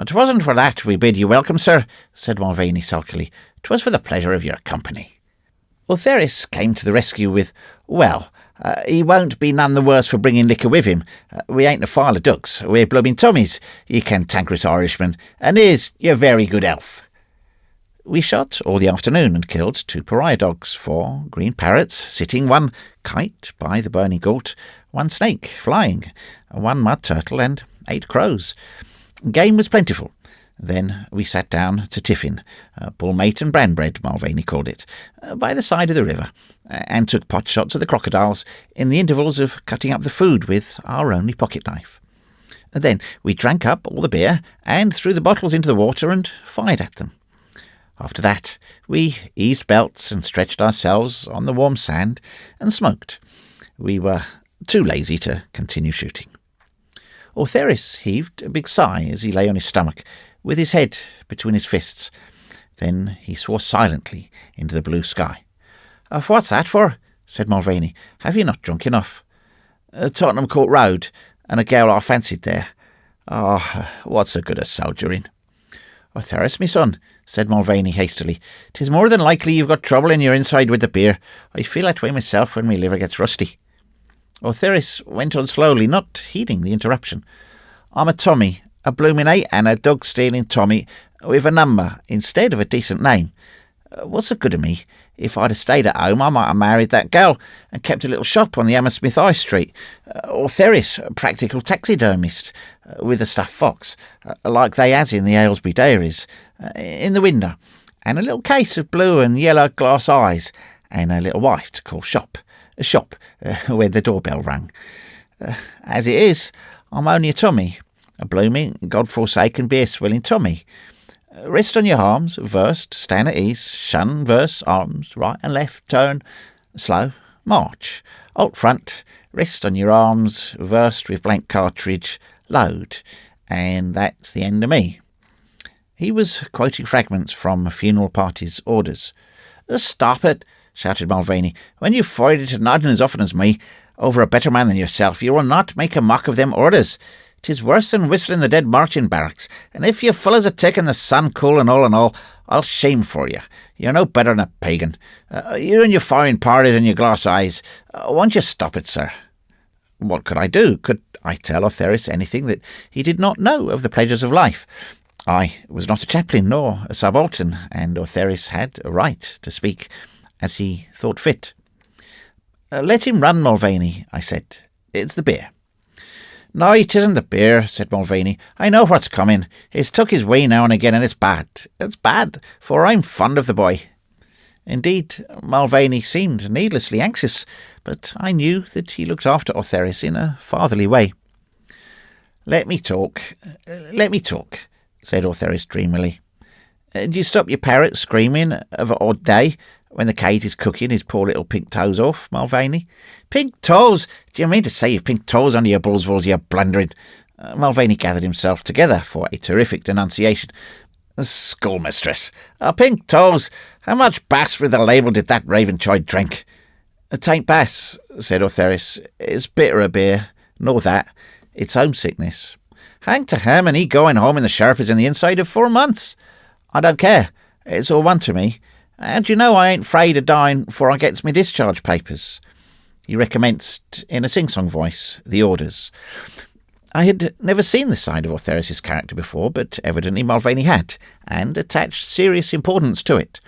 "'Twasn't for that we bid you welcome, sir," said Mulvaney sulkily. "'Twas for the pleasure of your company." Ortheris came to the rescue with, "Well, he won't be none the worse for bringing liquor with him. We ain't a file of ducks, we're blooming Tommies, ye cantankerous Irishman, and here's your very good elf." We shot all the afternoon and killed 2 pariah dogs, 4 green parrots sitting, 1 kite by the burning goat, 1 snake flying, 1 mud turtle, and ate crows. Game was plentiful. Then we sat down to tiffin, bullmate and bran bread, Mulvaney called it, by the side of the river, and took pot shots at the crocodiles in the intervals of cutting up the food with our only pocket knife. Then we drank up all the beer and threw the bottles into the water and fired at them. After that, we eased belts and stretched ourselves on the warm sand and smoked. We were too lazy to continue shooting. Ortheris heaved a big sigh as he lay on his stomach, with his head between his fists. Then he swore silently into the blue sky. "What's that for?" said Mulvaney. "Have you not drunk enough?" "Tottenham Court Road, and a girl I fancied there. What's the good of soldiering?" "Ortheris, me son," said Mulvaney hastily, "'tis more than likely you've got trouble in your inside with the beer. I feel that way myself when my liver gets rusty." Ortheris went on slowly, not heeding the interruption. "I'm a Tommy, a bloomin' 8 and a dog-stealing Tommy, with a number instead of a decent name. What's the good of me? If I'd have stayed at home, I might have married that girl and kept a little shop on the Hammersmith High Street. Ortheris, a practical taxidermist, with a stuffed fox, like they has in the Aylesbury dairies, in the window, and a little case of blue and yellow glass eyes, and a little wife to call shop, where the doorbell rang. As it is, I'm only a Tommy, a blooming, God-forsaken, beer-swilling Tommy. Rest on your arms, versed, stand at ease, shun, verse, arms, right and left, turn, slow, march. Alt front, rest on your arms, versed with blank cartridge, load. And that's the end of me." He was quoting fragments from a funeral party's orders. "Stop it," shouted Mulvaney. "When you fired it at Arden as often as me, over a better man than yourself, you will not make a mock of them orders. 'Tis worse than whistling the Dead March in barracks, and if you fellows are taking the sun cool and all, I'll shame for you. You're no better than a pagan. You and your firing parties and your glass eyes. Won't you stop it, sir?" What could I do? Could I tell Ortheris anything that he did not know of the pleasures of life? I was not a chaplain nor a subaltern, and Ortheris had a right to speak as he thought fit. "Let him run, Mulvaney," I said. "It's the beer." "No, it isn't the beer," said Mulvaney. "I know what's coming. He's took his way now and again, and it's bad. It's bad, for I'm fond of the boy." Indeed, Mulvaney seemed needlessly anxious, but I knew that he looked after Ortheris in a fatherly way. Let me talk, said Ortheris dreamily. "Do you stop your parrot screaming of an odd day when the cage is cooking his poor little pink toes off, Mulvaney?" "Pink toes? Do you mean to say you've pink toes under your bull's balls, you blundering—" Mulvaney gathered himself together for a terrific denunciation. "Schoolmistress! Pink toes! How much Bass with the label did that raven child drink?" "'Tain't Bass," said Ortheris. "It's bitter a beer. Nor that. It's homesickness." "Hang to him and he going home in the sharpers in the inside of 4 months. I don't care. It's all one to me. And you know I ain't afraid of dying before I gets me discharge papers." He recommenced in a sing-song voice the orders. I had never seen this side of Ortheris's character before, but evidently Mulvaney had, and attached serious importance to it.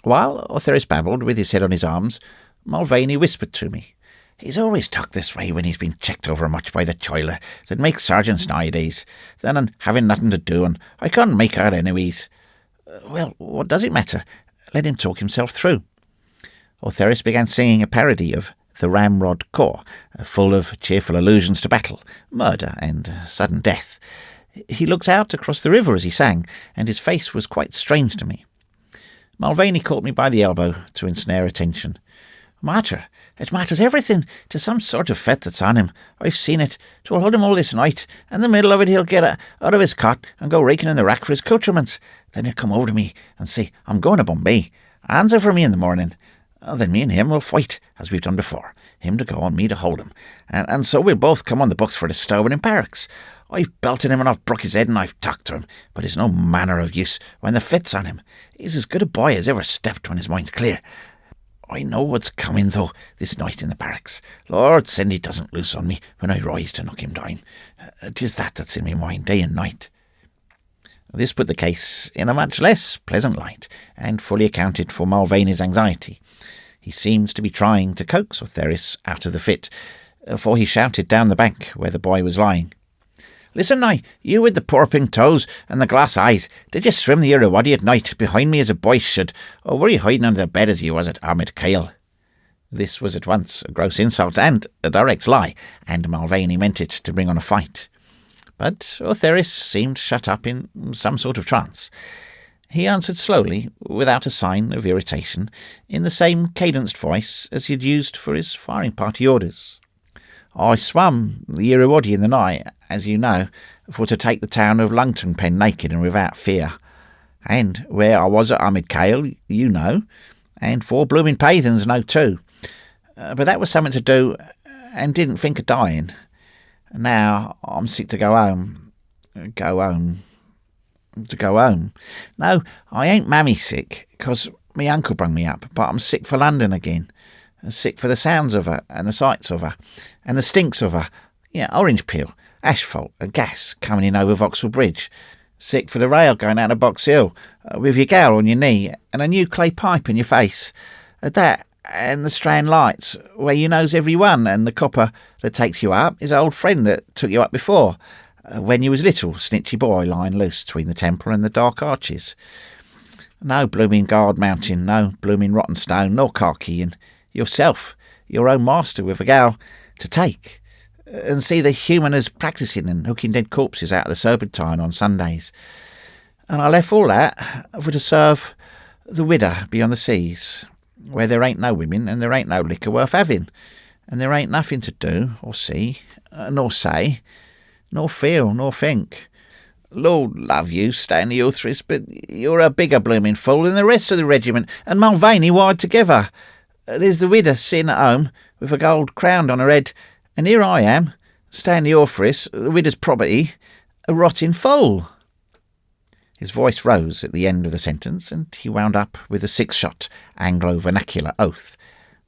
While Ortheris babbled with his head on his arms, Mulvaney whispered to me, "He's always talked this way when he's been checked over much by the choiler that makes sergeants nowadays, then on having nothing to do, and I can't make out enemies." "Well, what does it matter? Let him talk himself through." Ortheris began singing a parody of the Ramrod Corps, full of cheerful allusions to battle, murder, and sudden death. He looked out across the river as he sang, and his face was quite strange to me. Mulvaney caught me by the elbow to ensnare attention. "Matter? It matters everything to some sort of fet that's on him. I've seen it. 'Twill hold him all this night, and in the middle of it he'll get out of his cot and go raking in the rack for his accoutrements. Then he'll come over to me and say, 'I'm going to Bombay. Answer for me in the morning.' Then me and him will fight, as we've done before, him to go and me to hold him, and so we'll both come on the books for the stowing in barracks. I've belted him and I've broke his head and I've talked to him, but it's no manner of use when the fit's on him. He's as good a boy as ever stepped when his mind's clear. I know what's coming, though, this night in the barracks. Lord send he doesn't loose on me when I rise to knock him down. 'Tis that's in my mind day and night." This put the case in a much less pleasant light, and fully accounted for Mulvaney's anxiety. He seemed to be trying to coax Ortheris out of the fit, for he shouted down the bank where the boy was lying, Listen now, you with the poor pink toes and the glass eyes, did you swim the Irrawaddy at night behind me as a boy should, or were you hiding under the bed as you was at Arden? This was at once a gross insult and a direct lie, and Mulvaney meant it to bring on a fight. But Ortheris seemed shut up in some sort of trance. He answered slowly, without a sign of irritation, in the same cadenced voice as he had used for his firing party orders. I swam the Irrawaddy in the night, as you know, for to take the town of Lungton Pen naked and without fear. And where I was at Arden, you know, and 4 blooming pathans know too. But that was something to do, and didn't think of dying. Now I'm sick to go home. To go home. No, I ain't mammy sick, 'cause me uncle brung me up, but I'm sick for London again. Sick for the sounds of her, and the sights of her, and the stinks of her. Yeah, orange peel, asphalt, and gas coming in over Vauxhall Bridge. Sick for the rail going out of Box Hill, with your gal on your knee, and a new clay pipe in your face. That, and the Strand lights, where you knows every one, and the copper that takes you up is an old friend that took you up before, when you was little, snitchy boy lying loose between the temple and the dark arches. No blooming guard mountain, no blooming rotten stone, nor khaki, and yourself, your own master with a gal to take, and see the humaners practising and hooking dead corpses out of the Serpentine on Sundays. And I left all that for to serve the widder beyond the seas, where there ain't no women and there ain't no liquor worth having, and there ain't nothing to do or see, nor say, nor feel, nor think. Lord love you, Stanley Uthris, but you're a bigger blooming fool than the rest of the regiment, and Mulvaney wired together. There's the widder sitting at home, with a gold crown on her head, and here I am, Stanley Uthris, the widder's property, a rotting fool. His voice rose at the end of the sentence, and he wound up with a 6-shot Anglo-vernacular oath.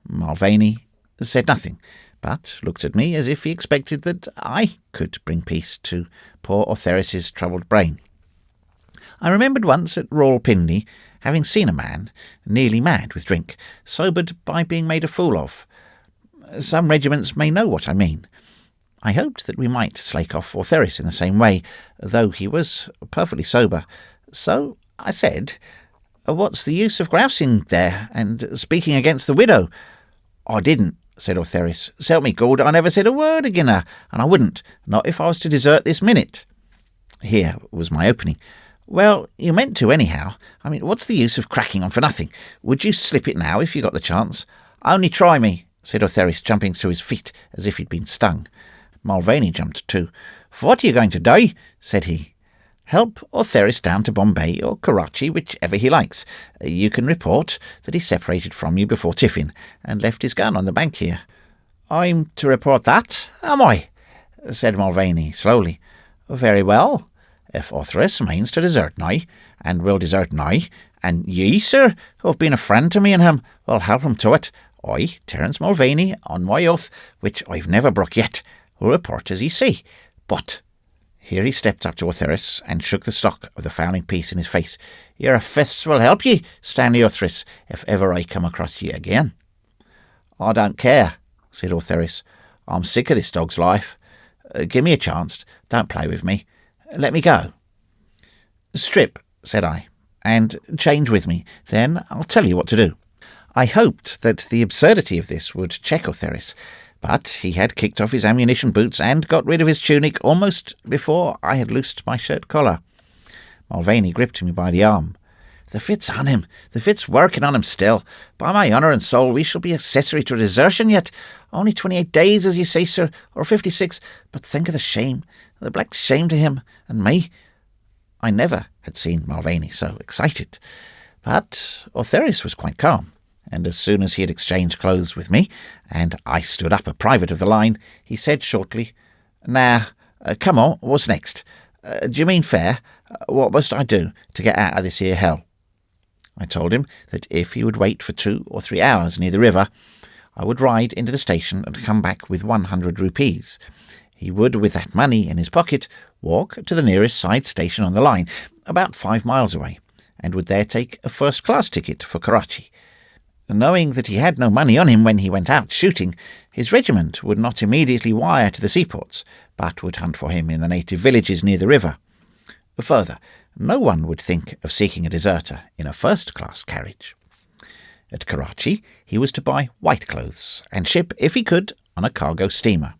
Mulvaney said nothing, but looked at me as if he expected that I could bring peace to poor Ortheris's troubled brain. I remembered once at Rawalpindi having seen a man, nearly mad with drink, sobered by being made a fool of. Some regiments may know what I mean. I hoped that we might slake off Ortheris in the same way, though he was perfectly sober. So I said, "What's the use of grousing there, and speaking against the widow?" "I didn't," said Ortheris. "S'help me God, I never said a word agin her, and I wouldn't, not if I was to desert this minute." Here was my opening. "Well, you meant to anyhow. I mean, what's the use of cracking on for nothing? Would you slip it now if you got the chance?" "Only try me," said Ortheris, jumping to his feet as if he'd been stung. Mulvaney jumped too. "For what are you going to do?" said he. "Help Ortheris down to Bombay or Karachi, whichever he likes. You can report that he separated from you before tiffin, and left his gun on the bank here." "I'm to report that, am I?" said Mulvaney slowly. "Very well. If Ortheris means to desert now, and will desert now, and ye, sir, who have been a friend to me and him, will help him to it, I, Terence Mulvaney, on my oath, which I've never broke yet, will report as ye see. But," here he stepped up to Ortheris and shook the stock of the fowling piece in his face, "your fists will help ye, Stanley Uthris, if ever I come across ye again." "I don't care," said Ortheris. "I'm sick of this dog's life. Give me a chance. Don't play with me. Let me go." "Strip," said I, "and change with me. Then I'll tell you what to do." I hoped that the absurdity of this would check Ortheris, but he had kicked off his ammunition boots and got rid of his tunic almost before I had loosed my shirt collar. Mulvaney gripped me by the arm. "The fit's on him. The fit's working on him still. By my honour and soul, we shall be accessory to a desertion yet. Only 28 days, as you say, sir, or 56. But think of the shame, the black shame to him and me." I never had seen Mulvaney so excited. But Ortheris was quite calm, and as soon as he had exchanged clothes with me, and I stood up a private of the line, he said shortly, "Now, come on, what's next? Do you mean fair? What must I do to get out of this here hell?" I told him that if he would wait for 2 or 3 hours near the river, I would ride into the station and come back with 100 rupees. He would, with that money in his pocket, walk to the nearest side station on the line, about 5 miles away, and would there take a first-class ticket for Karachi. Knowing that he had no money on him when he went out shooting, his regiment would not immediately wire to the seaports, but would hunt for him in the native villages near the river. Further, no one would think of seeking a deserter in a first-class carriage. At Karachi, he was to buy white clothes and ship, if he could, on a cargo steamer.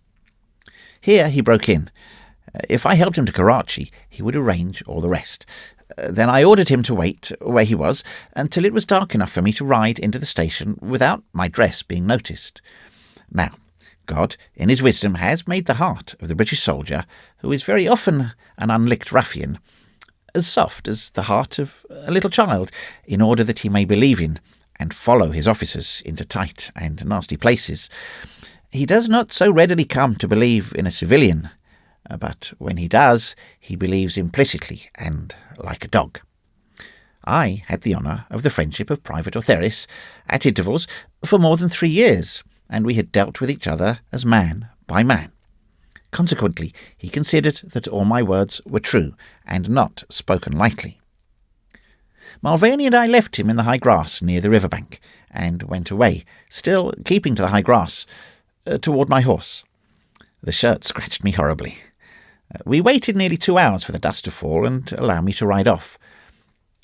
Here he broke in. If I helped him to Karachi, he would arrange all the rest. Then I ordered him to wait where he was until it was dark enough for me to ride into the station without my dress being noticed. Now, God, in his wisdom, has made the heart of the British soldier, who is very often an unlicked ruffian, as soft as the heart of a little child, in order that he may believe in and follow his officers into tight and nasty places. He does not so readily come to believe in a civilian, but when he does, he believes implicitly and like a dog. I had the honour of the friendship of Private Ortheris, at intervals, for more than 3 years, and we had dealt with each other as man by man. Consequently, he considered that all my words were true, and not spoken lightly. Mulvaney and I left him in the high grass near the river bank, and went away, still keeping to the high grass, toward my horse. The shirt scratched me horribly. We waited nearly 2 hours for the dust to fall and allow me to ride off.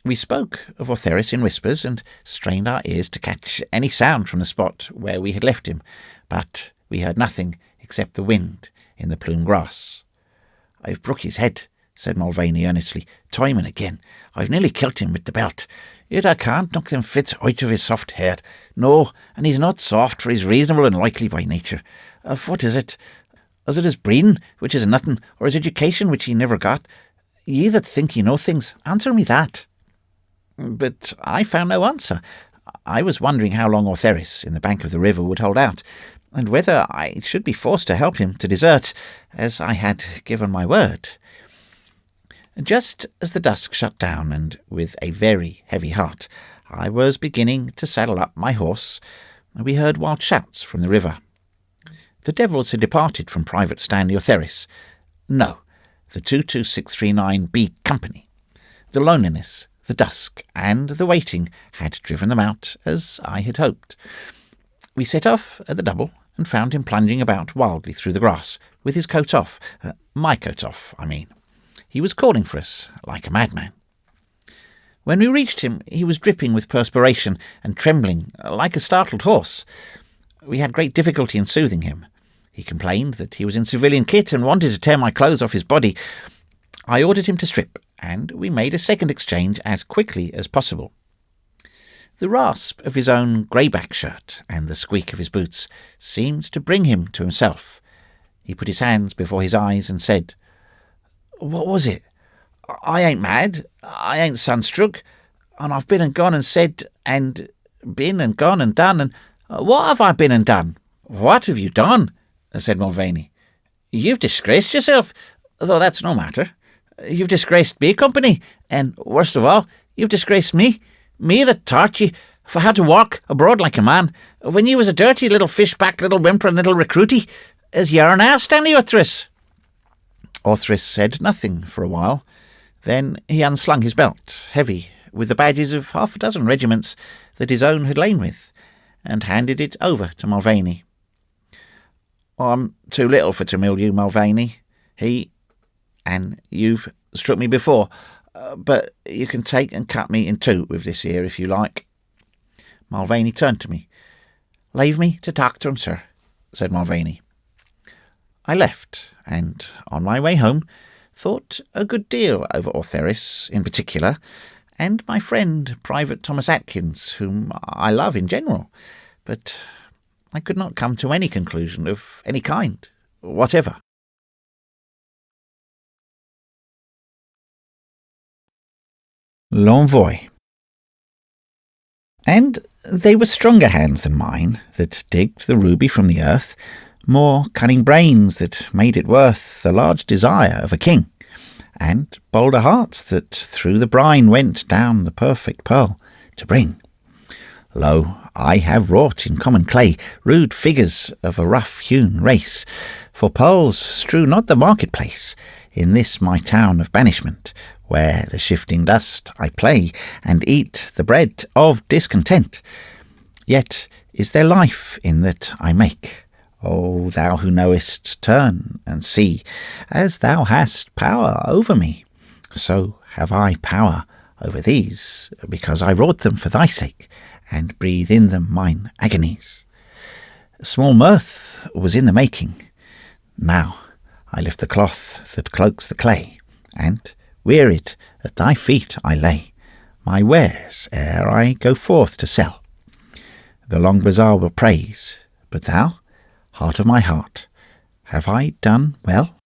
We spoke of Ortheris in whispers, and strained our ears to catch any sound from the spot where we had left him, but we heard nothing except the wind in the plume grass. "I've broke his head," said Mulvaney earnestly, "time and again. I've nearly killed him with the belt. Yet I can't knock them fits out of his soft head. No, and he's not soft, for he's reasonable and likely by nature. What is it? Is it his brain, which is nothing, or his education, which he never got? Ye that think ye know things, answer me that." But I found no answer. I was wondering how long Ortheris, in the bank of the river, would hold out, and whether I should be forced to help him to desert, as I had given my word. Just as the dusk shut down, and with a very heavy heart, I was beginning to saddle up my horse, we heard wild shouts from the river. The devils had departed from Private Stanley Ortheris. No, the 22639B Company. The loneliness, the dusk, and the waiting had driven them out, as I had hoped. We set off at the double, and found him plunging about wildly through the grass, with his coat off, my coat off, I mean. He was calling for us, like a madman. When we reached him, he was dripping with perspiration, and trembling, like a startled horse. We had great difficulty in soothing him. He complained that he was in civilian kit, and wanted to tear my clothes off his body. I ordered him to strip, and we made a second exchange as quickly as possible. The rasp of his own greyback shirt and the squeak of his boots seemed to bring him to himself. He put his hands before his eyes and said, "What was it? I ain't mad, I ain't sunstruck, and I've been and gone and said, and been and gone and done, and what have I been and done?" "What have you done?" said Mulvaney. "You've disgraced yourself, though that's no matter. You've disgraced B Company, and, worst of all, you've disgraced me that taught ye for how to walk abroad like a man, when you was a dirty little fish-backed little whimpering little recruitie, as ye are now, Stanley Ortheris." Ortheris said nothing for a while. Then he unslung his belt, heavy with the badges of 6 regiments that his own had lain with, and handed it over to Mulvaney. "I'm too little for to mill you, Mulvaney. And you've struck me before, but you can take and cut me in two with this here if you like." Mulvaney turned to me. "Leave me to talk to him, sir," said Mulvaney. I left, and on my way home thought a good deal over Ortheris in particular, and my friend Private Thomas Atkins, whom I love in general, but I could not come to any conclusion of any kind whatever. L'Envoi. And they were stronger hands than mine that digged the ruby from the earth, more cunning brains that made it worth the large desire of a king, and bolder hearts that through the brine went down the perfect pearl to bring. Lo, I have wrought in common clay rude figures of a rough-hewn race, for pearls strew not the market-place in this my town of banishment, where the shifting dust I play, and eat the bread of discontent. Yet is there life in that I make. O thou who knowest, turn and see, as thou hast power over me, so have I power over these, because I wrought them for thy sake, and breathe in them mine agonies. Small mirth was in the making. Now I lift the cloth that cloaks the clay, and, wearied, at thy feet I lay my wares ere I go forth to sell. The long bazaar will praise, but thou, heart of my heart, have I done well?